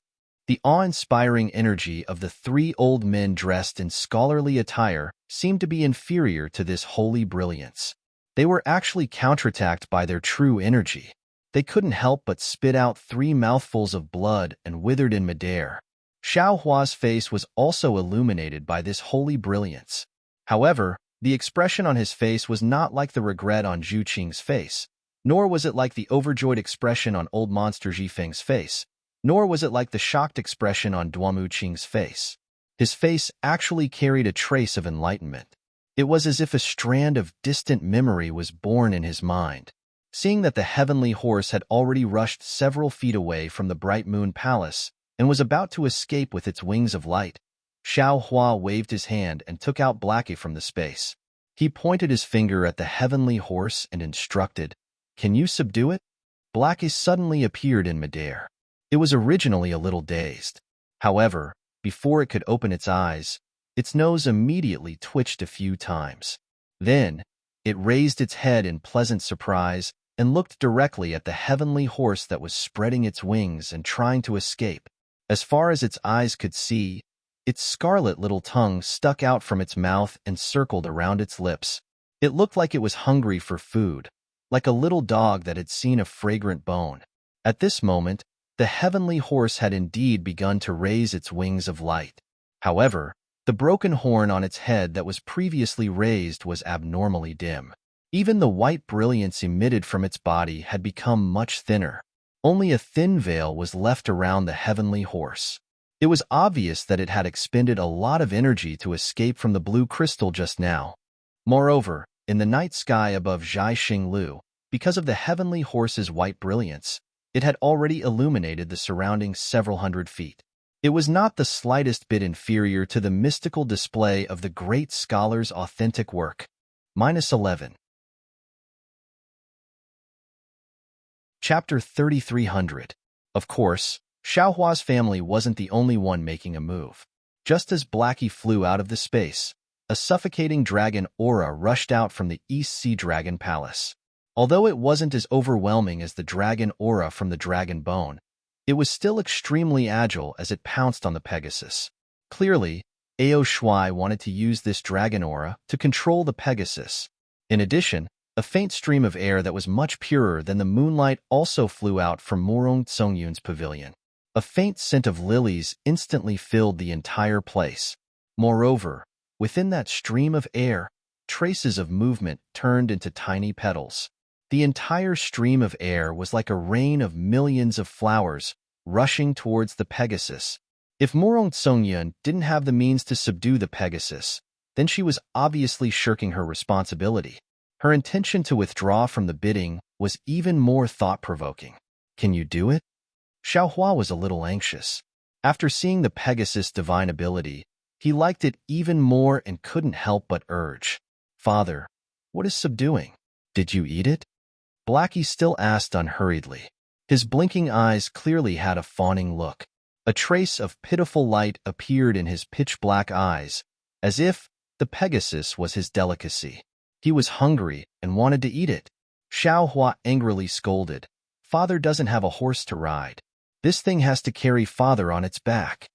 The awe-inspiring energy of the 3 old men dressed in scholarly attire seemed to be inferior to this holy brilliance. They were actually counterattacked by their true energy. They couldn't help but spit out 3 mouthfuls of blood and withered in midair. Xiao Hua's face was also illuminated by this holy brilliance. However, the expression on his face was not like the regret on Zhu Qing's face, nor was it like the overjoyed expression on old monster Zhifeng's face, nor was it like the shocked expression on Duomu Qing's face. His face actually carried a trace of enlightenment. It was as if a strand of distant memory was born in his mind. Seeing that the heavenly horse had already rushed several feet away from the bright moon palace and was about to escape with its wings of light, Xiao Hua waved his hand and took out Blackie from the space. He pointed his finger at the heavenly horse and instructed, "Can you subdue it?" Blackie suddenly appeared in midair. It was originally a little dazed. However, before it could open its eyes, its nose immediately twitched a few times. Then, it raised its head in pleasant surprise and looked directly at the heavenly horse that was spreading its wings and trying to escape. As far as its eyes could see, its scarlet little tongue stuck out from its mouth and circled around its lips. It looked like it was hungry for food, like a little dog that had seen a fragrant bone. At this moment, the heavenly horse had indeed begun to raise its wings of light. However, the broken horn on its head that was previously raised was abnormally dim. Even the white brilliance emitted from its body had become much thinner. Only a thin veil was left around the heavenly horse. It was obvious that it had expended a lot of energy to escape from the blue crystal just now. Moreover, in the night sky above Zhai Xinglu, because of the heavenly horse's white brilliance, it had already illuminated the surrounding several hundred feet. It was not the slightest bit inferior to the mystical display of the great scholar's authentic work. -11. Chapter 3300. Of course, Xiaohua's family wasn't the only one making a move. Just as Blackie flew out of the space, a suffocating dragon aura rushed out from the East Sea Dragon Palace. Although it wasn't as overwhelming as the dragon aura from the dragon bone, it was still extremely agile as it pounced on the Pegasus. Clearly, Ao Shuai wanted to use this dragon aura to control the Pegasus. In addition, a faint stream of air that was much purer than the moonlight also flew out from Murong Tsongyun's pavilion. A faint scent of lilies instantly filled the entire place. Moreover, within that stream of air, traces of movement turned into tiny petals. The entire stream of air was like a rain of millions of flowers rushing towards the Pegasus. If Murong Tsongyun didn't have the means to subdue the Pegasus, then she was obviously shirking her responsibility. Her intention to withdraw from the bidding was even more thought-provoking. "Can you do it?" Xiaohua was a little anxious. After seeing the Pegasus' divine ability, he liked it even more and couldn't help but urge, "Father, what is subduing? Did you eat it?" Blackie still asked unhurriedly. His blinking eyes clearly had a fawning look. A trace of pitiful light appeared in his pitch-black eyes, as if the Pegasus was his delicacy. He was hungry and wanted to eat it. Xiaohua angrily scolded, "Father doesn't have a horse to ride. This thing has to carry father on its back."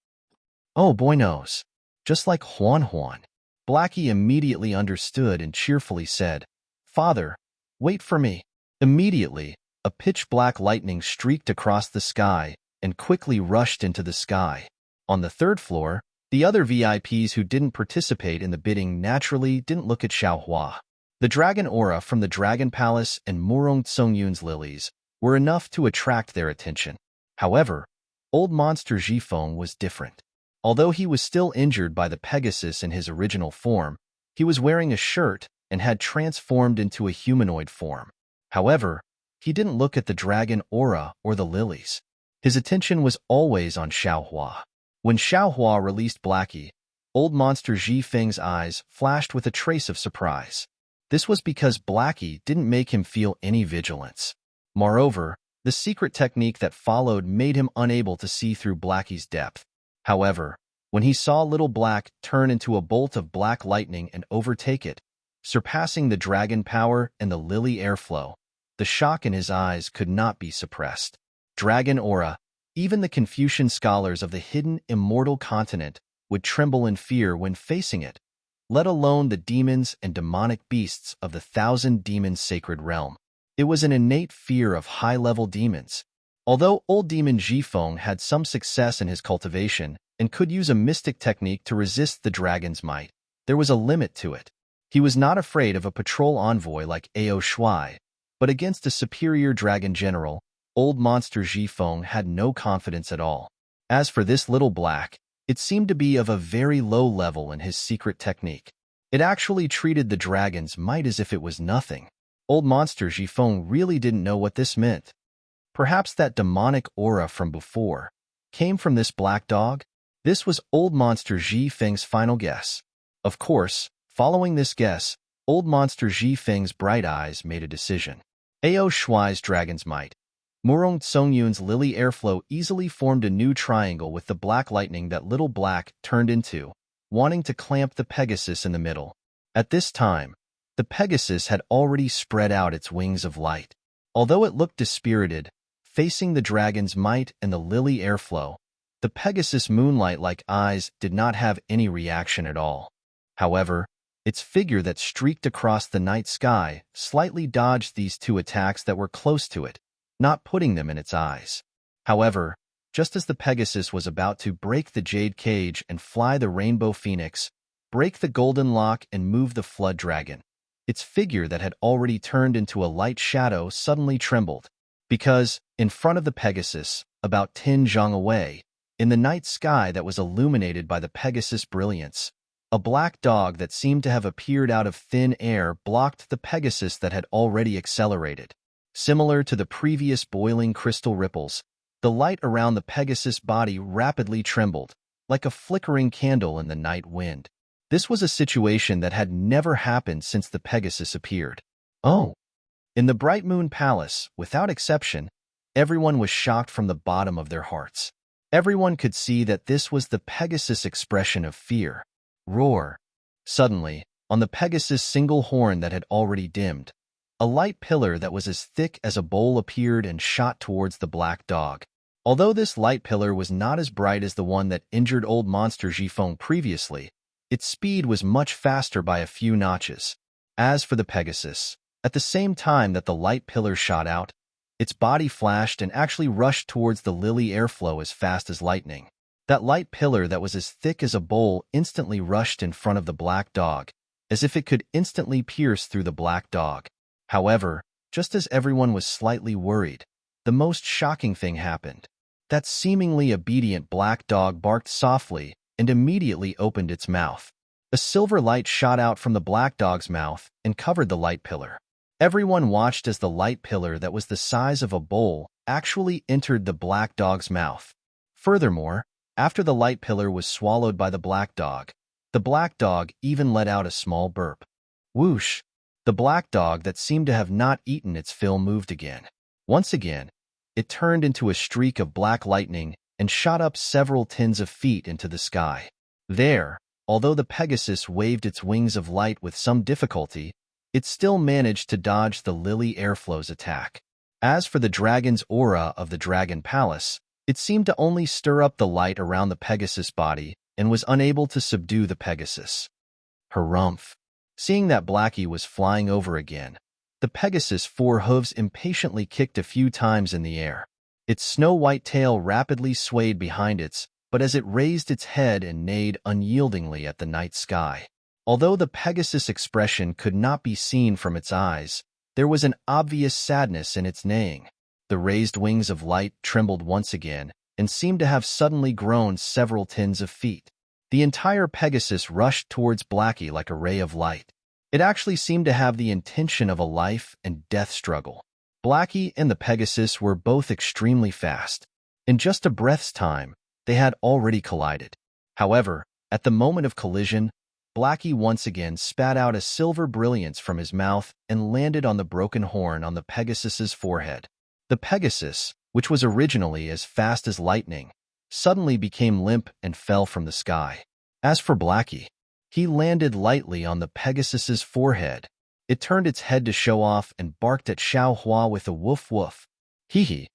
"Oh, boy knows. Just like Huan Huan." Blackie immediately understood and cheerfully said, "Father, wait for me." Immediately, a pitch-black lightning streaked across the sky and quickly rushed into the sky. On the 3rd floor, the other VIPs who didn't participate in the bidding naturally didn't look at Xiaohua. The dragon aura from the Dragon Palace and Murong Tsongyun's lilies were enough to attract their attention. However, old monster Zhifeng was different. Although he was still injured by the Pegasus in his original form, he was wearing a shirt and had transformed into a humanoid form. However, he didn't look at the dragon aura or the lilies. His attention was always on Xiaohua. When Xiaohua released Blackie, old monster Ji Feng's eyes flashed with a trace of surprise. This was because Blackie didn't make him feel any vigilance. Moreover, the secret technique that followed made him unable to see through Blackie's depth. However, when he saw Little Black turn into a bolt of black lightning and overtake it, surpassing the dragon power and the lily airflow, the shock in his eyes could not be suppressed. Dragon aura, even the Confucian scholars of the hidden immortal continent would tremble in fear when facing it, let alone the demons and demonic beasts of the thousand demons sacred realm. It was an innate fear of high-level demons. Although old demon Jifeng had some success in his cultivation and could use a mystic technique to resist the dragon's might, there was a limit to it. He was not afraid of a patrol envoy like Ao Shuai, but against a superior dragon general, old monster Jifeng had no confidence at all. As for this Little Black, it seemed to be of a very low level in his secret technique. It actually treated the dragon's might as if it was nothing. Old monster Jifeng really didn't know what this meant. Perhaps that demonic aura from before came from this black dog? This was old monster Ji Feng's final guess. Of course, following this guess, old monster Ji Feng's bright eyes made a decision. Ao Shuai's dragon's might. Murong Songyun's lily airflow easily formed a new triangle with the black lightning that Little Black turned into, wanting to clamp the Pegasus in the middle. At this time, the Pegasus had already spread out its wings of light. Although it looked dispirited, facing the dragon's might and the lily airflow, the Pegasus' moonlight-like eyes did not have any reaction at all. However, its figure that streaked across the night sky slightly dodged these two attacks that were close to it, not putting them in its eyes. However, just as the Pegasus was about to break the jade cage and fly the rainbow phoenix, break the golden lock and move the flood dragon, its figure that had already turned into a light shadow suddenly trembled, because, in front of the Pegasus, about 10 zhang away, in the night sky that was illuminated by the Pegasus' brilliance, a black dog that seemed to have appeared out of thin air blocked the Pegasus that had already accelerated. Similar to the previous boiling crystal ripples, the light around the Pegasus' body rapidly trembled, like a flickering candle in the night wind. This was a situation that had never happened since the Pegasus appeared. Oh! In the Bright Moon Palace, without exception, everyone was shocked from the bottom of their hearts. Everyone could see that this was the Pegasus' expression of fear. Roar! Suddenly, on the Pegasus' single horn that had already dimmed, a light pillar that was as thick as a bowl appeared and shot towards the black dog. Although this light pillar was not as bright as the one that injured old monster Jifeng previously, its speed was much faster by a few notches. As for the Pegasus, at the same time that the light pillar shot out, its body flashed and actually rushed towards the lily airflow as fast as lightning. That light pillar that was as thick as a bowl instantly rushed in front of the black dog, as if it could instantly pierce through the black dog. However, just as everyone was slightly worried, the most shocking thing happened. That seemingly obedient black dog barked softly and immediately opened its mouth. A silver light shot out from the black dog's mouth and covered the light pillar. Everyone watched as the light pillar that was the size of a bowl actually entered the black dog's mouth. Furthermore, after the light pillar was swallowed by the black dog even let out a small burp. Whoosh! The black dog that seemed to have not eaten its fill moved again. Once again, it turned into a streak of black lightning and shot up several tens of feet into the sky. There, although the Pegasus waved its wings of light with some difficulty, it still managed to dodge the lily airflow's attack. As for the dragon's aura of the Dragon Palace, it seemed to only stir up the light around the Pegasus body and was unable to subdue the Pegasus. Harumph! Seeing that Blackie was flying over again, the Pegasus' 4 hooves impatiently kicked a few times in the air. Its snow-white tail rapidly swayed behind it, but as it raised its head and neighed unyieldingly at the night sky. Although the Pegasus' expression could not be seen from its eyes, there was an obvious sadness in its neighing. The raised wings of light trembled once again and seemed to have suddenly grown several tens of feet. The entire Pegasus rushed towards Blackie like a ray of light. It actually seemed to have the intention of a life and death struggle. Blackie and the Pegasus were both extremely fast. In just a breath's time, they had already collided. However, at the moment of collision, Blackie once again spat out a silver brilliance from his mouth and landed on the broken horn on the Pegasus's forehead. The Pegasus, which was originally as fast as lightning, suddenly became limp and fell from the sky. As for Blackie, he landed lightly on the Pegasus's forehead. It turned its head to show off and barked at Xiao Hua with a woof woof. Hee hee.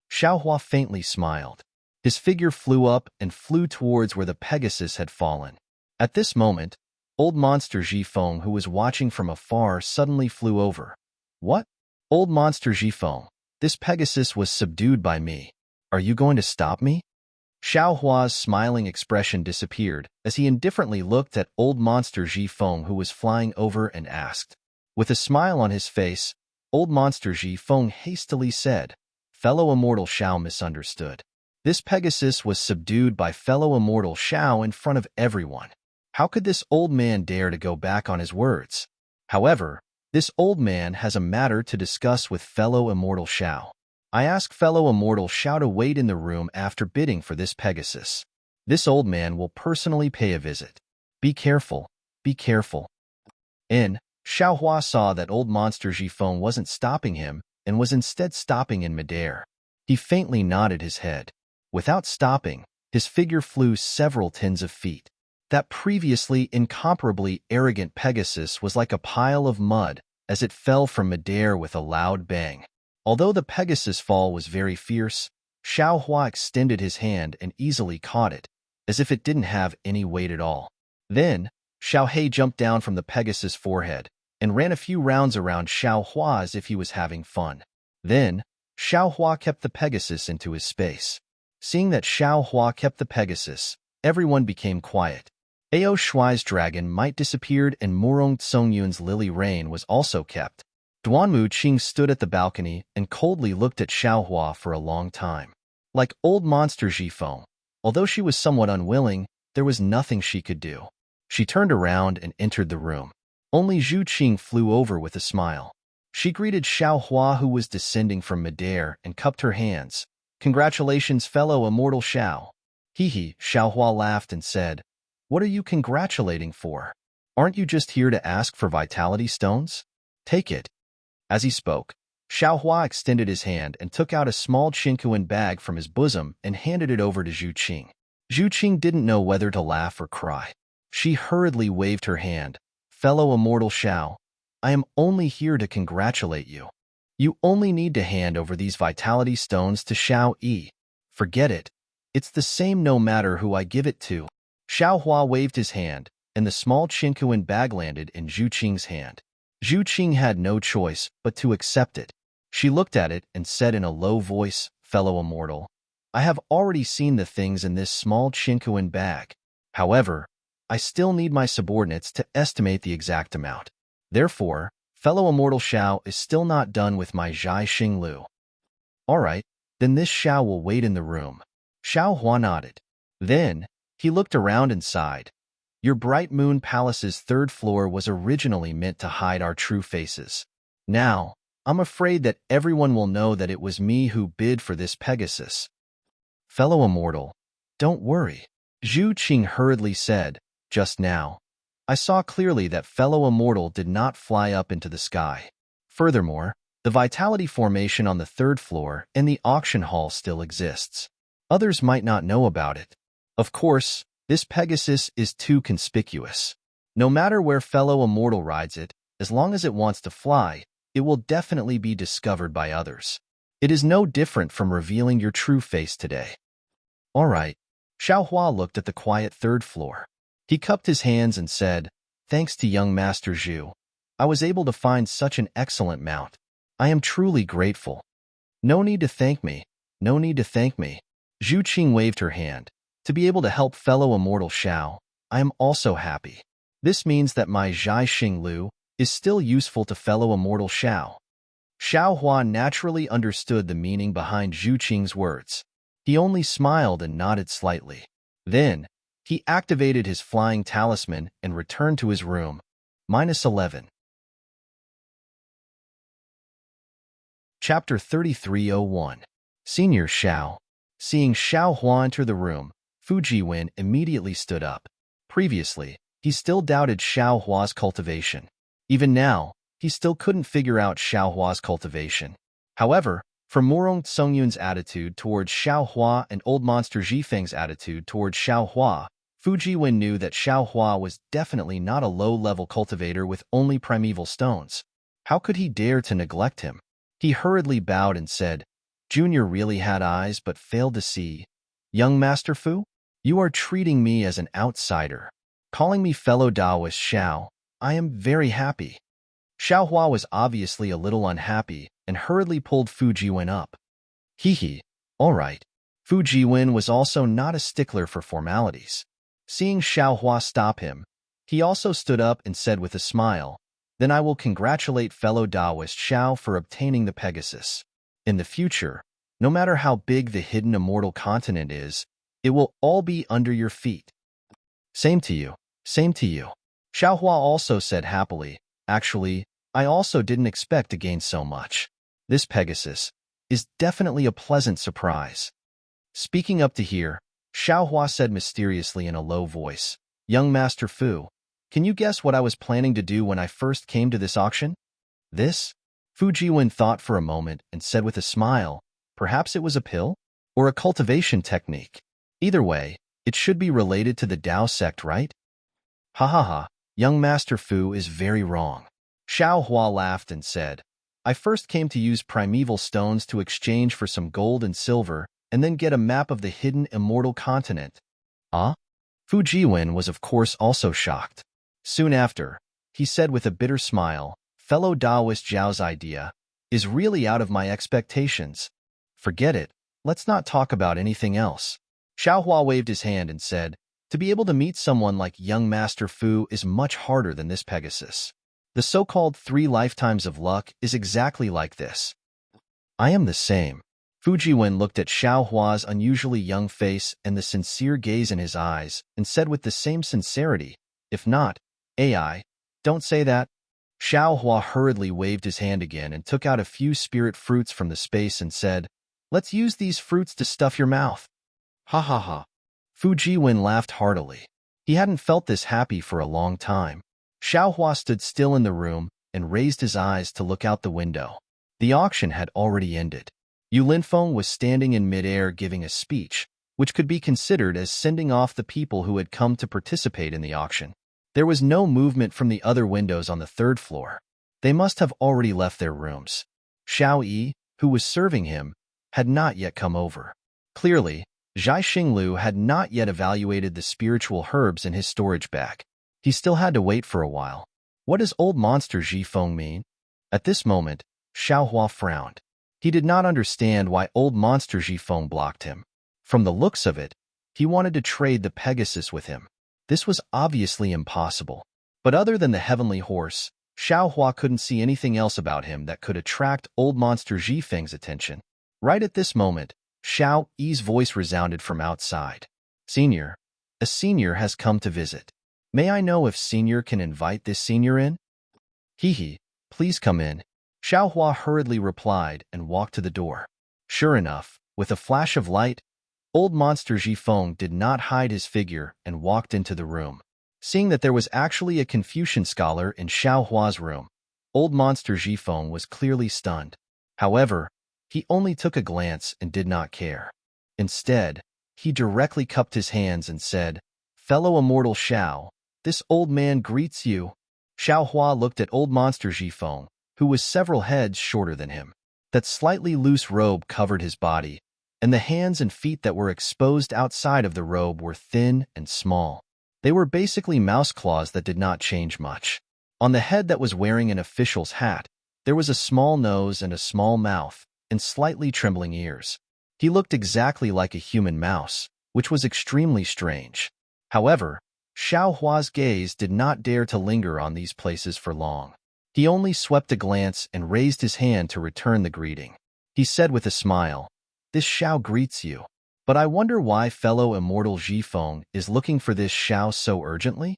Xiao Hua faintly smiled. His figure flew up and flew towards where the Pegasus had fallen. At this moment, old monster Zhifeng, who was watching from afar, suddenly flew over. What? Old monster Zhifeng, this Pegasus was subdued by me. Are you going to stop me? Xiao Hua's smiling expression disappeared as he indifferently looked at old monster Zhifeng, who was flying over, and asked. With a smile on his face, old monster Zhifeng hastily said, Fellow immortal Xiao misunderstood. This Pegasus was subdued by fellow immortal Xiao in front of everyone. How could this old man dare to go back on his words? However, this old man has a matter to discuss with fellow immortal Xiao. I ask fellow immortal Xiao to wait in the room after bidding for this Pegasus. This old man will personally pay a visit. Be careful, be careful. Xiao Hua saw that old monster Zhifeng wasn't stopping him and was instead stopping in midair. He faintly nodded his head. Without stopping, his figure flew several tens of feet. That previously incomparably arrogant Pegasus was like a pile of mud as it fell from midair with a loud bang. Although the Pegasus' fall was very fierce, Xiao Hua extended his hand and easily caught it, as if it didn't have any weight at all. Then, Xiao He jumped down from the Pegasus' forehead and ran a few rounds around Xiao Hua as if he was having fun. Then, Xiao Hua kept the Pegasus into his space. Seeing that Xiao Hua kept the Pegasus, everyone became quiet. Ao Shuai's dragon might disappeared and Murong Tsongyun's lily rain was also kept. Duanmu Qing stood at the balcony and coldly looked at Xiao Hua for a long time. Like old monster Zhifeng, although she was somewhat unwilling, there was nothing she could do. She turned around and entered the room. Only Zhu Qing flew over with a smile. She greeted Xiao Hua, who was descending from midair, and cupped her hands. Congratulations, fellow immortal Xiao. Hee hee, Xiao Hua laughed and said, What are you congratulating for? Aren't you just here to ask for vitality stones? Take it. As he spoke, Xiao Hua extended his hand and took out a small Qinkuan bag from his bosom and handed it over to Zhu Qing. Zhu Qing didn't know whether to laugh or cry. She hurriedly waved her hand. Fellow immortal Xiao, I am only here to congratulate you. You only need to hand over these vitality stones to Xiao Yi. Forget it. It's the same no matter who I give it to. Xiao Hua waved his hand, and the small Qinkuan bag landed in Zhu Qing's hand. Zhu Qing had no choice but to accept it. She looked at it and said in a low voice, Fellow immortal, I have already seen the things in this small Qinkuan bag. However, I still need my subordinates to estimate the exact amount. Therefore, fellow immortal Xiao is still not done with my Zhai Xing Lu. All right, then this Xiao will wait in the room. Xiao Hua nodded. Then, he looked around and sighed. Your Bright Moon Palace's third floor was originally meant to hide our true faces. Now, I'm afraid that everyone will know that it was me who bid for this Pegasus. Fellow immortal, don't worry. Zhu Qing hurriedly said, Just now, I saw clearly that fellow immortal did not fly up into the sky. Furthermore, the vitality formation on the third floor and the auction hall still exists. Others might not know about it. Of course, this Pegasus is too conspicuous. No matter where fellow immortal rides it, as long as it wants to fly, it will definitely be discovered by others. It is no different from revealing your true face today. All right. Xiao Hua looked at the quiet third floor. He cupped his hands and said, Thanks to young Master Zhu, I was able to find such an excellent mount. I am truly grateful. No need to thank me. No need to thank me. Zhu Qing waved her hand. To be able to help fellow immortal Xiao, I am also happy. This means that my Zhai Xing Lu is still useful to fellow immortal Xiao. Xiao Hua naturally understood the meaning behind Zhu Qing's words. He only smiled and nodded slightly. Then, he activated his flying talisman and returned to his room. -11. Chapter 3301. Senior Xiao. Seeing Xiao Hua enter the room, Fu Jiwen immediately stood up. Previously, he still doubted Xiao Hua's cultivation. Even now, he still couldn't figure out Xiao Hua's cultivation. However, from Murong Songyun's attitude towards Xiao Hua and Old Monster Zhifeng's attitude towards Xiao Hua, Fu Jiwen knew that Xiao Hua was definitely not a low-level cultivator with only primeval stones. How could he dare to neglect him? He hurriedly bowed and said, "Junior really had eyes but failed to see. Young Master Fu, you are treating me as an outsider. Calling me fellow Taoist Xiao, I am very happy." Xiao Hua was obviously a little unhappy and hurriedly pulled Fu Jiwen up. Hee, all right. Fu Jiwen was also not a stickler for formalities. Seeing Xiao Hua stop him, he also stood up and said with a smile, "Then I will congratulate fellow Taoist Xiao for obtaining the Pegasus. In the future, no matter how big the hidden immortal continent is, it will all be under your feet." Same to you, same to you. Xiao Hua also said happily, "Actually, I also didn't expect to gain so much. This Pegasus is definitely a pleasant surprise." Speaking up to hear, Xiao Hua said mysteriously in a low voice, "Young Master Fu, can you guess what I was planning to do when I first came to this auction?" "This?" Fu Jiwen thought for a moment and said with a smile, "Perhaps it was a pill? Or a cultivation technique? Either way, it should be related to the Tao sect, right?" "Ha ha ha, young Master Fu is very wrong." Xiao Hua laughed and said, "I first came to use primeval stones to exchange for some gold and silver, and then get a map of the hidden immortal continent." "Ah?" Fu Jiwen was of course also shocked. Soon after, he said with a bitter smile, "Fellow Taoist Zhao's idea is really out of my expectations. Forget it, let's not talk about anything else." Xiao Hua waved his hand and said, "To be able to meet someone like young Master Fu is much harder than this Pegasus. The so-called 3 lifetimes of luck is exactly like this." "I am the same." Fu Jiwen looked at Xiao Hua's unusually young face and the sincere gaze in his eyes and said with the same sincerity, "If not, AI, don't say that." Xiao Hua hurriedly waved his hand again and took out a few spirit fruits from the space and said, "Let's use these fruits to stuff your mouth." Ha ha ha. Fu Jiwen laughed heartily. He hadn't felt this happy for a long time. Xiao Hua stood still in the room and raised his eyes to look out the window. The auction had already ended. Yu Linfeng was standing in midair giving a speech, which could be considered as sending off the people who had come to participate in the auction. There was no movement from the other windows on the 3rd floor. They must have already left their rooms. Xiao Yi, who was serving him, had not yet come over. Clearly, Zhai Xinglu had not yet evaluated the spiritual herbs in his storage bag. He still had to wait for a while. What does old monster Zhifeng mean? At this moment, Xiao Hua frowned. He did not understand why old monster Zhifeng blocked him. From the looks of it, he wanted to trade the Pegasus with him. This was obviously impossible. But other than the heavenly horse, Xiao Hua couldn't see anything else about him that could attract old monster Zhifeng's attention. Right at this moment, Xiao Yi's voice resounded from outside. "Senior, a senior has come to visit. May I know if senior can invite this senior in?" "Hee, please come in." Xiao Hua hurriedly replied and walked to the door. Sure enough, with a flash of light, old monster Zhifeng did not hide his figure and walked into the room. Seeing that there was actually a Confucian scholar in Xiao Hua's room, old monster Zhifeng was clearly stunned. However, he only took a glance and did not care. Instead, he directly cupped his hands and said, "Fellow immortal Xiao, this old man greets you." Xiao Hua looked at old monster Zhifeng, who was several heads shorter than him. That slightly loose robe covered his body, and the hands and feet that were exposed outside of the robe were thin and small. They were basically mouse claws that did not change much. On the head that was wearing an official's hat, there was a small nose and a small mouth, and slightly trembling ears. He looked exactly like a human mouse, which was extremely strange. However, Xiao Hua's gaze did not dare to linger on these places for long. He only swept a glance and raised his hand to return the greeting. He said with a smile, "This Xiao greets you. But I wonder why fellow immortal Zhifeng is looking for this Xiao so urgently?"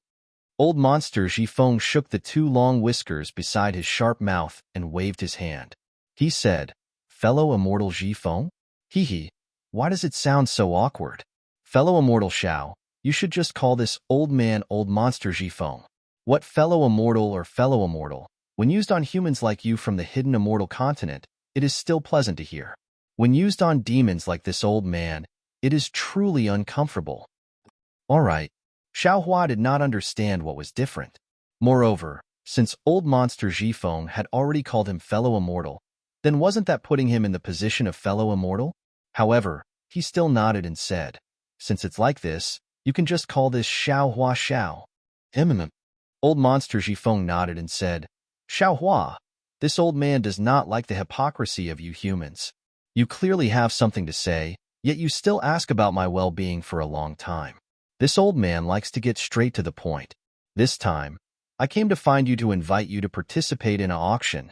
Old monster Zhifeng shook the 2 long whiskers beside his sharp mouth and waved his hand. He said, fellow immortal Zhifeng? Hee hee, why does it sound so awkward? Fellow immortal Xiao, you should just call this old man old monster Zhifeng. What fellow immortal or fellow immortal? When used on humans like you from the hidden immortal continent, it is still pleasant to hear. When used on demons like this old man, it is truly uncomfortable. All right. Xiao Hua did not understand what was different. Moreover, since old monster Zhifeng had already called him fellow immortal, then wasn't that putting him in the position of fellow immortal? However, he still nodded and said, since it's like this, you can just call this Xiao Hua Xiao. Old monster Zhifeng nodded and said, Xiao Hua, this old man does not like the hypocrisy of you humans. You clearly have something to say, yet you still ask about my well-being for a long time. This old man likes to get straight to the point. This time, I came to find you to invite you to participate in an auction.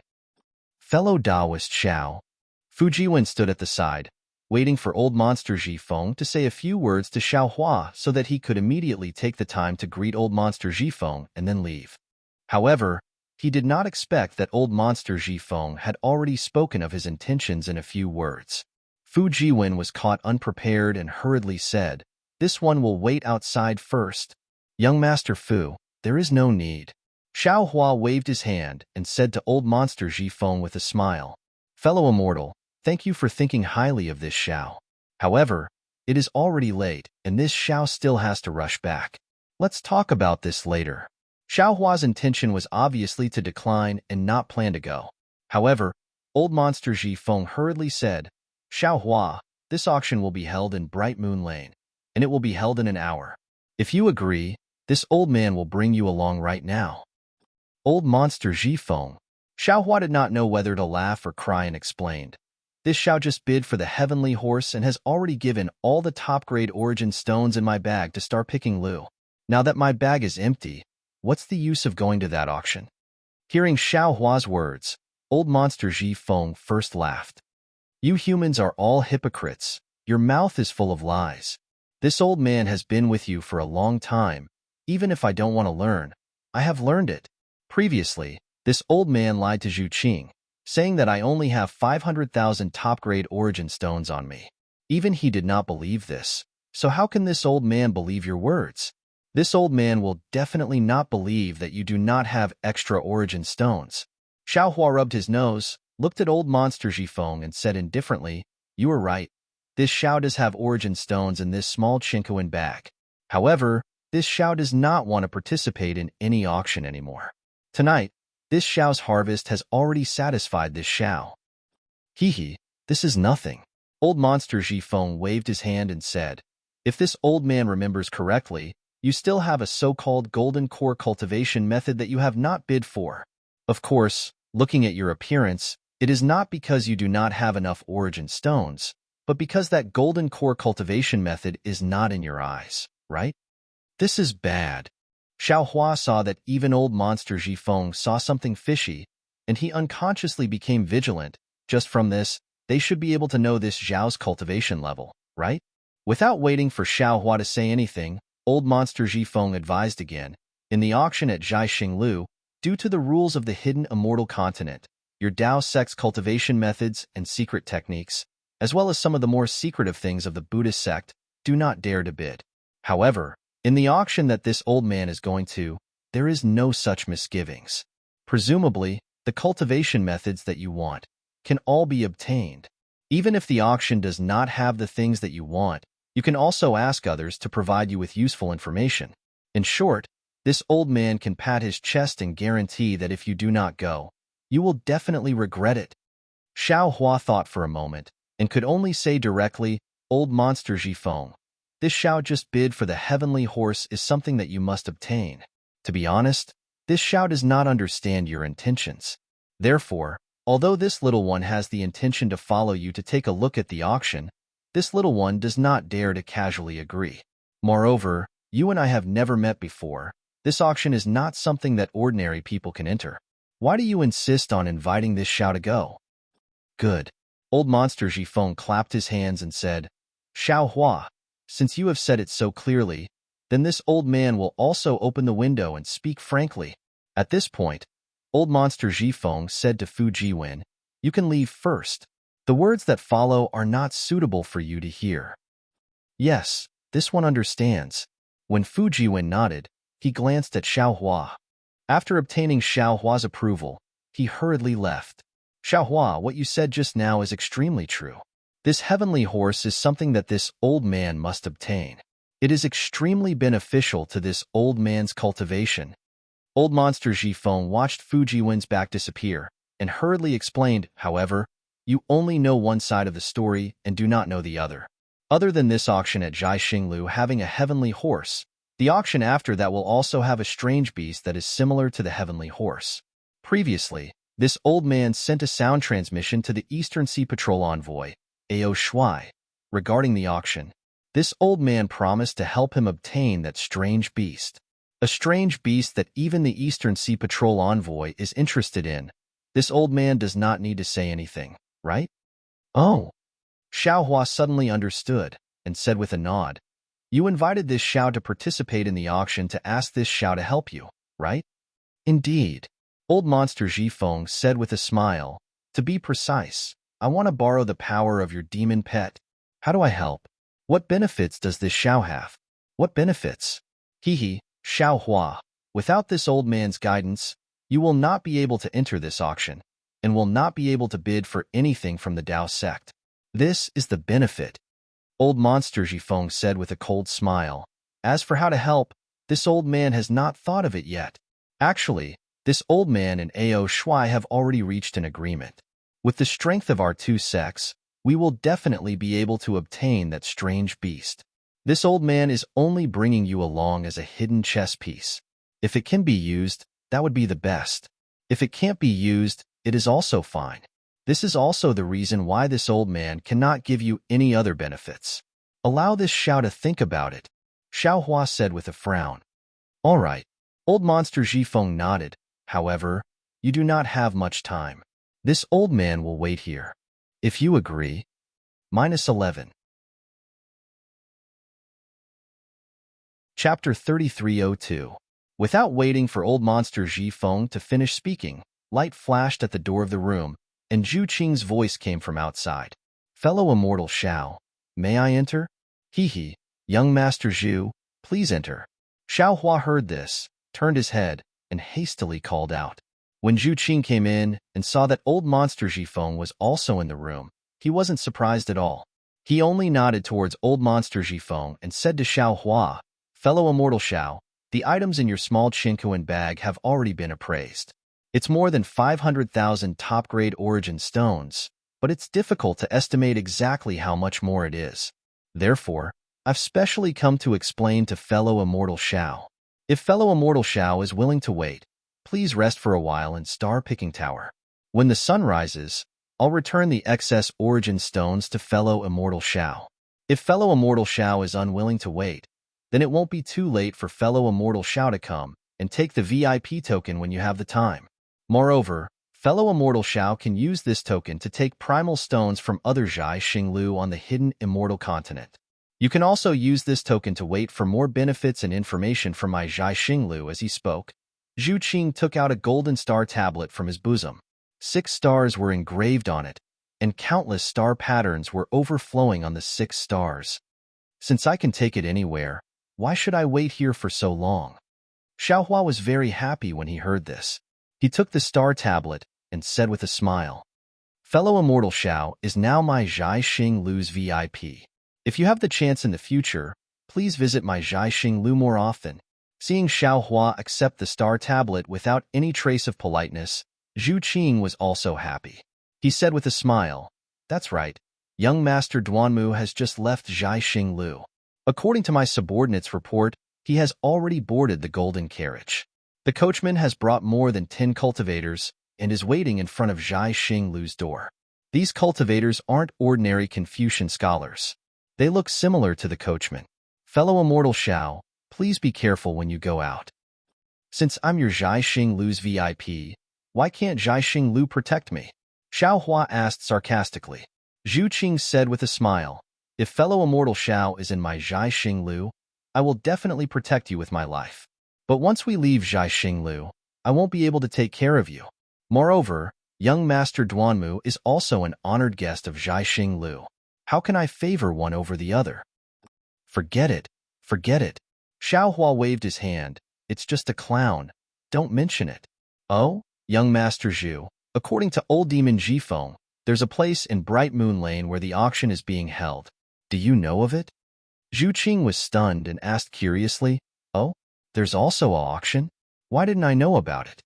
Fellow Taoist Xiao. Fujiwen stood at the side, waiting for old monster Zhifeng to say a few words to Xiao Hua so that he could immediately take the time to greet old monster Zhifeng and then leave. However, he did not expect that old monster Zhifeng had already spoken of his intentions in a few words. Fujiwen was caught unprepared and hurriedly said, this one will wait outside first. Young Master Fu, there is no need. Xiao Hua waved his hand and said to old monster Zhifeng with a smile, fellow immortal, thank you for thinking highly of this Xiao. However, it is already late, and this Xiao still has to rush back. Let's talk about this later. Xiao Hua's intention was obviously to decline and not plan to go. However, old monster Zhifeng hurriedly said, Xiao Hua, this auction will be held in Bright Moon Lane, and it will be held in an hour. If you agree, this old man will bring you along right now. Old monster Zhifeng. Xiao Hua did not know whether to laugh or cry and explained, this Xiao just bid for the heavenly horse and has already given all the top-grade origin stones in my bag to start picking Lu. Now that my bag is empty, what's the use of going to that auction? Hearing Xiao Hua's words, old monster Zhifeng first laughed. You humans are all hypocrites. Your mouth is full of lies. This old man has been with you for a long time. Even if I don't want to learn, I have learned it. Previously, this old man lied to Zhu Qing, saying that I only have 500,000 top-grade origin stones on me. Even he did not believe this. So how can this old man believe your words? This old man will definitely not believe that you do not have extra origin stones. Xiao Hua rubbed his nose, looked at old monster Zhifeng and said indifferently, you are right. This Xiao does have origin stones in this small Chinkuan bag. However, this Xiao does not want to participate in any auction anymore. Tonight, this Xiao's harvest has already satisfied this Xiao. Hee hee, this is nothing. Old monster Zhifeng waved his hand and said, if this old man remembers correctly, you still have a so-called golden core cultivation method that you have not bid for. Of course, looking at your appearance, it is not because you do not have enough origin stones, but because that golden core cultivation method is not in your eyes, right? This is bad. Xiao Hua saw that even old monster Zhifeng saw something fishy, and he unconsciously became vigilant. Just from this, they should be able to know this Zhao's cultivation level, right? Without waiting for Xiao Hua to say anything, old monster Zhifeng advised again, in the auction at Zhai Xinglu, due to the rules of the hidden immortal continent, your Dao sect's cultivation methods and secret techniques, as well as some of the more secretive things of the Buddhist sect, do not dare to bid. However, in the auction that this old man is going to, there is no such misgivings. Presumably, the cultivation methods that you want can all be obtained. Even if the auction does not have the things that you want, you can also ask others to provide you with useful information. In short, this old man can pat his chest and guarantee that if you do not go, you will definitely regret it. Xiao Hua thought for a moment, and could only say directly, old monster Zhifeng, this Xiao just bid for the heavenly horse is something that you must obtain. To be honest, this Xiao does not understand your intentions. Therefore, although this little one has the intention to follow you to take a look at the auction, this little one does not dare to casually agree. Moreover, you and I have never met before. This auction is not something that ordinary people can enter. Why do you insist on inviting this Xiao to go? Good. Old monster Zhifeng clapped his hands and said, Xiao Hua, since you have said it so clearly, then this old man will also open the window and speak frankly. At this point, old monster Zhifeng said to Fu Jiwen, you can leave first. The words that follow are not suitable for you to hear. Yes, this one understands. When Fu Jiwen nodded, he glanced at Xiaohua. After obtaining Xiaohua's approval, he hurriedly left. Xiaohua, what you said just now is extremely true. This heavenly horse is something that this old man must obtain. It is extremely beneficial to this old man's cultivation. Old monster Jifeng watched Fu Jiwen's back disappear and hurriedly explained, however, you only know one side of the story and do not know the other. Other than this auction at Jai Xinglu having a heavenly horse, the auction after that will also have a strange beast that is similar to the heavenly horse. Previously, this old man sent a sound transmission to the Eastern Sea Patrol envoy, Ao Shuai, regarding the auction. This old man promised to help him obtain that strange beast. A strange beast that even the Eastern Sea Patrol envoy is interested in. This old man does not need to say anything, right? Oh. Xiaohua suddenly understood and said with a nod, you invited this Xiao to participate in the auction to ask this Xiao to help you, right? Indeed. Old monster Jifeng said with a smile, to be precise, I want to borrow the power of your demon pet. How do I help? What benefits does this Xiao have? What benefits? Hehe, Xiaohua, without this old man's guidance, you will not be able to enter this auction, and will not be able to bid for anything from the Dao sect. This is the benefit. Old monster Jifeng said with a cold smile. As for how to help, this old man has not thought of it yet. Actually, this old man and Ao Shuai have already reached an agreement. With the strength of our two sects, we will definitely be able to obtain that strange beast. This old man is only bringing you along as a hidden chess piece. If it can be used, that would be the best. If it can't be used, it is also fine. This is also the reason why this old man cannot give you any other benefits. Allow this Xiao to think about it, Xiaohua said with a frown. All right. Old monster Jifeng nodded. However, you do not have much time. This old man will wait here. If you agree. -11. Chapter 3302. Without waiting for old monster Jifeng to finish speaking, light flashed at the door of the room, and Zhu Qing's voice came from outside. Fellow immortal Xiao, may I enter? Hehe, young master Zhu, please enter. Xiaohua heard this, turned his head, and hastily called out. When Zhu Qing came in and saw that old monster Jifeng was also in the room, he wasn't surprised at all. He only nodded towards old monster Jifeng and said to Xiaohua, fellow immortal Xiao, the items in your small Qinkuan bag have already been appraised. It's more than 500,000 top-grade origin stones, but it's difficult to estimate exactly how much more it is. Therefore, I've specially come to explain to fellow immortal Xiao. If fellow immortal Xiao is willing to wait, please rest for a while in Star Picking Tower. When the sun rises, I'll return the excess origin stones to fellow immortal Xiao. If fellow immortal Xiao is unwilling to wait, then it won't be too late for fellow immortal Xiao to come and take the VIP token when you have the time. Moreover, fellow immortal Xiao can use this token to take primal stones from other Jai Xinglu on the hidden immortal continent. You can also use this token to wait for more benefits and information from my Jai Xinglu. As he spoke, Zhu Qing took out a golden star tablet from his bosom. 6 stars were engraved on it, and countless star patterns were overflowing on the 6 stars. Since I can take it anywhere, why should I wait here for so long? Xiaohua was very happy when he heard this. He took the star tablet and said with a smile, fellow immortal Xiao is now my Jai Xinglu's VIP. If you have the chance in the future, please visit my Jai Xinglu more often. Seeing Xiaohua accept the star tablet without any trace of politeness, Zhu Qing was also happy. He said with a smile, that's right, young master Duanmu has just left Jai Xinglu. According to my subordinate's report, he has already boarded the golden carriage. The coachman has brought more than 10 cultivators and is waiting in front of Jai Xinglu's door. These cultivators aren't ordinary Confucian scholars. They look similar to the coachman. Fellow immortal Xiao, please be careful when you go out. Since I'm your Jai Xinglu's VIP, why can't Jai Xinglu protect me? Xiaohua asked sarcastically. Zhu Qing said with a smile, if fellow immortal Xiao is in my Jai Xinglu, I will definitely protect you with my life. But once we leave Jai Xinglu, I won't be able to take care of you. Moreover, Young Master Duanmu is also an honored guest of Zhaixing Lu. How can I favor one over the other? Forget it. Forget it. Xiaohua waved his hand. It's just a clown. Don't mention it. Oh, young Master Zhu, according to old demon Jifeng, there's a place in Bright Moon Lane where the auction is being held. Do you know of it? Zhu Qing was stunned and asked curiously, Oh, there's also an auction? Why didn't I know about it?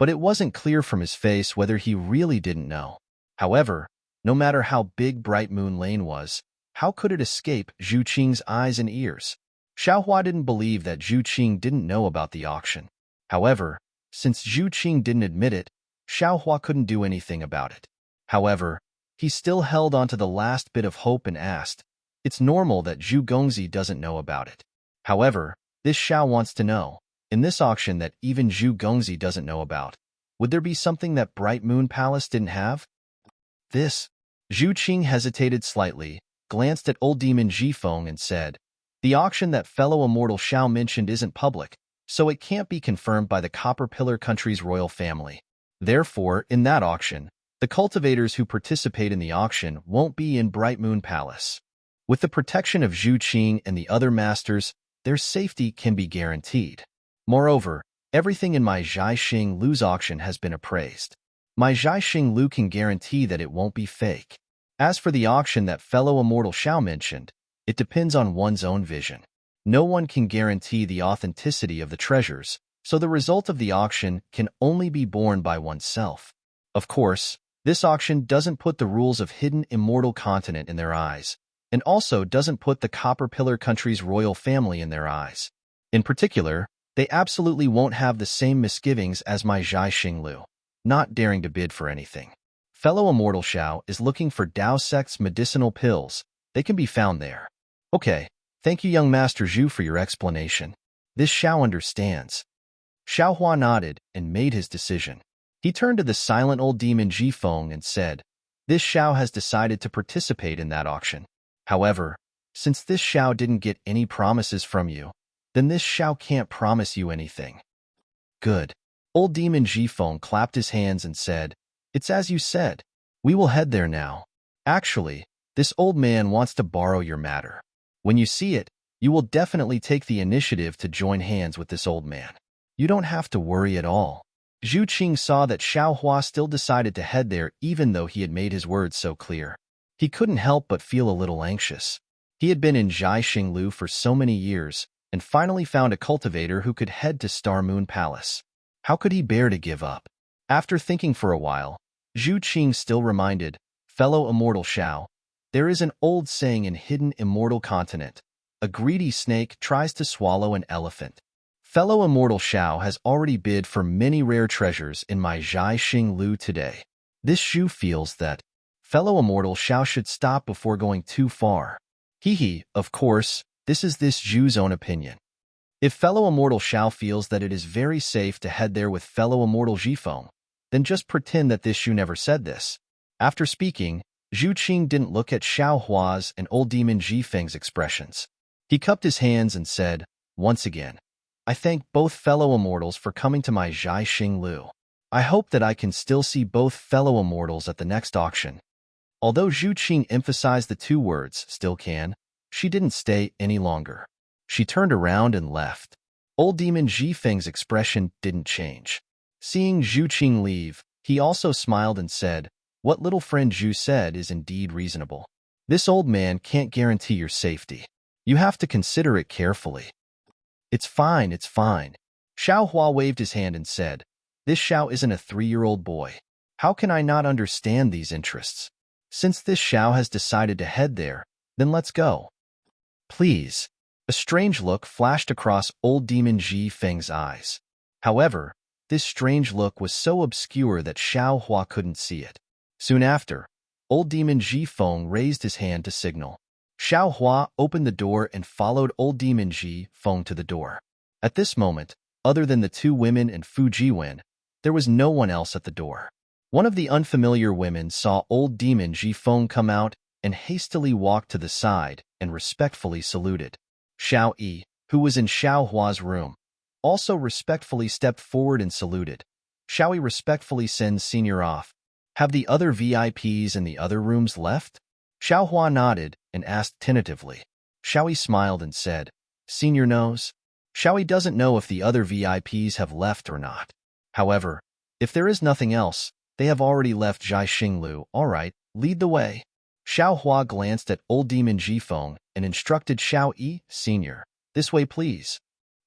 But it wasn't clear from his face whether he really didn't know. However, no matter how big Bright Moon Lane was, how could it escape Zhu Qing's eyes and ears? Xiaohua didn't believe that Zhu Qing didn't know about the auction. However, since Zhu Qing didn't admit it, Xiaohua couldn't do anything about it. However, he still held on to the last bit of hope and asked, It's normal that Zhu Gongzi doesn't know about it. However, this Xiao wants to know, in this auction that even Zhu Gongzi doesn't know about, would there be something that Bright Moon Palace didn't have? This. Zhu Qing hesitated slightly, glanced at old demon Jifeng and said, The auction that fellow immortal Xiao mentioned isn't public, so it can't be confirmed by the Copper Pillar country's royal family. Therefore, in that auction, the cultivators who participate in the auction won't be in Bright Moon Palace. With the protection of Zhu Qing and the other masters, their safety can be guaranteed. Moreover, everything in my Zhaixing Lu's auction has been appraised. My Zhaixing Lu can guarantee that it won't be fake. As for the auction that fellow immortal Xiao mentioned, it depends on one's own vision. No one can guarantee the authenticity of the treasures, so the result of the auction can only be borne by oneself. Of course, this auction doesn't put the rules of hidden immortal continent in their eyes, and also doesn't put the Copper Pillar country's royal family in their eyes. In particular, they absolutely won't have the same misgivings as my Zhaixing Lu, not daring to bid for anything. Fellow immortal Xiao is looking for Dao Sect's medicinal pills. They can be found there. Okay, thank you young Master Zhu for your explanation. This Xiao understands. Xiaohua nodded and made his decision. He turned to the silent old demon Jifeng and said, This Xiao has decided to participate in that auction. However, since this Xiao didn't get any promises from you, then this Xiao can't promise you anything. Good. Old demon Jifeng clapped his hands and said, It's as you said. We will head there now. Actually, this old man wants to borrow your matter. When you see it, you will definitely take the initiative to join hands with this old man. You don't have to worry at all. Zhu Qing saw that Xiaohua still decided to head there even though he had made his words so clear. He couldn't help but feel a little anxious. He had been in Zhaixing Lu for so many years and finally found a cultivator who could head to Star Moon Palace. How could he bear to give up? After thinking for a while, Zhu Qing still reminded, Fellow immortal Xiao, there is an old saying in hidden immortal continent. A greedy snake tries to swallow an elephant. Fellow immortal Xiao has already bid for many rare treasures in my Zhaixing Lu today. This Zhu feels that fellow immortal Xiao should stop before going too far. Of course, this is this Zhu's own opinion. If fellow immortal Xiao feels that it is very safe to head there with fellow immortal Jifeng, then just pretend that this Zhu never said this. After speaking, Zhu Qing didn't look at Xiaohua's and old demon Jifeng's expressions. He cupped his hands and said, Once again, I thank both fellow immortals for coming to my Zhaixing Lu. I hope that I can still see both fellow immortals at the next auction. Although Zhu Qing emphasized the two words, still can, she didn't stay any longer. She turned around and left. Old demon Jifeng's expression didn't change. Seeing Zhu Qing leave, he also smiled and said, What little friend Zhu said is indeed reasonable. This old man can't guarantee your safety. You have to consider it carefully. It's fine, it's fine. Xiaohua waved his hand and said, This Xiao isn't a 3-year-old boy. How can I not understand these interests? Since this Xiao has decided to head there, then let's go. Please. A strange look flashed across old demon Jifeng's eyes. However, this strange look was so obscure that Xiaohua couldn't see it. Soon after, old demon Jifeng raised his hand to signal. Xiaohua opened the door and followed old demon Jifeng to the door. At this moment, other than the two women and Fu Jiwen, there was no one else at the door. One of the unfamiliar women saw old demon Jifeng come out and hastily walked to the side and respectfully saluted. Xiao Yi, who was in Xiaohua's room, also respectfully stepped forward and saluted. Xiao Yi respectfully sends senior off. Have the other VIPs in the other rooms left? Xiaohua nodded and asked tentatively. Xiaoyi smiled and said, Senior knows. Xiaoyi doesn't know if the other VIPs have left or not. However, if there is nothing else, they have already left Zhai Xinglu. All right, lead the way. Xiaohua glanced at old demon Jifeng and instructed Xiao Yi, Senior, this way please.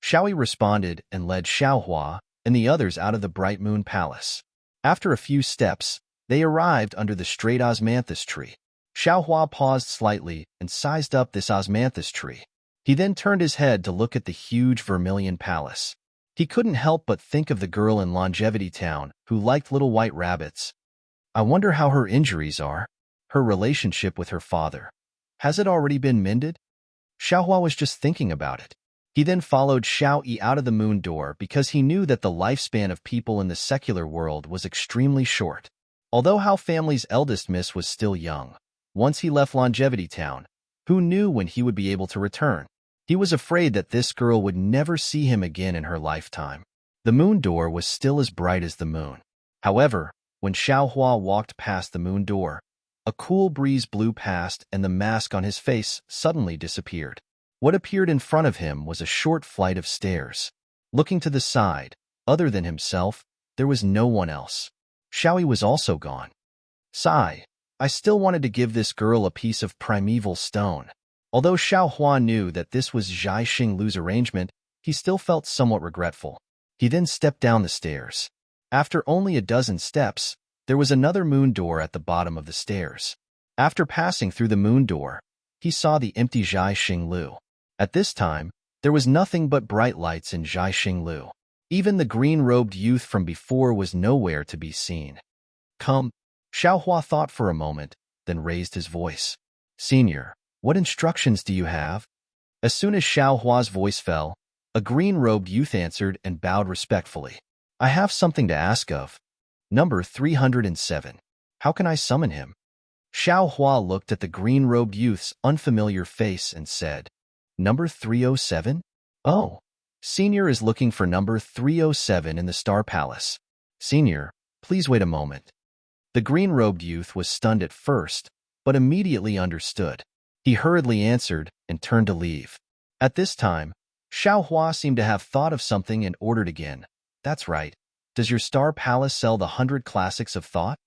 Xiao Yi responded and led Xiaohua and the others out of the Bright Moon Palace. After a few steps, they arrived under the straight osmanthus tree. Xiaohua paused slightly and sized up this osmanthus tree. He then turned his head to look at the huge vermilion palace. He couldn't help but think of the girl in Longevity Town who liked little white rabbits. I wonder how her injuries are. Her relationship with her father. Has it already been mended? Xiaohua was just thinking about it. He then followed Xiao Yi out of the moon door because he knew that the lifespan of people in the secular world was extremely short. Although Hao family's eldest miss was still young, once he left Longevity Town, who knew when he would be able to return? He was afraid that this girl would never see him again in her lifetime. The moon door was still as bright as the moon. However, when Xiaohua walked past the moon door, a cool breeze blew past and the mask on his face suddenly disappeared. What appeared in front of him was a short flight of stairs. Looking to the side, other than himself, there was no one else. Xiaoyi was also gone. Sigh. I still wanted to give this girl a piece of primeval stone. Although Xiaohua knew that this was Zhai Xinglu's arrangement, he still felt somewhat regretful. He then stepped down the stairs. After only a dozen steps, there was another moon door at the bottom of the stairs. After passing through the moon door, he saw the empty Zhai Xinglu. At this time, there was nothing but bright lights in Zhai Xinglu. Even the green-robed youth from before was nowhere to be seen. Come. Xiaohua thought for a moment, then raised his voice. Senior, what instructions do you have? As soon as Xiaohua's voice fell, a green-robed youth answered and bowed respectfully. I have something to ask of. Number 307. How can I summon him? Xiaohua looked at the green-robed youth's unfamiliar face and said, Number 307? Oh. Senior is looking for number 307 in the Star Palace. Senior, please wait a moment. The green-robed youth was stunned at first, but immediately understood. He hurriedly answered and turned to leave. At this time, Xiaohua seemed to have thought of something and ordered again. That's right. Does your Star Palace sell the 100 Classics of Thought?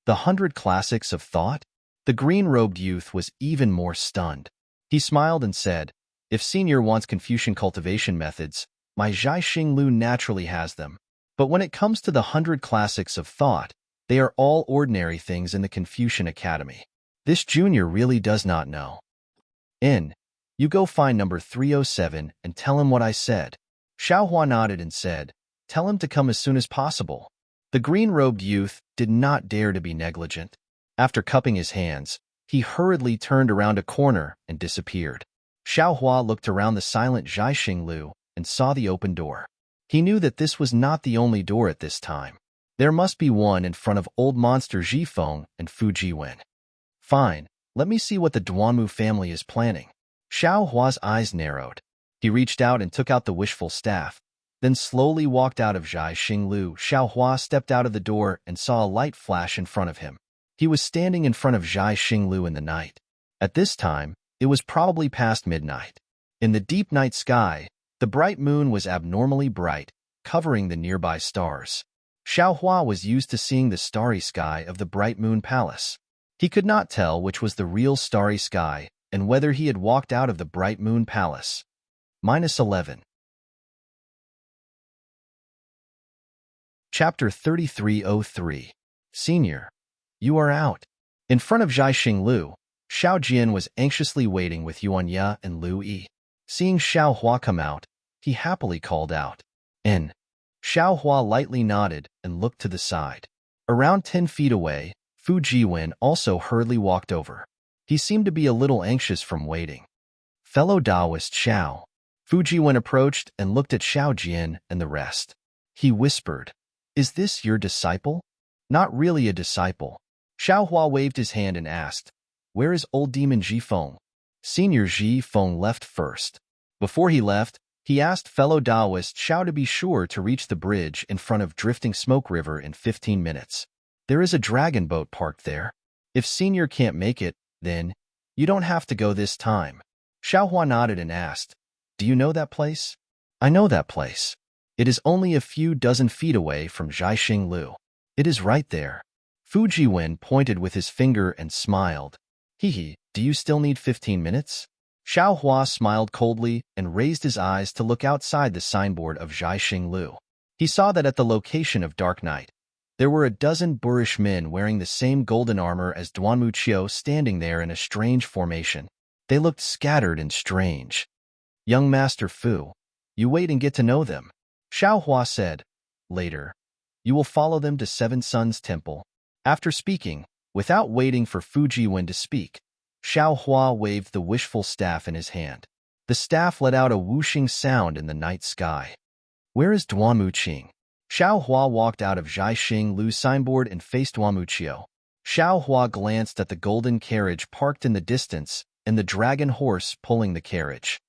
The 100 Classics of Thought? The green-robed youth was even more stunned. He smiled and said, If Senior wants Confucian cultivation methods, my Zhai Xinglu naturally has them. But when it comes to the 100 Classics of Thought, they are all ordinary things in the Confucian Academy. This junior really does not know. You go find number 307 and tell him what I said. Xiaohua nodded and said, Tell him to come as soon as possible. The green-robed youth did not dare to be negligent. After cupping his hands, he hurriedly turned around a corner and disappeared. Xiaohua looked around the silent Zhai Xinglu and saw the open door. He knew that this was not the only door at this time. There must be one in front of old monster Jifeng and Fu Jiwen. Fine, let me see what the Duanmu family is planning. Xiaohua's eyes narrowed. He reached out and took out the wishful staff, then slowly walked out of Zhai Xinglu. Xiaohua stepped out of the door and saw a light flash in front of him. He was standing in front of Zhai Xinglu in the night. At this time, it was probably past midnight. In the deep night sky, the bright moon was abnormally bright, covering the nearby stars. Xiaohua was used to seeing the starry sky of the Bright Moon Palace. He could not tell which was the real starry sky and whether he had walked out of the Bright Moon Palace. -11. Chapter 3303. Senior, you are out. In front of Zhai Xinglu, Xiao Jian was anxiously waiting with Yuan Ye and Lu Yi. Seeing Xiaohua come out, he happily called out, In. Xiaohua lightly nodded and looked to the side. Around 10 feet away, Fu Jiwen also hurriedly walked over. He seemed to be a little anxious from waiting. Fellow Taoist Xiao. Fu Jiwen approached and looked at Xiao Jian and the rest. He whispered, Is this your disciple? Not really a disciple. Xiaohua waved his hand and asked, Where is old demon Jifeng? Senior Jifeng left first. Before he left, he asked fellow Taoist Xiao to be sure to reach the bridge in front of Drifting Smoke River in 15 minutes. There is a dragon boat parked there. If Senior can't make it, then you don't have to go this time. Xiaohua nodded and asked, Do you know that place? I know that place. It is only a few dozen feet away from Zhaixing Lu. It is right there. Fu Jiwen pointed with his finger and smiled. Hee, do you still need 15 minutes? Xiaohua smiled coldly and raised his eyes to look outside the signboard of Zhaixing Lu. He saw that at the location of Dark Night, there were a dozen boorish men wearing the same golden armor as Duanmu Qiu standing there in a strange formation. They looked scattered and strange. Young Master Fu, you wait and get to know them, Xiaohua said. Later, you will follow them to Seven Suns Temple. After speaking, without waiting for Fu Jiwen to speak, Xiaohua waved the wishful staff in his hand. The staff let out a whooshing sound in the night sky. Where is Duanmu Qing? Xiaohua walked out of Zhaixing Lu's signboard and faced Duanmu Qiu. Xiaohua glanced at the golden carriage parked in the distance and the dragon horse pulling the carriage.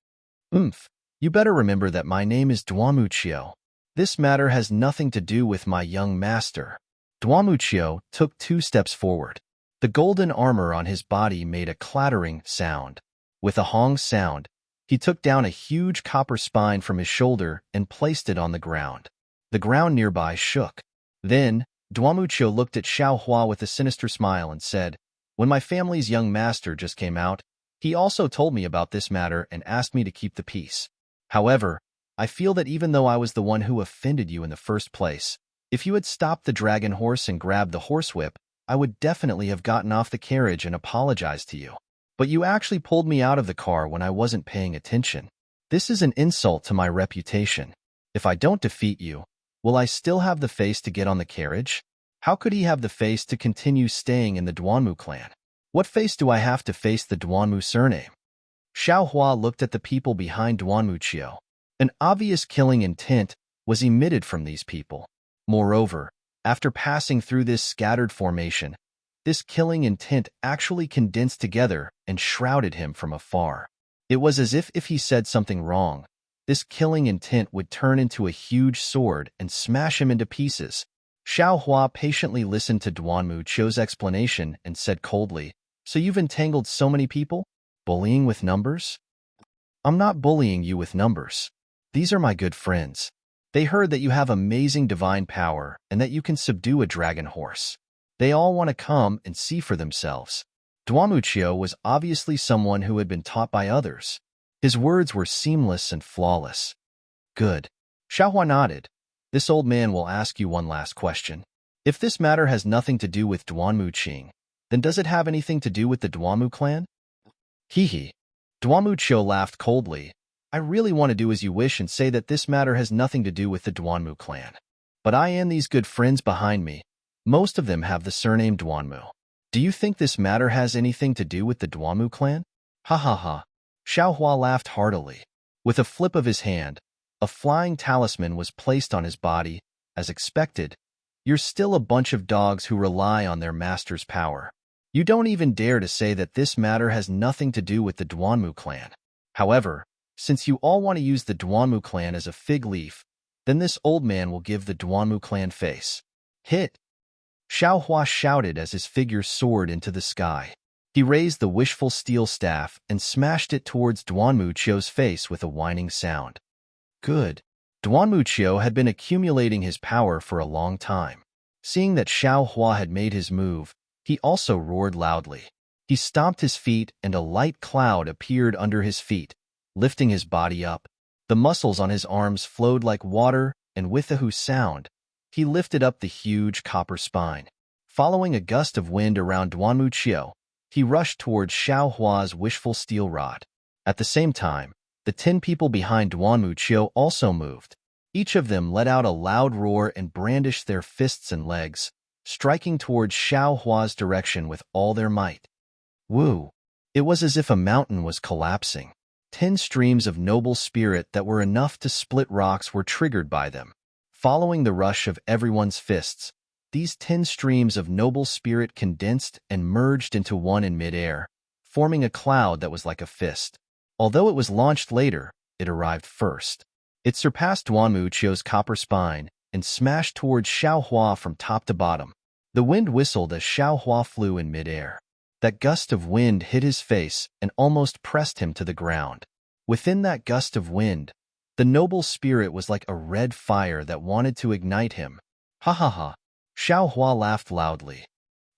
You better remember that my name is Duanmu Qiu. This matter has nothing to do with my young master. Duanmu Qiu took 2 steps forward. The golden armor on his body made a clattering sound. With a hong sound, he took down a huge copper spine from his shoulder and placed it on the ground. The ground nearby shook. Then, Duanmu Qiu looked at Xiaohua with a sinister smile and said, When my family's young master just came out, he also told me about this matter and asked me to keep the peace. However, I feel that even though I was the one who offended you in the first place, if you had stopped the dragon horse and grabbed the horsewhip, I would definitely have gotten off the carriage and apologized to you. But you actually pulled me out of the car when I wasn't paying attention. This is an insult to my reputation. If I don't defeat you, will I still have the face to get on the carriage? How could he have the face to continue staying in the Duanmu clan? What face do I have to face the Duanmu surname? Xiaohua looked at the people behind Duanmu Qiu. An obvious killing intent was emitted from these people. Moreover, after passing through this scattered formation, this killing intent actually condensed together and shrouded him from afar. It was as if he said something wrong, this killing intent would turn into a huge sword and smash him into pieces. Xiaohua patiently listened to Duanmu Qiu's explanation and said coldly, So you've entangled so many people? Bullying with numbers? I'm not bullying you with numbers. These are my good friends. They heard that you have amazing divine power and that you can subdue a dragon horse. They all want to come and see for themselves. Duanmu Qiu was obviously someone who had been taught by others. His words were seamless and flawless. Good. Xiaohua nodded. This old man will ask you one last question. If this matter has nothing to do with Duanmu Qing, then does it have anything to do with the Duanmu clan? Hee. Duanmu Qiu laughed coldly. I really want to do as you wish and say that this matter has nothing to do with the Duanmu clan. But I and these good friends behind me, most of them have the surname Duanmu. Do you think this matter has anything to do with the Duanmu clan? Ha ha ha. Xiaohua laughed heartily. With a flip of his hand, a flying talisman was placed on his body. As expected, you're still a bunch of dogs who rely on their master's power. You don't even dare to say that this matter has nothing to do with the Duanmu clan. However, since you all want to use the Duanmu clan as a fig leaf, then this old man will give the Duanmu clan face. Hit! Xiaohua shouted as his figure soared into the sky. He raised the wishful steel staff and smashed it towards Duanmu Qiu's face with a whining sound. Good. Duanmu Qiu had been accumulating his power for a long time. Seeing that Xiaohua had made his move, he also roared loudly. He stomped his feet and a light cloud appeared under his feet, lifting his body up. The muscles on his arms flowed like water, and with a whoo sound, he lifted up the huge copper spine. Following a gust of wind around Duanmu Qiu, he rushed towards Xiaohua's wishful steel rod. At the same time, the 10 people behind Duanmu Qiu also moved. Each of them let out a loud roar and brandished their fists and legs, striking towards Xiaohua's direction with all their might. Woo! It was as if a mountain was collapsing. 10 streams of noble spirit that were enough to split rocks were triggered by them. Following the rush of everyone's fists, these 10 streams of noble spirit condensed and merged into one in midair, forming a cloud that was like a fist. Although it was launched later, it arrived first. It surpassed Duanmu Qiu's copper spine and smashed towards Xiaohua from top to bottom. The wind whistled as Xiao Hua flew in midair. That gust of wind hit his face and almost pressed him to the ground. Within that gust of wind, the noble spirit was like a red fire that wanted to ignite him. Ha ha ha! Xiao Hua laughed loudly.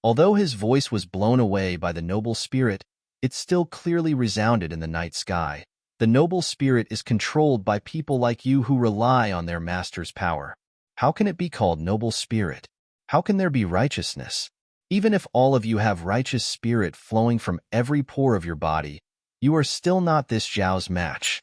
Although his voice was blown away by the noble spirit, it still clearly resounded in the night sky. The noble spirit is controlled by people like you who rely on their master's power. How can it be called noble spirit? How can there be righteousness? Even if all of you have righteous spirit flowing from every pore of your body, you are still not this Zhao's match.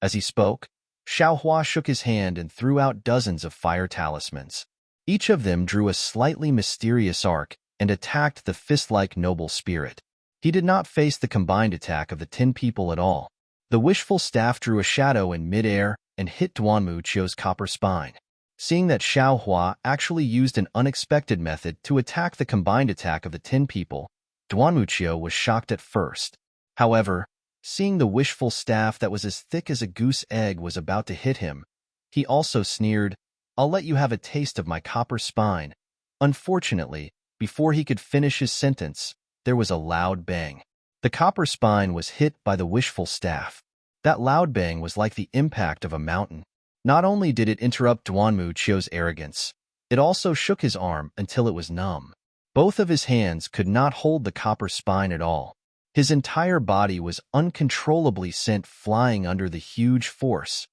As he spoke, Xiao Hua shook his hand and threw out dozens of fire talismans. Each of them drew a slightly mysterious arc and attacked the fist-like noble spirit. He did not face the combined attack of the 10 people at all. The wishful staff drew a shadow in midair and hit Duanmu Qiu's copper spine. Seeing that Xiao Hua actually used an unexpected method to attack the combined attack of the 10 people, Duanmu Qiu was shocked at first. However, seeing the wishful staff that was as thick as a goose egg was about to hit him, he also sneered, "I'll let you have a taste of my copper spine." Unfortunately, before he could finish his sentence, there was a loud bang. The copper spine was hit by the wishful staff. That loud bang was like the impact of a mountain. Not only did it interrupt Duanmu Qiu's arrogance, it also shook his arm until it was numb. Both of his hands could not hold the copper spine at all. His entire body was uncontrollably sent flying under the huge force.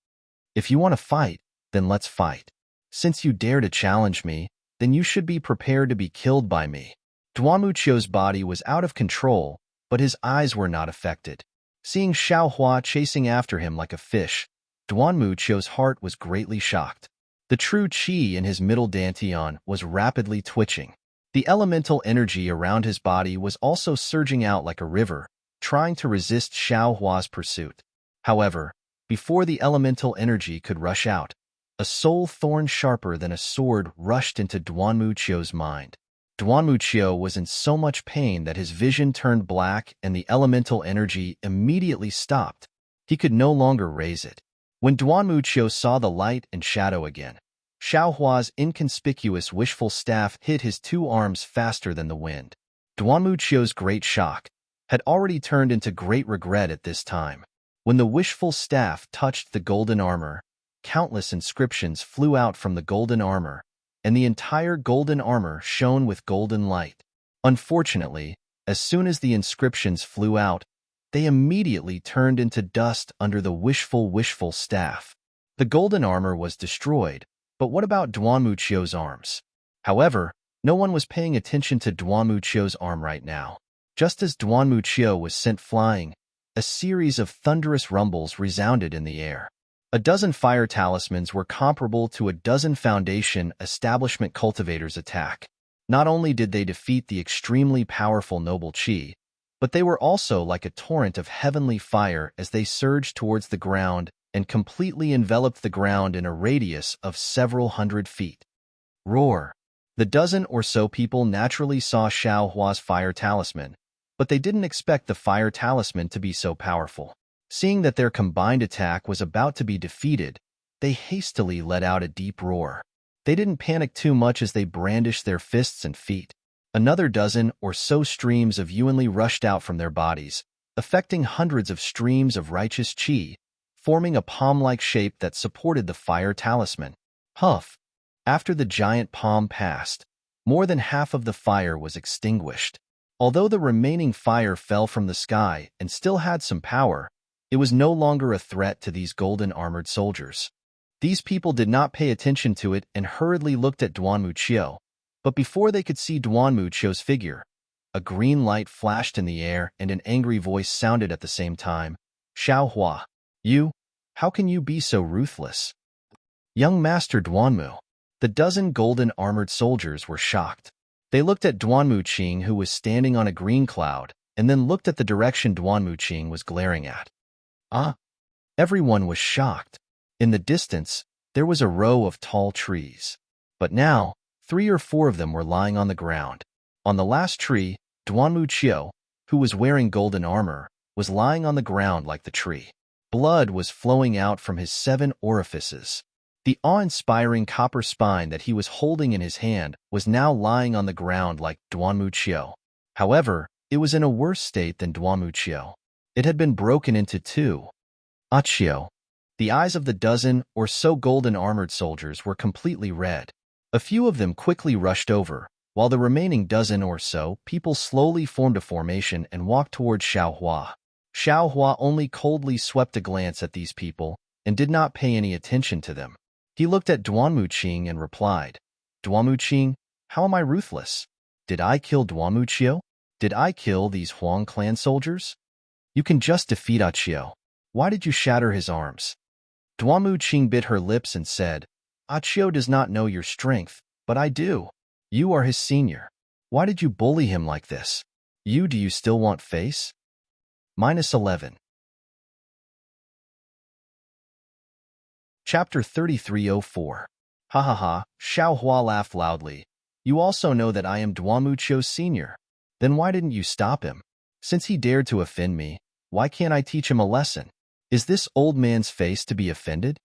"If you want to fight, then let's fight. Since you dare to challenge me, then you should be prepared to be killed by me." Duanmu Qiu's body was out of control, but his eyes were not affected. Seeing Xiao Hua chasing after him like a fish, Duanmu Qiu's heart was greatly shocked. The true qi in his middle dantian was rapidly twitching. The elemental energy around his body was also surging out like a river, trying to resist Xiao Hua's pursuit. However, before the elemental energy could rush out, a soul thorn sharper than a sword rushed into Duanmu Qiu's mind. Duanmu Qiu was in so much pain that his vision turned black and the elemental energy immediately stopped. He could no longer raise it. When Duanmu Qiu saw the light and shadow again, Xiao Hua's inconspicuous wishful staff hit his 2 arms faster than the wind. Duanmu Qiu's great shock had already turned into great regret at this time. When the wishful staff touched the golden armor, countless inscriptions flew out from the golden armor, and the entire golden armor shone with golden light. Unfortunately, as soon as the inscriptions flew out, they immediately turned into dust under the wishful staff. The golden armor was destroyed, but what about Duanmu Qiu's arms? However, no one was paying attention to Duanmu Qiu's arm right now. Just as Duanmu Qiu was sent flying, a series of thunderous rumbles resounded in the air. A dozen fire talismans were comparable to a dozen Foundation establishment cultivators' attack. Not only did they defeat the extremely powerful noble qi, but they were also like a torrent of heavenly fire as they surged towards the ground and completely enveloped the ground in a radius of several hundred feet. Roar! The dozen or so people naturally saw Xiao Hua's fire talisman, but they didn't expect the fire talisman to be so powerful. Seeing that their combined attack was about to be defeated, they hastily let out a deep roar. They didn't panic too much as they brandished their fists and feet. Another dozen or so streams of yuanli rushed out from their bodies, affecting hundreds of streams of righteous qi, forming a palm-like shape that supported the fire talisman. Huff! After the giant palm passed, more than half of the fire was extinguished. Although the remaining fire fell from the sky and still had some power, it was no longer a threat to these golden-armored soldiers. These people did not pay attention to it and hurriedly looked at Duanmu Qiu, but before they could see Duanmu Qiu's figure, a green light flashed in the air and an angry voice sounded at the same time. "Xiao Hua, how can you be so ruthless?" "Young Master Duanmu." The dozen golden-armored soldiers were shocked. They looked at Duanmu Qing, who was standing on a green cloud, and then looked at the direction Duanmu Qing was glaring at. Everyone was shocked. In the distance, there was a row of tall trees. But now, 3 or 4 of them were lying on the ground. On the last tree, Duanmu Qiu, who was wearing golden armor, was lying on the ground like the tree. Blood was flowing out from his 7 orifices. The awe-inspiring copper spine that he was holding in his hand was now lying on the ground like Duanmuqiu. However, it was in a worse state than Duanmuqiu. It had been broken into two. Achio. The eyes of the dozen or so golden-armored soldiers were completely red. A few of them quickly rushed over, while the remaining dozen or so people slowly formed a formation and walked towards Xiaohua. Xiaohua only coldly swept a glance at these people and did not pay any attention to them. He looked at Duanmuqing and replied, Duanmuqing, how am I ruthless? Did I kill Duanmuqiu? Did I kill these Huang clan soldiers? You can just defeat Achio. Why did you shatter his arms? Duanmuqing bit her lips and said, Achio does not know your strength, but I do. You are his senior. Why did you bully him like this? Do you still want face? -11. Chapter 3304. Ha ha ha, Xiaohua laughed loudly. You also know that I am Duanmuqiu's senior. Then why didn't you stop him? Since he dared to offend me, why can't I teach him a lesson? Is this old man's face to be offended?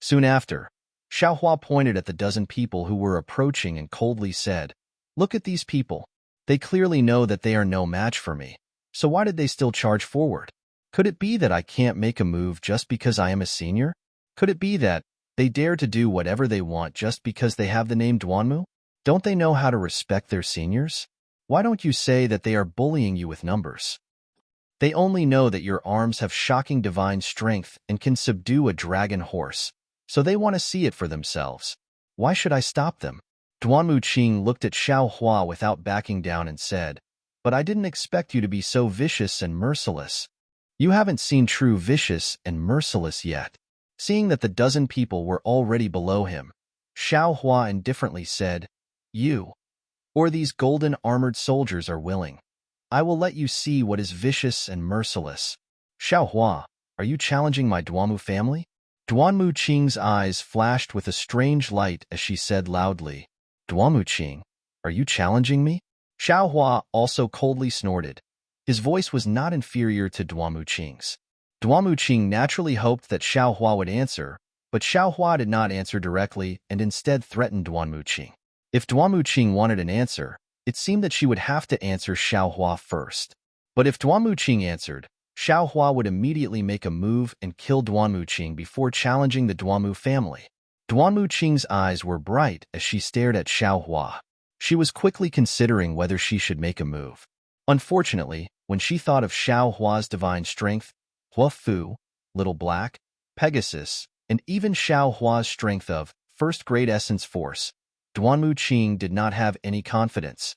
Soon after, Xiaohua pointed at the dozen people who were approaching and coldly said, Look at these people. They clearly know that they are no match for me. So why did they still charge forward? Could it be that I can't make a move just because I am a senior? Could it be that they dare to do whatever they want just because they have the name Duanmu? Don't they know how to respect their seniors? Why don't you say that they are bullying you with numbers? They only know that your arms have shocking divine strength and can subdue a dragon horse, so they want to see it for themselves. Why should I stop them? Duanmuqing looked at Xiaohua without backing down and said, But I didn't expect you to be so vicious and merciless. You haven't seen true vicious and merciless yet. Seeing that the dozen people were already below him, Xiaohua indifferently said, You, or these golden armored soldiers are willing. I will let you see what is vicious and merciless. Xiaohua, are you challenging my Duanmu family? Duanmuqing's eyes flashed with a strange light as she said loudly, Duanmuqing, are you challenging me? Xiaohua also coldly snorted. His voice was not inferior to Duanmuqing's. Duanmuqing naturally hoped that Xiaohua would answer, but Xiaohua did not answer directly and instead threatened Duanmuqing. If Duanmuqing wanted an answer, it seemed that she would have to answer Xiaohua first. But if Duanmuqing answered, Xiaohua would immediately make a move and kill Duanmuqing before challenging the Duanmu family. Duanmuqing's eyes were bright as she stared at Xiaohua. She was quickly considering whether she should make a move. Unfortunately, when she thought of Xiaohua's divine strength, Huafu, Little Black, Pegasus, and even Xiaohua's strength of first-grade essence force, Duanmuqing did not have any confidence.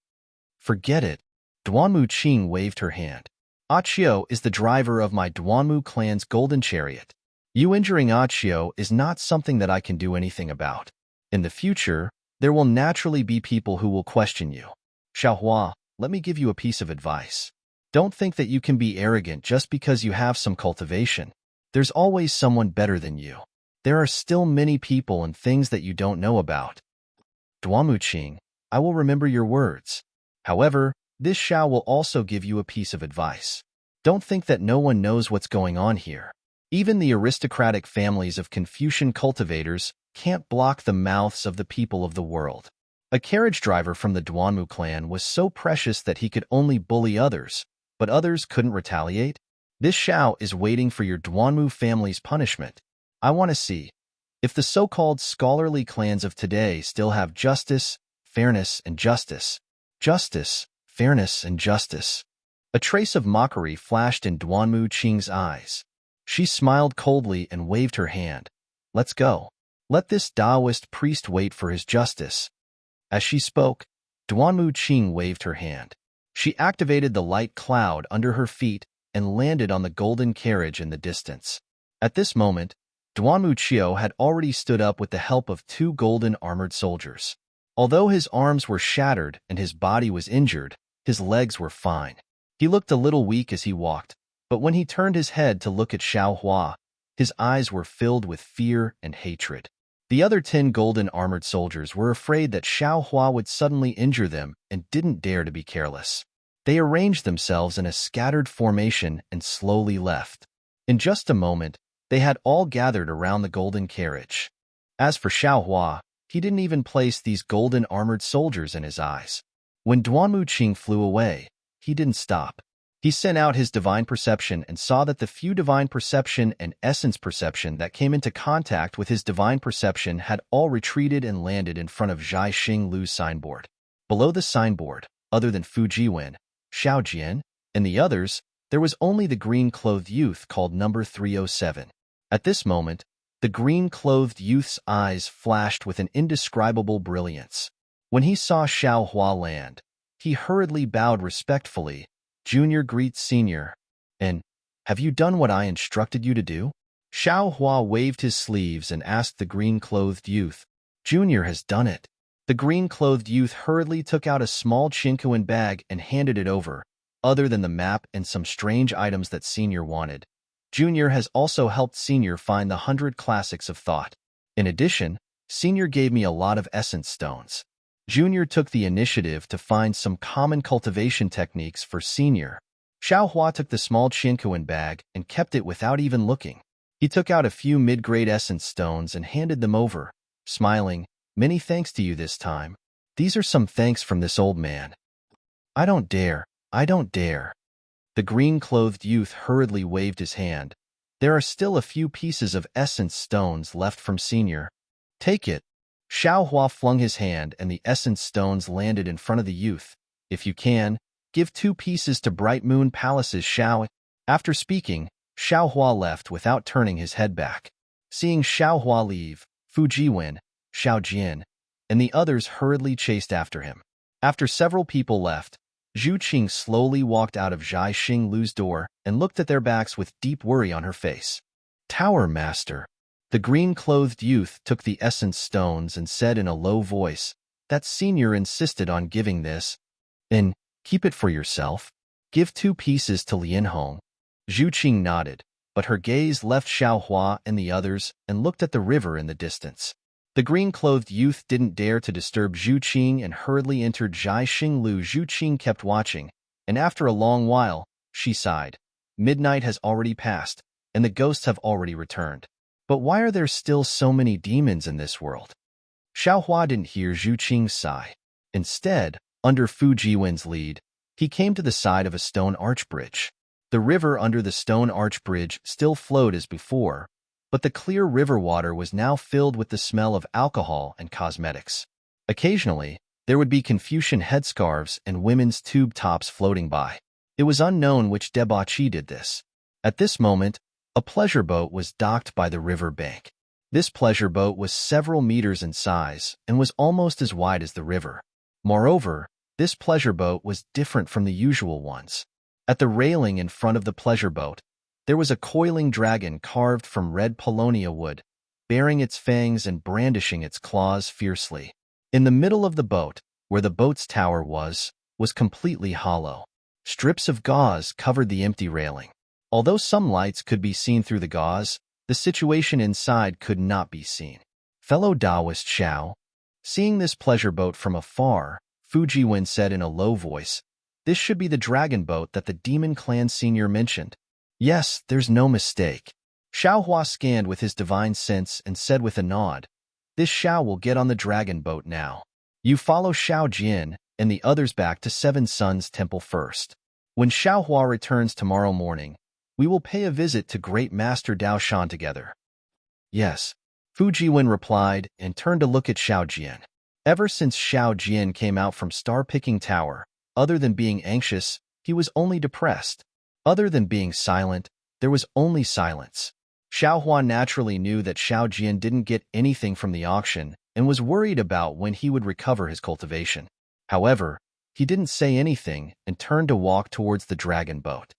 Forget it. Duanmuqing waved her hand. Achio is the driver of my Duanmu clan's golden chariot. You injuring Achio is not something that I can do anything about. In the future, there will naturally be people who will question you. Xiaohua, let me give you a piece of advice. Don't think that you can be arrogant just because you have some cultivation. There's always someone better than you. There are still many people and things that you don't know about. Duanmuqing, I will remember your words. However, this Xiao will also give you a piece of advice. Don't think that no one knows what's going on here. Even the aristocratic families of Confucian cultivators can't block the mouths of the people of the world. A carriage driver from the Duanmu clan was so precious that he could only bully others, but others couldn't retaliate. This Xiao is waiting for your Duanmu family's punishment. I want to see if the so-called scholarly clans of today still have justice, fairness, and justice. Justice, fairness, and justice. A trace of mockery flashed in Duanmuqing's eyes. She smiled coldly and waved her hand. Let's go. Let this Taoist priest wait for his justice. As she spoke, Duanmuqing waved her hand. She activated the light cloud under her feet and landed on the golden carriage in the distance. At this moment, Duanmuqiu had already stood up with the help of two golden armored soldiers. Although his arms were shattered and his body was injured, his legs were fine. He looked a little weak as he walked, but when he turned his head to look at Xiaohua, his eyes were filled with fear and hatred. The other 10 golden armored soldiers were afraid that Xiaohua would suddenly injure them and didn't dare to be careless. They arranged themselves in a scattered formation and slowly left. In just a moment, they had all gathered around the golden carriage. As for Xiaohua, he didn't even place these golden armored soldiers in his eyes. When Duanmu Qing flew away, he didn't stop. He sent out his divine perception and saw that the few divine perception and essence perception that came into contact with his divine perception had all retreated and landed in front of Zhai Xing Lu's signboard. Below the signboard, other than Fu Jiwen, Xiao Jian, and the others, there was only the green-clothed youth called number 307. At this moment, the green-clothed youth's eyes flashed with an indescribable brilliance. When he saw Xiaohua land, he hurriedly bowed respectfully. Junior greets senior. And, have you done what I instructed you to do? Xiaohua waved his sleeves and asked the green-clothed youth. Junior has done it. The green-clothed youth hurriedly took out a small Chinquan bag and handed it over. Other than the map and some strange items that Senior wanted, Junior has also helped Senior find the 100 classics of thought. In addition, Senior gave me a lot of essence stones. Junior took the initiative to find some common cultivation techniques for Senior. Xiaohua took the small Chinquan bag and kept it without even looking. He took out a few mid-grade essence stones and handed them over, smiling. Many thanks to you this time. These are some thanks from this old man. I don't dare. I don't dare. The green-clothed youth hurriedly waved his hand. There are still a few pieces of essence stones left from Senior. Take it. Xiaohua flung his hand and the essence stones landed in front of the youth. If you can, give 2 pieces to Bright Moon Palace's Xiao. After speaking, Xiaohua left without turning his head back. Seeing Xiaohua leave, Fu Jiwen, Xiao Jian, and the others hurriedly chased after him. After several people left, Zhu Qing slowly walked out of Zhai Xing Lu's door and looked at their backs with deep worry on her face. Tower Master. The green-clothed youth took the essence stones and said in a low voice, that Senior insisted on giving this. And keep it for yourself. Give 2 pieces to Lianhong. Zhu Qing nodded, but her gaze left Xiaohua and the others and looked at the river in the distance. The green-clothed youth didn't dare to disturb Zhu Qing and hurriedly entered Zhai Xing Lu. Zhu Qing kept watching, and after a long while, she sighed. Midnight has already passed, and the ghosts have already returned. But why are there still so many demons in this world? Xiaohua didn't hear Zhu Qing's sigh. Instead, under Fu Jiwen's lead, he came to the side of a stone arch bridge. The river under the stone arch bridge still flowed as before, but the clear river water was now filled with the smell of alcohol and cosmetics. Occasionally, there would be Confucian headscarves and women's tube tops floating by. It was unknown which debauchee did this. At this moment, a pleasure boat was docked by the river bank. This pleasure boat was several meters in size and was almost as wide as the river. Moreover, this pleasure boat was different from the usual ones. At the railing in front of the pleasure boat, there was a coiling dragon carved from red paulownia wood, baring its fangs and brandishing its claws fiercely. In the middle of the boat, where the boat's tower was completely hollow. Strips of gauze covered the empty railing. Although some lights could be seen through the gauze, the situation inside could not be seen. Fellow Taoist Xiao, seeing this pleasure boat from afar, Fu Jiwen said in a low voice, this should be the dragon boat that the demon clan senior mentioned. Yes, there's no mistake. Xiaohua scanned with his divine sense and said with a nod, this Xiao will get on the dragon boat now. You follow Xiao Jian and the others back to Seven Suns Temple first. When Xiaohua returns tomorrow morning, we will pay a visit to Great Master Dao Shan together. Yes, Fu Jiwen replied and turned to look at Xiao Jian. Ever since Xiao Jian came out from Star-Picking Tower, other than being anxious, he was only depressed. Other than being silent, there was only silence. Xiaohua naturally knew that Xiao Jian didn't get anything from the auction and was worried about when he would recover his cultivation. However, he didn't say anything and turned to walk towards the dragon boat.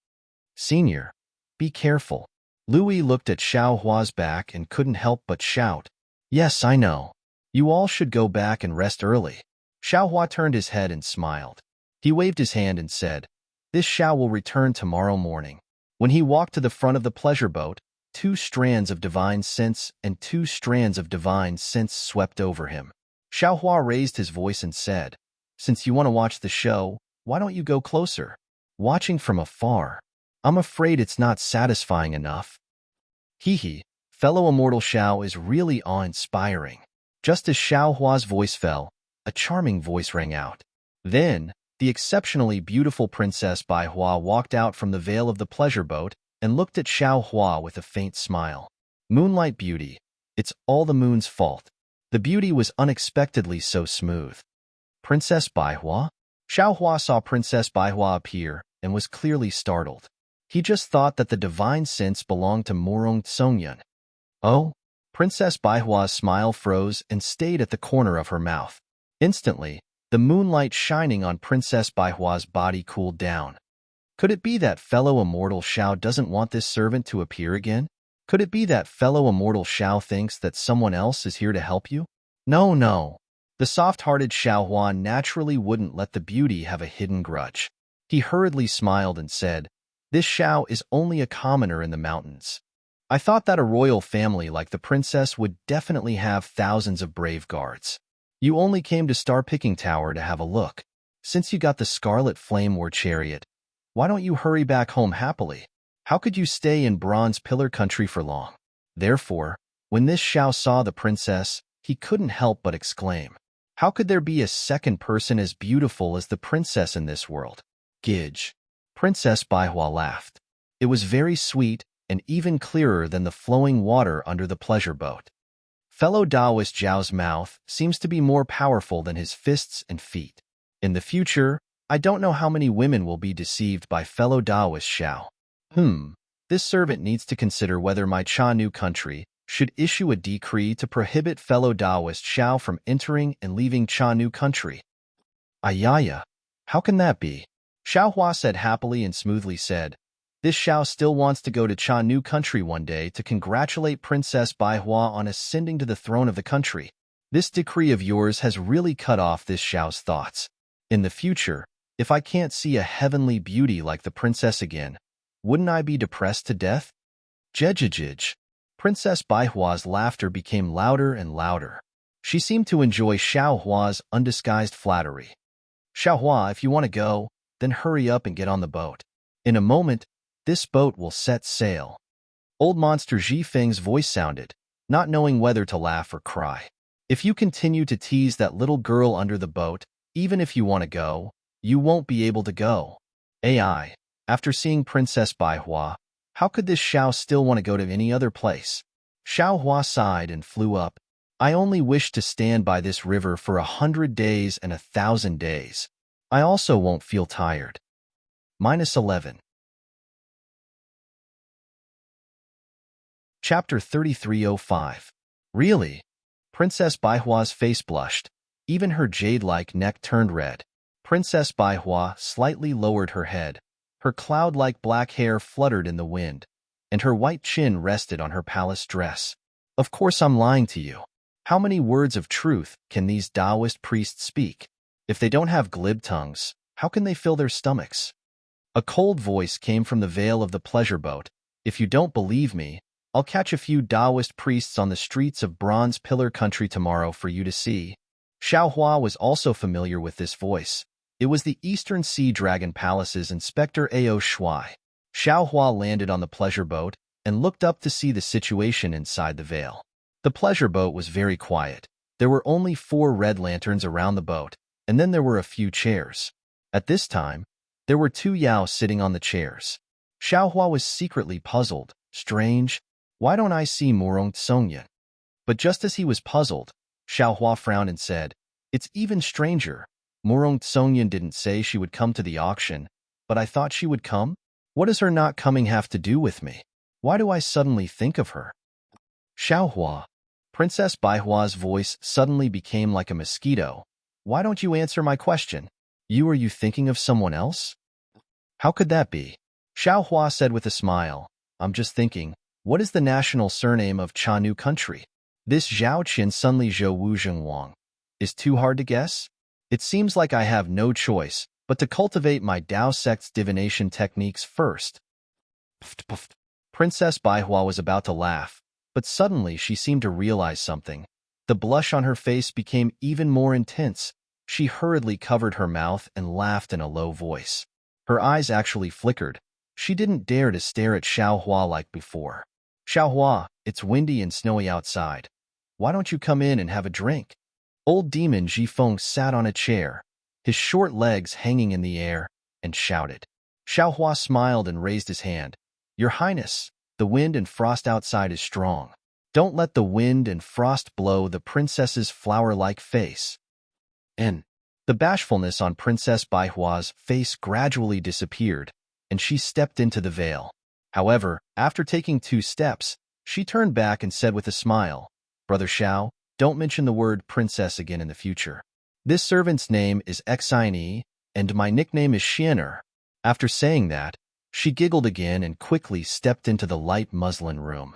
Senior, be careful. Louis looked at Xiaohua's back and couldn't help but shout, yes, I know. You all should go back and rest early. Xiaohua turned his head and smiled. He waved his hand and said, this Xiao will return tomorrow morning. When he walked to the front of the pleasure boat, 2 strands of divine sense and 2 strands of divine sense swept over him. Xiaohua raised his voice and said, since you want to watch the show, why don't you go closer? Watching from afar. I'm afraid it's not satisfying enough. Hee hee, fellow immortal Xiao is really awe-inspiring. Just as Xiao Hua's voice fell, a charming voice rang out. Then, the exceptionally beautiful Princess Bai Hua walked out from the veil of the pleasure boat and looked at Xiao Hua with a faint smile. Moonlight beauty. It's all the moon's fault. The beauty was unexpectedly so smooth. Princess Bai Hua? Xiao Hua saw Princess Bai Hua appear and was clearly startled. He just thought that the divine sense belonged to Morong Tsongyun. Oh? Princess Bai Hua's smile froze and stayed at the corner of her mouth. Instantly, the moonlight shining on Princess Bai Hua's body cooled down. Could it be that fellow immortal Xiao doesn't want this servant to appear again? Could it be that fellow immortal Xiao thinks that someone else is here to help you? No, no. The soft-hearted Xiao Hua naturally wouldn't let the beauty have a hidden grudge. He hurriedly smiled and said, "This Xiao is only a commoner in the mountains. I thought that a royal family like the princess would definitely have thousands of brave guards. You only came to Star Picking Tower to have a look. Since you got the Scarlet Flame War Chariot, why don't you hurry back home happily? How could you stay in Bronze Pillar Country for long?" Therefore, when this Xiao saw the princess, he couldn't help but exclaim, "How could there be a second person as beautiful as the princess in this world?" Gidge. Princess Bai Hua laughed. It was very sweet and even clearer than the flowing water under the pleasure boat. Fellow Taoist Zhao's mouth seems to be more powerful than his fists and feet. In the future, I don't know how many women will be deceived by fellow Taoist Xiao. This servant needs to consider whether my Cha Nu country should issue a decree to prohibit fellow Taoist Xiao from entering and leaving Cha Nu country. Ayaya, how can that be? Xiao Hua said happily and smoothly said, "This Xiao still wants to go to Cha Nu country one day to congratulate Princess Bai Hua on ascending to the throne of the country. This decree of yours has really cut off this Xiao's thoughts. In the future, if I can't see a heavenly beauty like the princess again, wouldn't I be depressed to death?" Jejejij. Princess Bai Hua's laughter became louder and louder. She seemed to enjoy Xiao Hua's undisguised flattery. "Xiao Hua, if you want to go, then hurry up and get on the boat. In a moment, this boat will set sail." Old monster Ji Feng's voice sounded, not knowing whether to laugh or cry. "If you continue to tease that little girl under the boat, even if you want to go, you won't be able to go." AI. After seeing Princess Bai Hua, how could this Xiao still want to go to any other place? Xiao Hua sighed and flew up. "I only wish to stand by this river for 100 days and 1,000 days. I also won't feel tired." -11. Chapter 3305. Really? Princess Bai Hua's face blushed. Even her jade-like neck turned red. Princess Bai Hua slightly lowered her head. Her cloud-like black hair fluttered in the wind, and her white chin rested on her palace dress. "Of course I'm lying to you. How many words of truth can these Taoist priests speak? If they don't have glib tongues, how can they fill their stomachs?" A cold voice came from the veil of the pleasure boat. "If you don't believe me, I'll catch a few Taoist priests on the streets of Bronze Pillar Country tomorrow for you to see." Xiao Hua was also familiar with this voice. It was the Eastern Sea Dragon Palace's Inspector Ao Shuai. Xiao Hua landed on the pleasure boat and looked up to see the situation inside the veil. The pleasure boat was very quiet. There were only 4 red lanterns around the boat, and then there were a few chairs. At this time, there were 2 Yao sitting on the chairs. Xiao Hua was secretly puzzled. Strange, why don't I see Morong Tsongyun? But just as he was puzzled, Xiao Hua frowned and said, "It's even stranger. Morong Tsongyun didn't say she would come to the auction, but I thought she would come? What does her not coming have to do with me? Why do I suddenly think of her?" Xiao Hua. Princess Bai Hua's voice suddenly became like a mosquito. "Why don't you answer my question? Are you thinking of someone else?" "How could that be?" Xiao Hua said with a smile, "I'm just thinking, what is the national surname of Cha Nu country? This Zhao Qin Sunli Zhou Wu Zheng Wang is too hard to guess? It seems like I have no choice but to cultivate my Dao sect's divination techniques first." Puft, puft. Princess Bai Hua was about to laugh, but suddenly she seemed to realize something. The blush on her face became even more intense. She hurriedly covered her mouth and laughed in a low voice. Her eyes actually flickered. She didn't dare to stare at Xiao Hua like before. Xiaohua, it's windy and snowy outside. Why don't you come in and have a drink? Old demon Jifeng sat on a chair, his short legs hanging in the air, and shouted. Xiaohua smiled and raised his hand. Your Highness, the wind and frost outside is strong. Don't let the wind and frost blow the princess's flower-like face. And the bashfulness on Princess Baihua's face gradually disappeared, and she stepped into the veil. However, after taking 2 steps, she turned back and said with a smile, Brother Xiao, don't mention the word princess again in the future. This servant's name is Xine, and my nickname is Xianer. After saying that, she giggled again and quickly stepped into the light muslin room.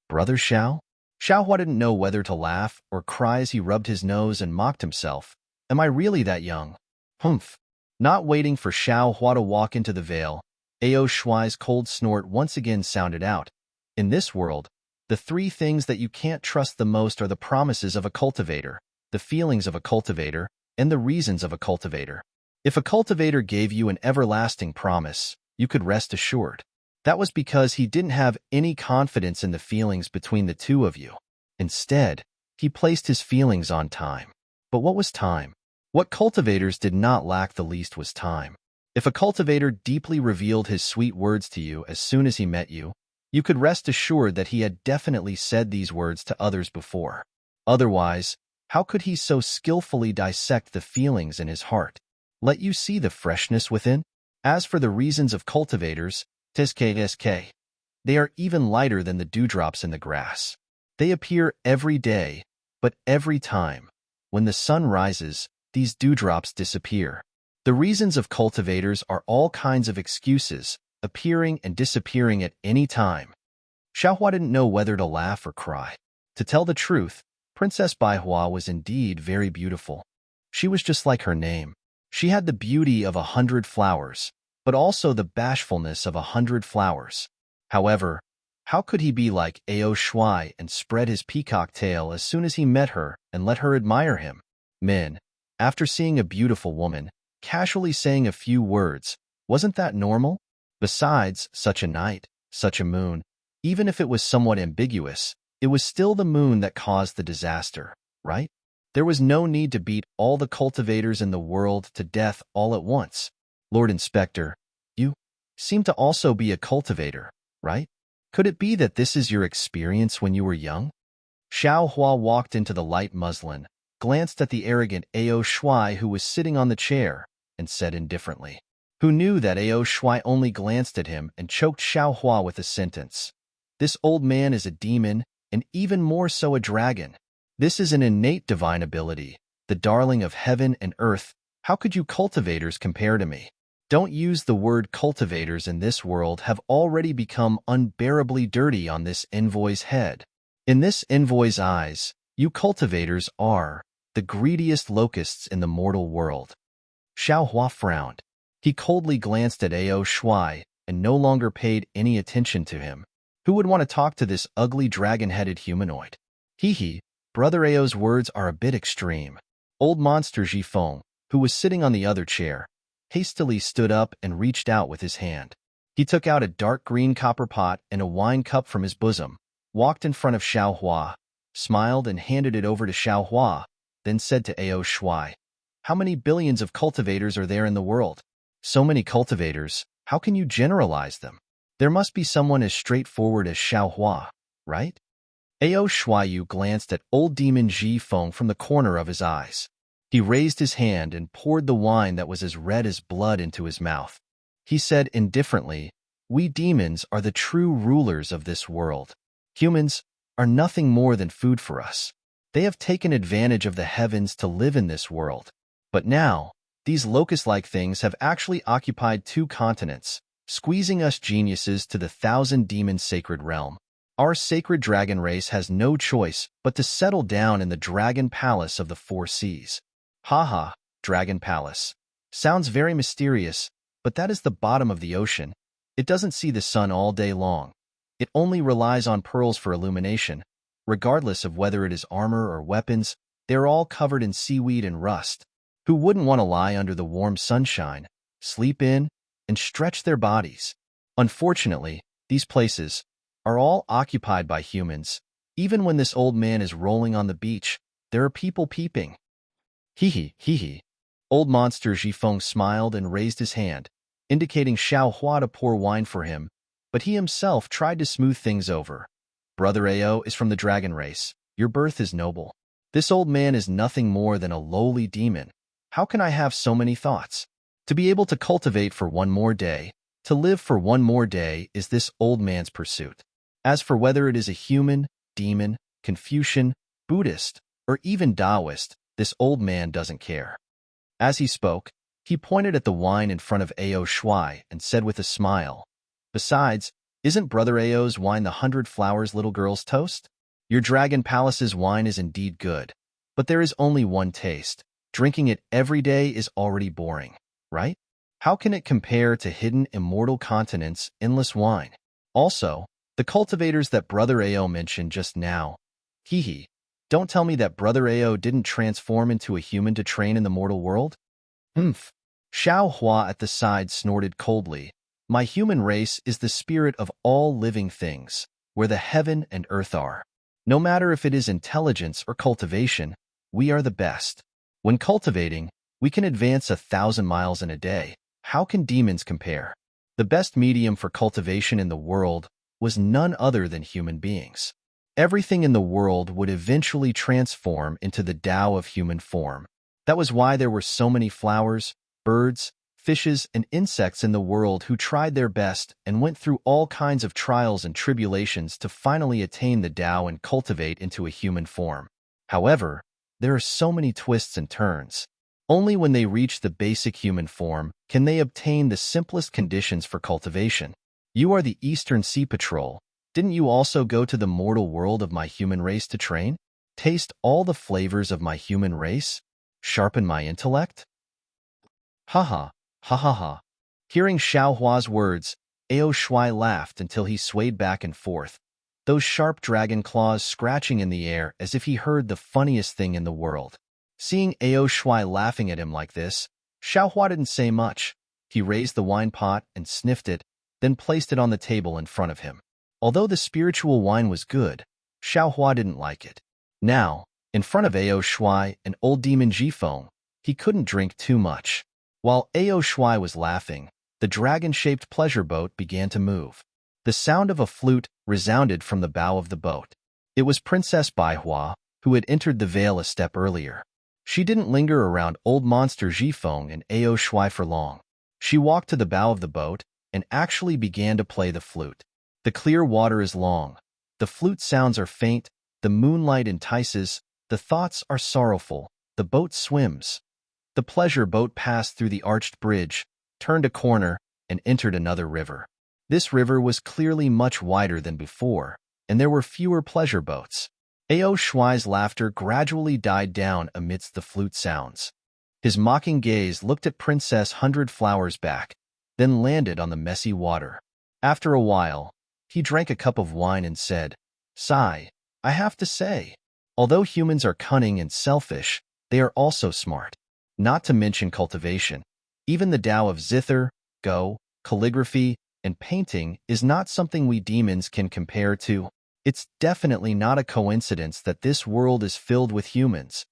Brother Xiao? Xiaohua didn't know whether to laugh or cry as he rubbed his nose and mocked himself. Am I really that young? Humph. Not waiting for Xiaohua to walk into the veil, Ao Shuai's cold snort once again sounded out. In this world, the 3 things that you can't trust the most are the promises of a cultivator, the feelings of a cultivator, and the reasons of a cultivator. If a cultivator gave you an everlasting promise, you could rest assured. That was because he didn't have any confidence in the feelings between the 2 of you. Instead, he placed his feelings on time. But what was time? What cultivators did not lack the least was time. If a cultivator deeply revealed his sweet words to you as soon as he met you, you could rest assured that he had definitely said these words to others before. Otherwise, how could he so skillfully dissect the feelings in his heart? Let you see the freshness within? As for the reasons of cultivators, TSK, they are even lighter than the dewdrops in the grass. They appear every day, but every time. When the sun rises, these dewdrops disappear. The reasons of cultivators are all kinds of excuses, appearing and disappearing at any time. Xiaohua didn't know whether to laugh or cry. To tell the truth, Princess Baihua was indeed very beautiful. She was just like her name. She had the beauty of 100 flowers, but also the bashfulness of 100 flowers. However, how could he be like Ao Shuai and spread his peacock tail as soon as he met her and let her admire him? Men, after seeing a beautiful woman, casually saying a few words, wasn't that normal? Besides, such a night, such a moon, even if it was somewhat ambiguous, it was still the moon that caused the disaster, right? There was no need to beat all the cultivators in the world to death all at once. Lord Inspector, you seem to also be a cultivator, right? Could it be that this is your experience when you were young? Xiao Hua walked into the light muslin, glanced at the arrogant Ao Shuai who was sitting on the chair, and said indifferently, who knew that Ao Shuai only glanced at him and choked Xiao Hua with a sentence. This old man is a demon, and even more so a dragon. This is an innate divine ability, the darling of heaven and earth. How could you cultivators compare to me? Don't use the word cultivators in this world have already become unbearably dirty on this envoy's head. In this envoy's eyes, you cultivators are the greediest locusts in the mortal world. Xiao Hua frowned. He coldly glanced at Ao Shuai and no longer paid any attention to him. Who would want to talk to this ugly dragon-headed humanoid? Hee, Brother Ao's words are a bit extreme. Old monster Jifeng, who was sitting on the other chair, hastily stood up and reached out with his hand. He took out a dark green copper pot and a wine cup from his bosom, walked in front of Xiao Hua, smiled and handed it over to Xiao Hua, then said to Ao Shuai, how many billions of cultivators are there in the world? So many cultivators, how can you generalize them? There must be someone as straightforward as Xiao Hua, right? Ao Shuai glanced at old demon Jifeng from the corner of his eyes. He raised his hand and poured the wine that was as red as blood into his mouth. He said indifferently, we demons are the true rulers of this world. Humans are nothing more than food for us. They have taken advantage of the heavens to live in this world. But now, these locust-like things have actually occupied 2 continents, squeezing us geniuses to the 1,000-demon sacred realm. Our sacred dragon race has no choice but to settle down in the dragon palace of the 4 seas. Haha, dragon palace. Sounds very mysterious, but that is the bottom of the ocean. It doesn't see the sun all day long. It only relies on pearls for illumination. Regardless of whether it is armor or weapons, they're all covered in seaweed and rust. Who wouldn't want to lie under the warm sunshine, sleep in, and stretch their bodies? Unfortunately, these places are all occupied by humans. Even when this old man is rolling on the beach, there are people peeping. Hee hee. Old monster Jifeng smiled and raised his hand, indicating Xiao Hua to pour wine for him, but he himself tried to smooth things over. Brother Ao is from the dragon race. Your birth is noble. This old man is nothing more than a lowly demon. How can I have so many thoughts? To be able to cultivate for one more day, to live for one more day is this old man's pursuit. As for whether it is a human, demon, Confucian, Buddhist, or even Taoist, this old man doesn't care. As he spoke, he pointed at the wine in front of Ao Shuai and said with a smile, "Besides, isn't Brother Ao's wine the 100 flowers little girls toast? Your Dragon Palace's wine is indeed good, but there is only one taste. Drinking it every day is already boring, right? How can it compare to hidden immortal continents' endless wine? Also, the cultivators that Brother Ao mentioned just now. Hee. Don't tell me that Brother Ao didn't transform into a human to train in the mortal world? Humph. Xiao Hua at the side snorted coldly. My human race is the spirit of all living things, where the heaven and earth are. No matter if it is intelligence or cultivation, we are the best. When cultivating, we can advance 1,000 miles in a day. How can demons compare? The best medium for cultivation in the world was none other than human beings. Everything in the world would eventually transform into the Tao of human form. That was why there were so many flowers, birds, fishes, and insects in the world who tried their best and went through all kinds of trials and tribulations to finally attain the Tao and cultivate into a human form. However, there are so many twists and turns. Only when they reach the basic human form can they obtain the simplest conditions for cultivation. You are the Eastern Sea Patrol. Didn't you also go to the mortal world of my human race to train? Taste all the flavors of my human race? Sharpen my intellect? Ha. Hearing Xiao Hua's words, Ao Shuai laughed until he swayed back and forth, those sharp dragon claws scratching in the air as if he heard the funniest thing in the world. Seeing Ao Shuai laughing at him like this, Xiao Hua didn't say much. He raised the wine pot and sniffed it, then placed it on the table in front of him. Although the spiritual wine was good, Xiao Hua didn't like it. Now, in front of Ao Shuai and old demon Jifeng, he couldn't drink too much. While Ao Shuai was laughing, the dragon-shaped pleasure boat began to move. The sound of a flute resounded from the bow of the boat. It was Princess Baihua, who had entered the vale a step earlier. She didn't linger around old monster Jifeng and Ao Shuai for long. She walked to the bow of the boat and actually began to play the flute. The clear water is long. The flute sounds are faint. The moonlight entices. The thoughts are sorrowful. The boat swims. The pleasure boat passed through the arched bridge, turned a corner, and entered another river. This river was clearly much wider than before, and there were fewer pleasure boats. Ao Shuai's laughter gradually died down amidst the flute sounds. His mocking gaze looked at Princess 100 Flowers back, then landed on the messy water. After a while, he drank a cup of wine and said, "Sigh, I have to say, although humans are cunning and selfish, they are also smart. Not to mention cultivation. Even the Tao of zither, go, calligraphy, and painting is not something we demons can compare to. It's definitely not a coincidence that this world is filled with humans."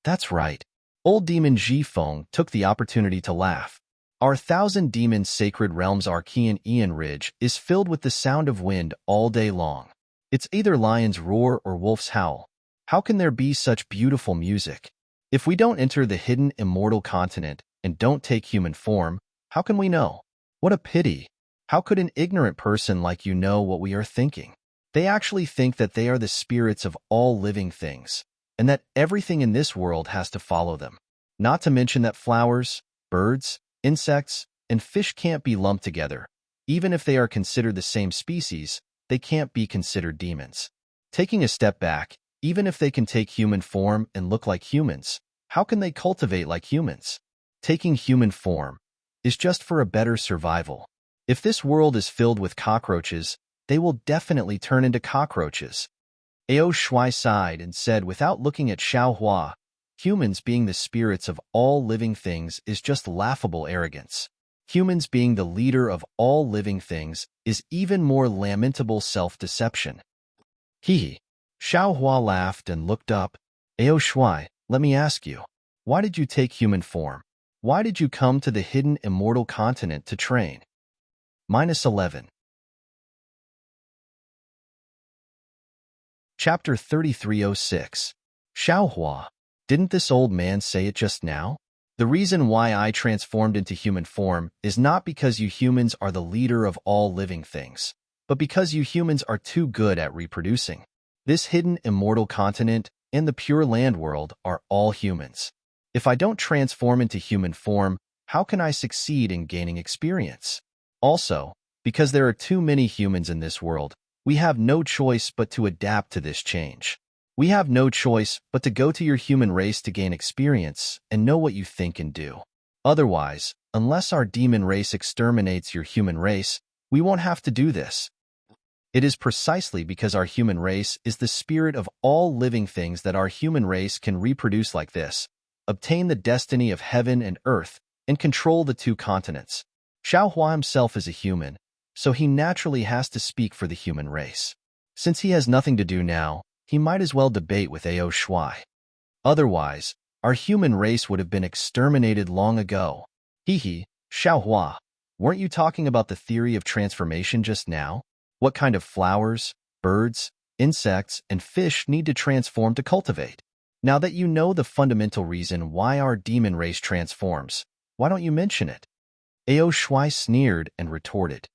That's right. Old demon Jifeng took the opportunity to laugh. Our 1,000 demons' sacred realm's Archean Aeon Ridge is filled with the sound of wind all day long. It's either lion's roar or wolf's howl. How can there be such beautiful music? If we don't enter the hidden immortal continent and don't take human form, how can we know? What a pity. How could an ignorant person like you know what we are thinking? They actually think that they are the spirits of all living things, and that everything in this world has to follow them. Not to mention that flowers, birds, insects, and fish can't be lumped together. Even if they are considered the same species, they can't be considered demons. Taking a step back, even if they can take human form and look like humans, how can they cultivate like humans? Taking human form is just for a better survival. If this world is filled with cockroaches, they will definitely turn into cockroaches. Ao Shuai sighed and said without looking at Xiao Hua, "Humans being the spirits of all living things is just laughable arrogance." humans being the leader of all living things is even more lamentable self-deception. He. Xiao Hua laughed and looked up. Ao Shuai, let me ask you, why did you take human form? Why did you come to the hidden immortal continent to train? -11. Chapter 3306. Xiaohua, didn't this old man say it just now? The reason why I transformed into human form is not because you humans are the leader of all living things, but because you humans are too good at reproducing. This hidden immortal continent and the pure land world are all humans. If I don't transform into human form, how can I succeed in gaining experience? Also, because there are too many humans in this world, we have no choice but to adapt to this change. We have no choice but to go to your human race to gain experience and know what you think and do. Otherwise, unless our demon race exterminates your human race, we won't have to do this. It is precisely because our human race is the spirit of all living things that our human race can reproduce like this, obtain the destiny of heaven and earth, and control the two continents. Xiaohua himself is a human, so he naturally has to speak for the human race. Since he has nothing to do now, he might as well debate with Ao Shuai. Otherwise, our human race would have been exterminated long ago. Hehe, Xiaohua, weren't you talking about the theory of transformation just now? What kind of flowers, birds, insects, and fish need to transform to cultivate? Now that you know the fundamental reason why our demon race transforms, why don't you mention it? Ao Shuai sneered and retorted.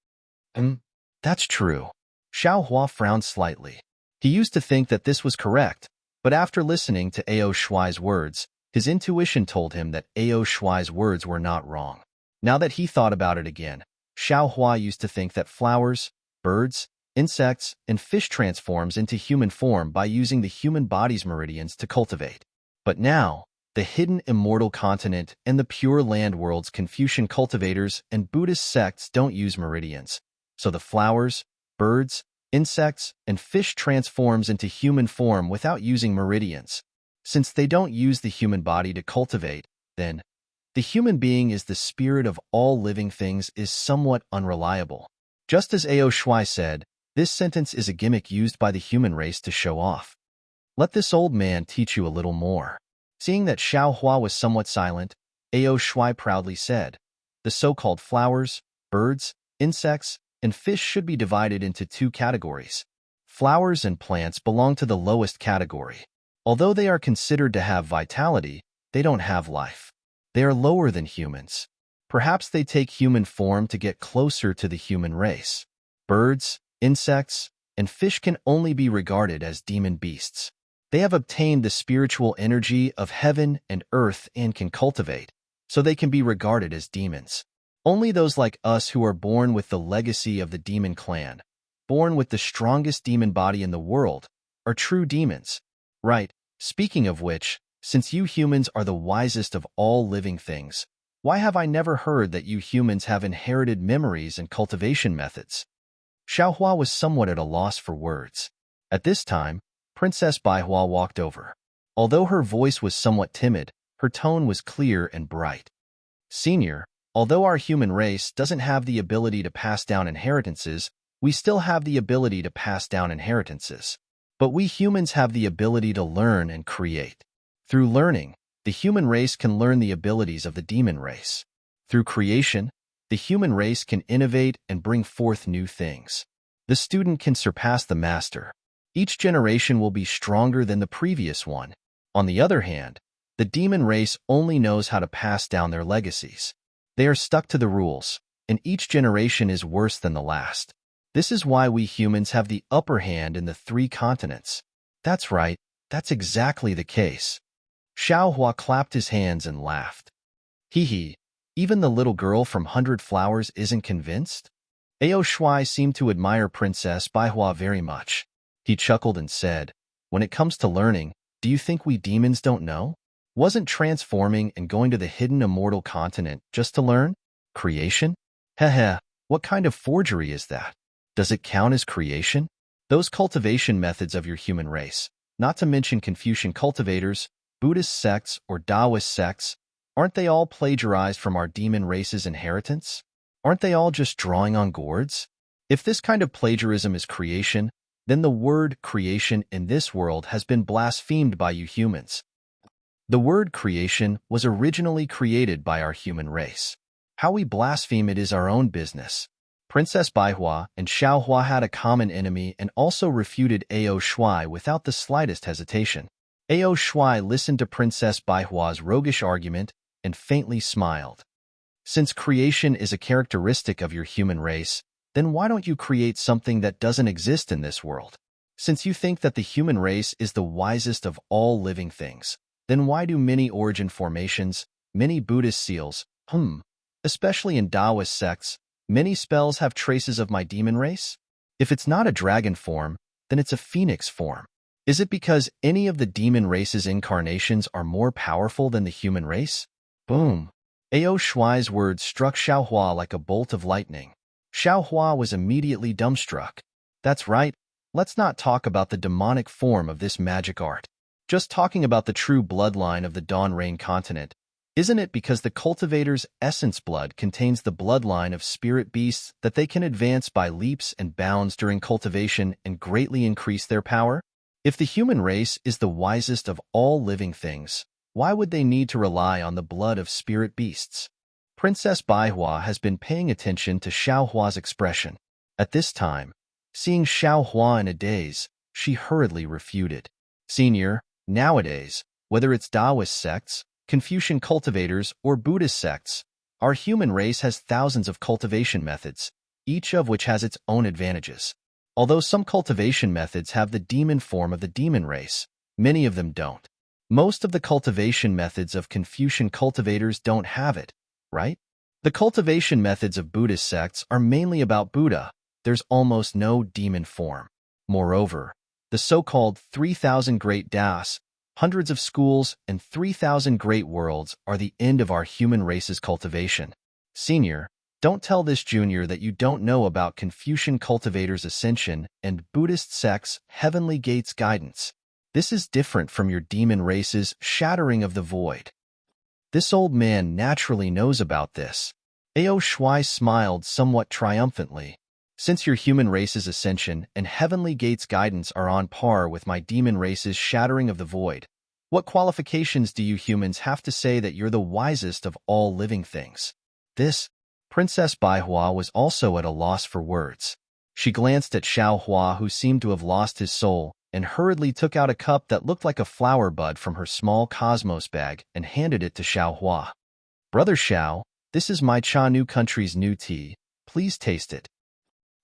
That's true. Xiaohua frowned slightly. He used to think that this was correct, but after listening to Ao Shuai's words, his intuition told him that Ao Shuai's words were not wrong. Now that he thought about it again, Xiaohua used to think that flowers, birds, insects, and fish transforms into human form by using the human body's meridians to cultivate. But now, the hidden immortal continent and the pure land world's Confucian cultivators and Buddhist sects don't use meridians, so the flowers, birds, insects, and fish transforms into human form without using meridians. Since they don't use the human body to cultivate, then, the human being is the spirit of all living things is somewhat unreliable. Just as Ao Shuai said, this sentence is a gimmick used by the human race to show off. Let this old man teach you a little more. Seeing that Xiaohua was somewhat silent, Ao Shuai proudly said, the so-called flowers, birds, insects, and fish should be divided into two categories. Flowers and plants belong to the lowest category. Although they are considered to have vitality, they don't have life. They are lower than humans. Perhaps they take human form to get closer to the human race. Birds, insects, and fish can only be regarded as demon beasts. They have obtained the spiritual energy of heaven and earth and can cultivate, so they can be regarded as demons. Only those like us who are born with the legacy of the demon clan, born with the strongest demon body in the world, are true demons. Right, speaking of which, since you humans are the wisest of all living things, why have I never heard that you humans have inherited memories and cultivation methods? Xiaohua was somewhat at a loss for words. At this time, Princess Baihua walked over. Although her voice was somewhat timid, her tone was clear and bright. Senior, although our human race doesn't have the ability to pass down inheritances, we still have the ability to pass down inheritances. But we humans have the ability to learn and create. Through learning, the human race can learn the abilities of the demon race. Through creation, the human race can innovate and bring forth new things. The student can surpass the master. Each generation will be stronger than the previous one. On the other hand, the demon race only knows how to pass down their legacies. They are stuck to the rules, and each generation is worse than the last. This is why we humans have the upper hand in the three continents. That's right, that's exactly the case. Xiaohua clapped his hands and laughed. Hee, even the little girl from 100 Flowers isn't convinced? Ao Shuai seemed to admire Princess Baihua very much. He chuckled and said, when it comes to learning, do you think we demons don't know? Wasn't transforming and going to the hidden immortal continent just to learn? Creation? Heh, what kind of forgery is that? Does it count as creation? Those cultivation methods of your human race, not to mention Confucian cultivators, Buddhist sects, or Taoist sects, aren't they all plagiarized from our demon race's inheritance? Aren't they all just drawing on gourds? If this kind of plagiarism is creation, then the word creation in this world has been blasphemed by you humans. The word creation was originally created by our human race. How we blaspheme it is our own business. Princess Baihua and Xiaohua had a common enemy and also refuted Ao Shui without the slightest hesitation. Ao Shui listened to Princess Baihua's roguish argument and faintly smiled. Since creation is a characteristic of your human race, then why don't you create something that doesn't exist in this world? Since you think that the human race is the wisest of all living things, then why do many origin formations, many Buddhist seals, especially in Taoist sects, many spells have traces of my demon race? If it's not a dragon form, then it's a phoenix form. Is it because any of the demon race's incarnations are more powerful than the human race? Boom! Ao Shuai's words struck Xiaohua like a bolt of lightning. Xiaohua was immediately dumbstruck. That's right, let's not talk about the demonic form of this magic art. Just talking about the true bloodline of the Dawn Rain continent. Isn't it because the cultivator's essence blood contains the bloodline of spirit beasts that they can advance by leaps and bounds during cultivation and greatly increase their power? If the human race is the wisest of all living things, why would they need to rely on the blood of spirit beasts? Princess Baihua has been paying attention to Xiaohua's expression. At this time, seeing Xiaohua in a daze, she hurriedly refuted. Senior, nowadays, whether it's Taoist sects, Confucian cultivators, or Buddhist sects, our human race has thousands of cultivation methods, each of which has its own advantages. Although some cultivation methods have the demon form of the demon race, many of them don't. Most of the cultivation methods of Confucian cultivators don't have it, right? The cultivation methods of Buddhist sects are mainly about Buddha. There's almost no demon form. Moreover, the so-called 3,000 Great Das, hundreds of schools, and 3,000 great worlds are the end of our human race's cultivation. Senior, don't tell this junior that you don't know about Confucian cultivators' ascension and Buddhist sects' heavenly gates guidance. This is different from your demon race's shattering of the void. This old man naturally knows about this. Ao Shui smiled somewhat triumphantly. Since your human race's ascension and heavenly gates guidance are on par with my demon race's shattering of the void, what qualifications do you humans have to say that you're the wisest of all living things? Princess Baihua was also at a loss for words. She glanced at Xiaohua, who seemed to have lost his soul, and hurriedly took out a cup that looked like a flower bud from her small cosmos bag and handed it to Xiaohua. Brother Xiao, this is my Cha New country's new tea. Please taste it.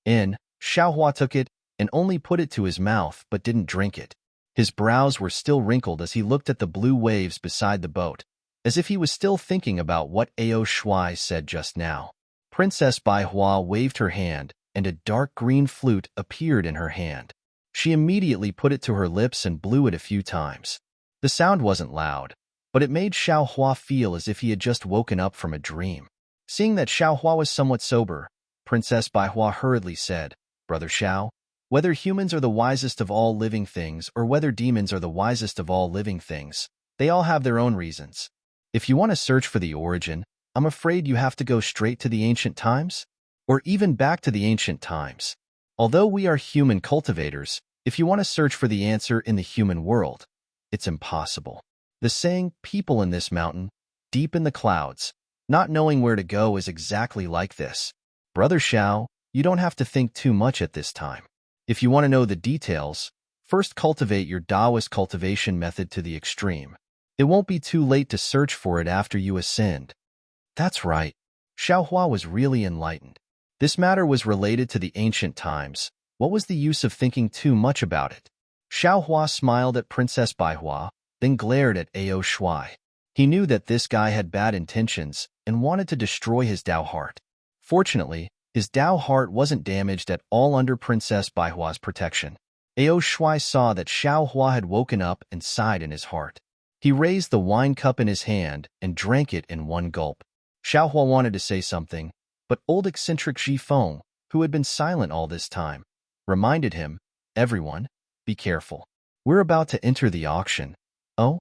Xiaohua took it and only put it to his mouth but didn't drink it. His brows were still wrinkled as he looked at the blue waves beside the boat, as if he was still thinking about what Ao Shui said just now. Princess Baihua waved her hand, and a dark green flute appeared in her hand. She immediately put it to her lips and blew it a few times. The sound wasn't loud, but it made Xiaohua feel as if he had just woken up from a dream. Seeing that Xiaohua was somewhat sober, Princess Baihua hurriedly said, Brother Xiao, whether humans are the wisest of all living things or whether demons are the wisest of all living things, they all have their own reasons. If you want to search for the origin, I'm afraid you have to go straight to the ancient times, or even back to the ancient times. Although we are human cultivators, if you want to search for the answer in the human world, it's impossible. The saying, people in this mountain, deep in the clouds, not knowing where to go is exactly like this. Brother Xiao, you don't have to think too much at this time. If you want to know the details, first cultivate your Taoist cultivation method to the extreme. It won't be too late to search for it after you ascend. That's right. Xiaohua was really enlightened. This matter was related to the ancient times. What was the use of thinking too much about it? Xiaohua smiled at Princess Baihua, then glared at Ao Shui. He knew that this guy had bad intentions and wanted to destroy his Dao heart. Fortunately, his Dao heart wasn't damaged at all under Princess Baihua's protection. Ao Shui saw that Xiaohua had woken up and sighed in his heart. He raised the wine cup in his hand and drank it in one gulp. Xiaohua wanted to say something, but old eccentric Xi Feng, who had been silent all this time, reminded him, Everyone, be careful. We're about to enter the auction. Oh?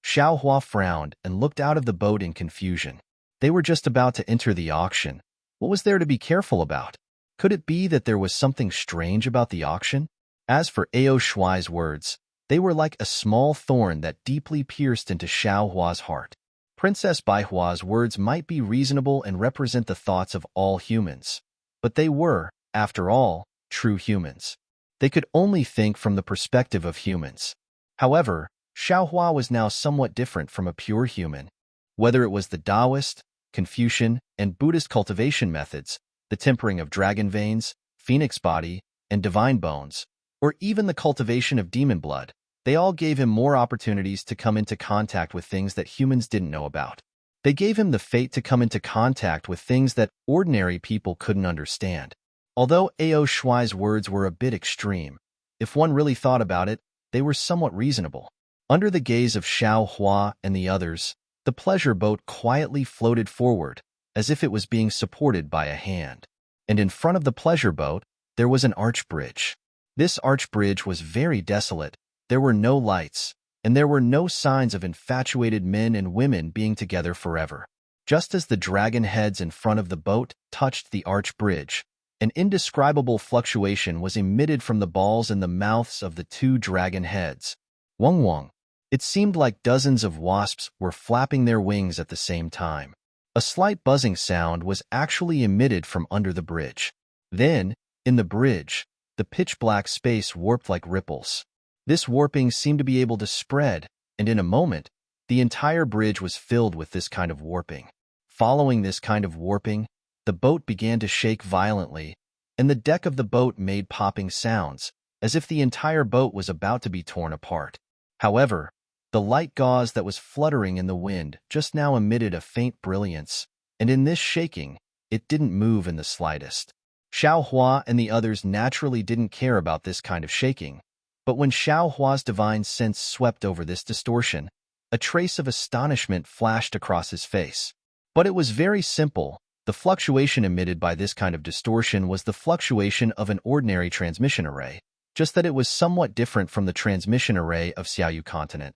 Xiaohua frowned and looked out of the boat in confusion. They were just about to enter the auction. What was there to be careful about? Could it be that there was something strange about the auction? As for Ao Shuai's words, they were like a small thorn that deeply pierced into Xiao Hua's heart. Princess Baihua's words might be reasonable and represent the thoughts of all humans, but they were, after all, true humans. They could only think from the perspective of humans. However, Xiao Hua was now somewhat different from a pure human. Whether it was the Taoist, Confucian, and Buddhist cultivation methods, the tempering of dragon veins, phoenix body, and divine bones, or even the cultivation of demon blood, they all gave him more opportunities to come into contact with things that humans didn't know about. They gave him the fate to come into contact with things that ordinary people couldn't understand. Although Ao Shuai's words were a bit extreme, if one really thought about it, they were somewhat reasonable. Under the gaze of Xiao Hua and the others, the pleasure boat quietly floated forward, as if it was being supported by a hand. And in front of the pleasure boat, there was an arch bridge. This arch bridge was very desolate. There were no lights, and there were no signs of infatuated men and women being together forever. Just as the dragon heads in front of the boat touched the arch bridge, an indescribable fluctuation was emitted from the balls in the mouths of the two dragon heads. Wong Wong. It seemed like dozens of wasps were flapping their wings at the same time. A slight buzzing sound was actually emitted from under the bridge. Then, in the bridge, the pitch-black space warped like ripples. This warping seemed to be able to spread, and in a moment, the entire bridge was filled with this kind of warping. Following this kind of warping, the boat began to shake violently, and the deck of the boat made popping sounds, as if the entire boat was about to be torn apart. However, the light gauze that was fluttering in the wind just now emitted a faint brilliance, and in this shaking, it didn't move in the slightest. Xiao Hua and the others naturally didn't care about this kind of shaking, but when Xiao Hua's divine sense swept over this distortion, a trace of astonishment flashed across his face. But it was very simple. The fluctuation emitted by this kind of distortion was the fluctuation of an ordinary transmission array, just that it was somewhat different from the transmission array of Xiaoyu continent.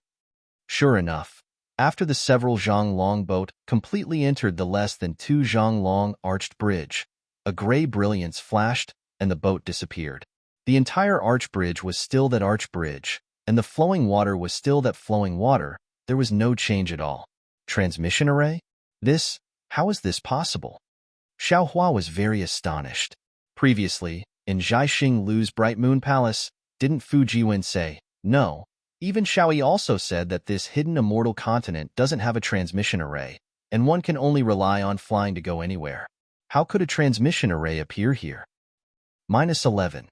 Sure enough, after the several zhang long boat completely entered the less than 2 zhang long arched bridge, a gray brilliance flashed and the boat disappeared. The entire arch bridge was still that arch bridge, and the flowing water was still that flowing water. There was no change at all. Transmission array? How is this possible? Xiao Hua was very astonished. Previously, in Zhaixing Lu's Bright Moon Palace, didn't Fu Jiwen say, no? Even Xiaoyi also said that this hidden immortal continent doesn't have a transmission array, and one can only rely on flying to go anywhere. How could a transmission array appear here? -11.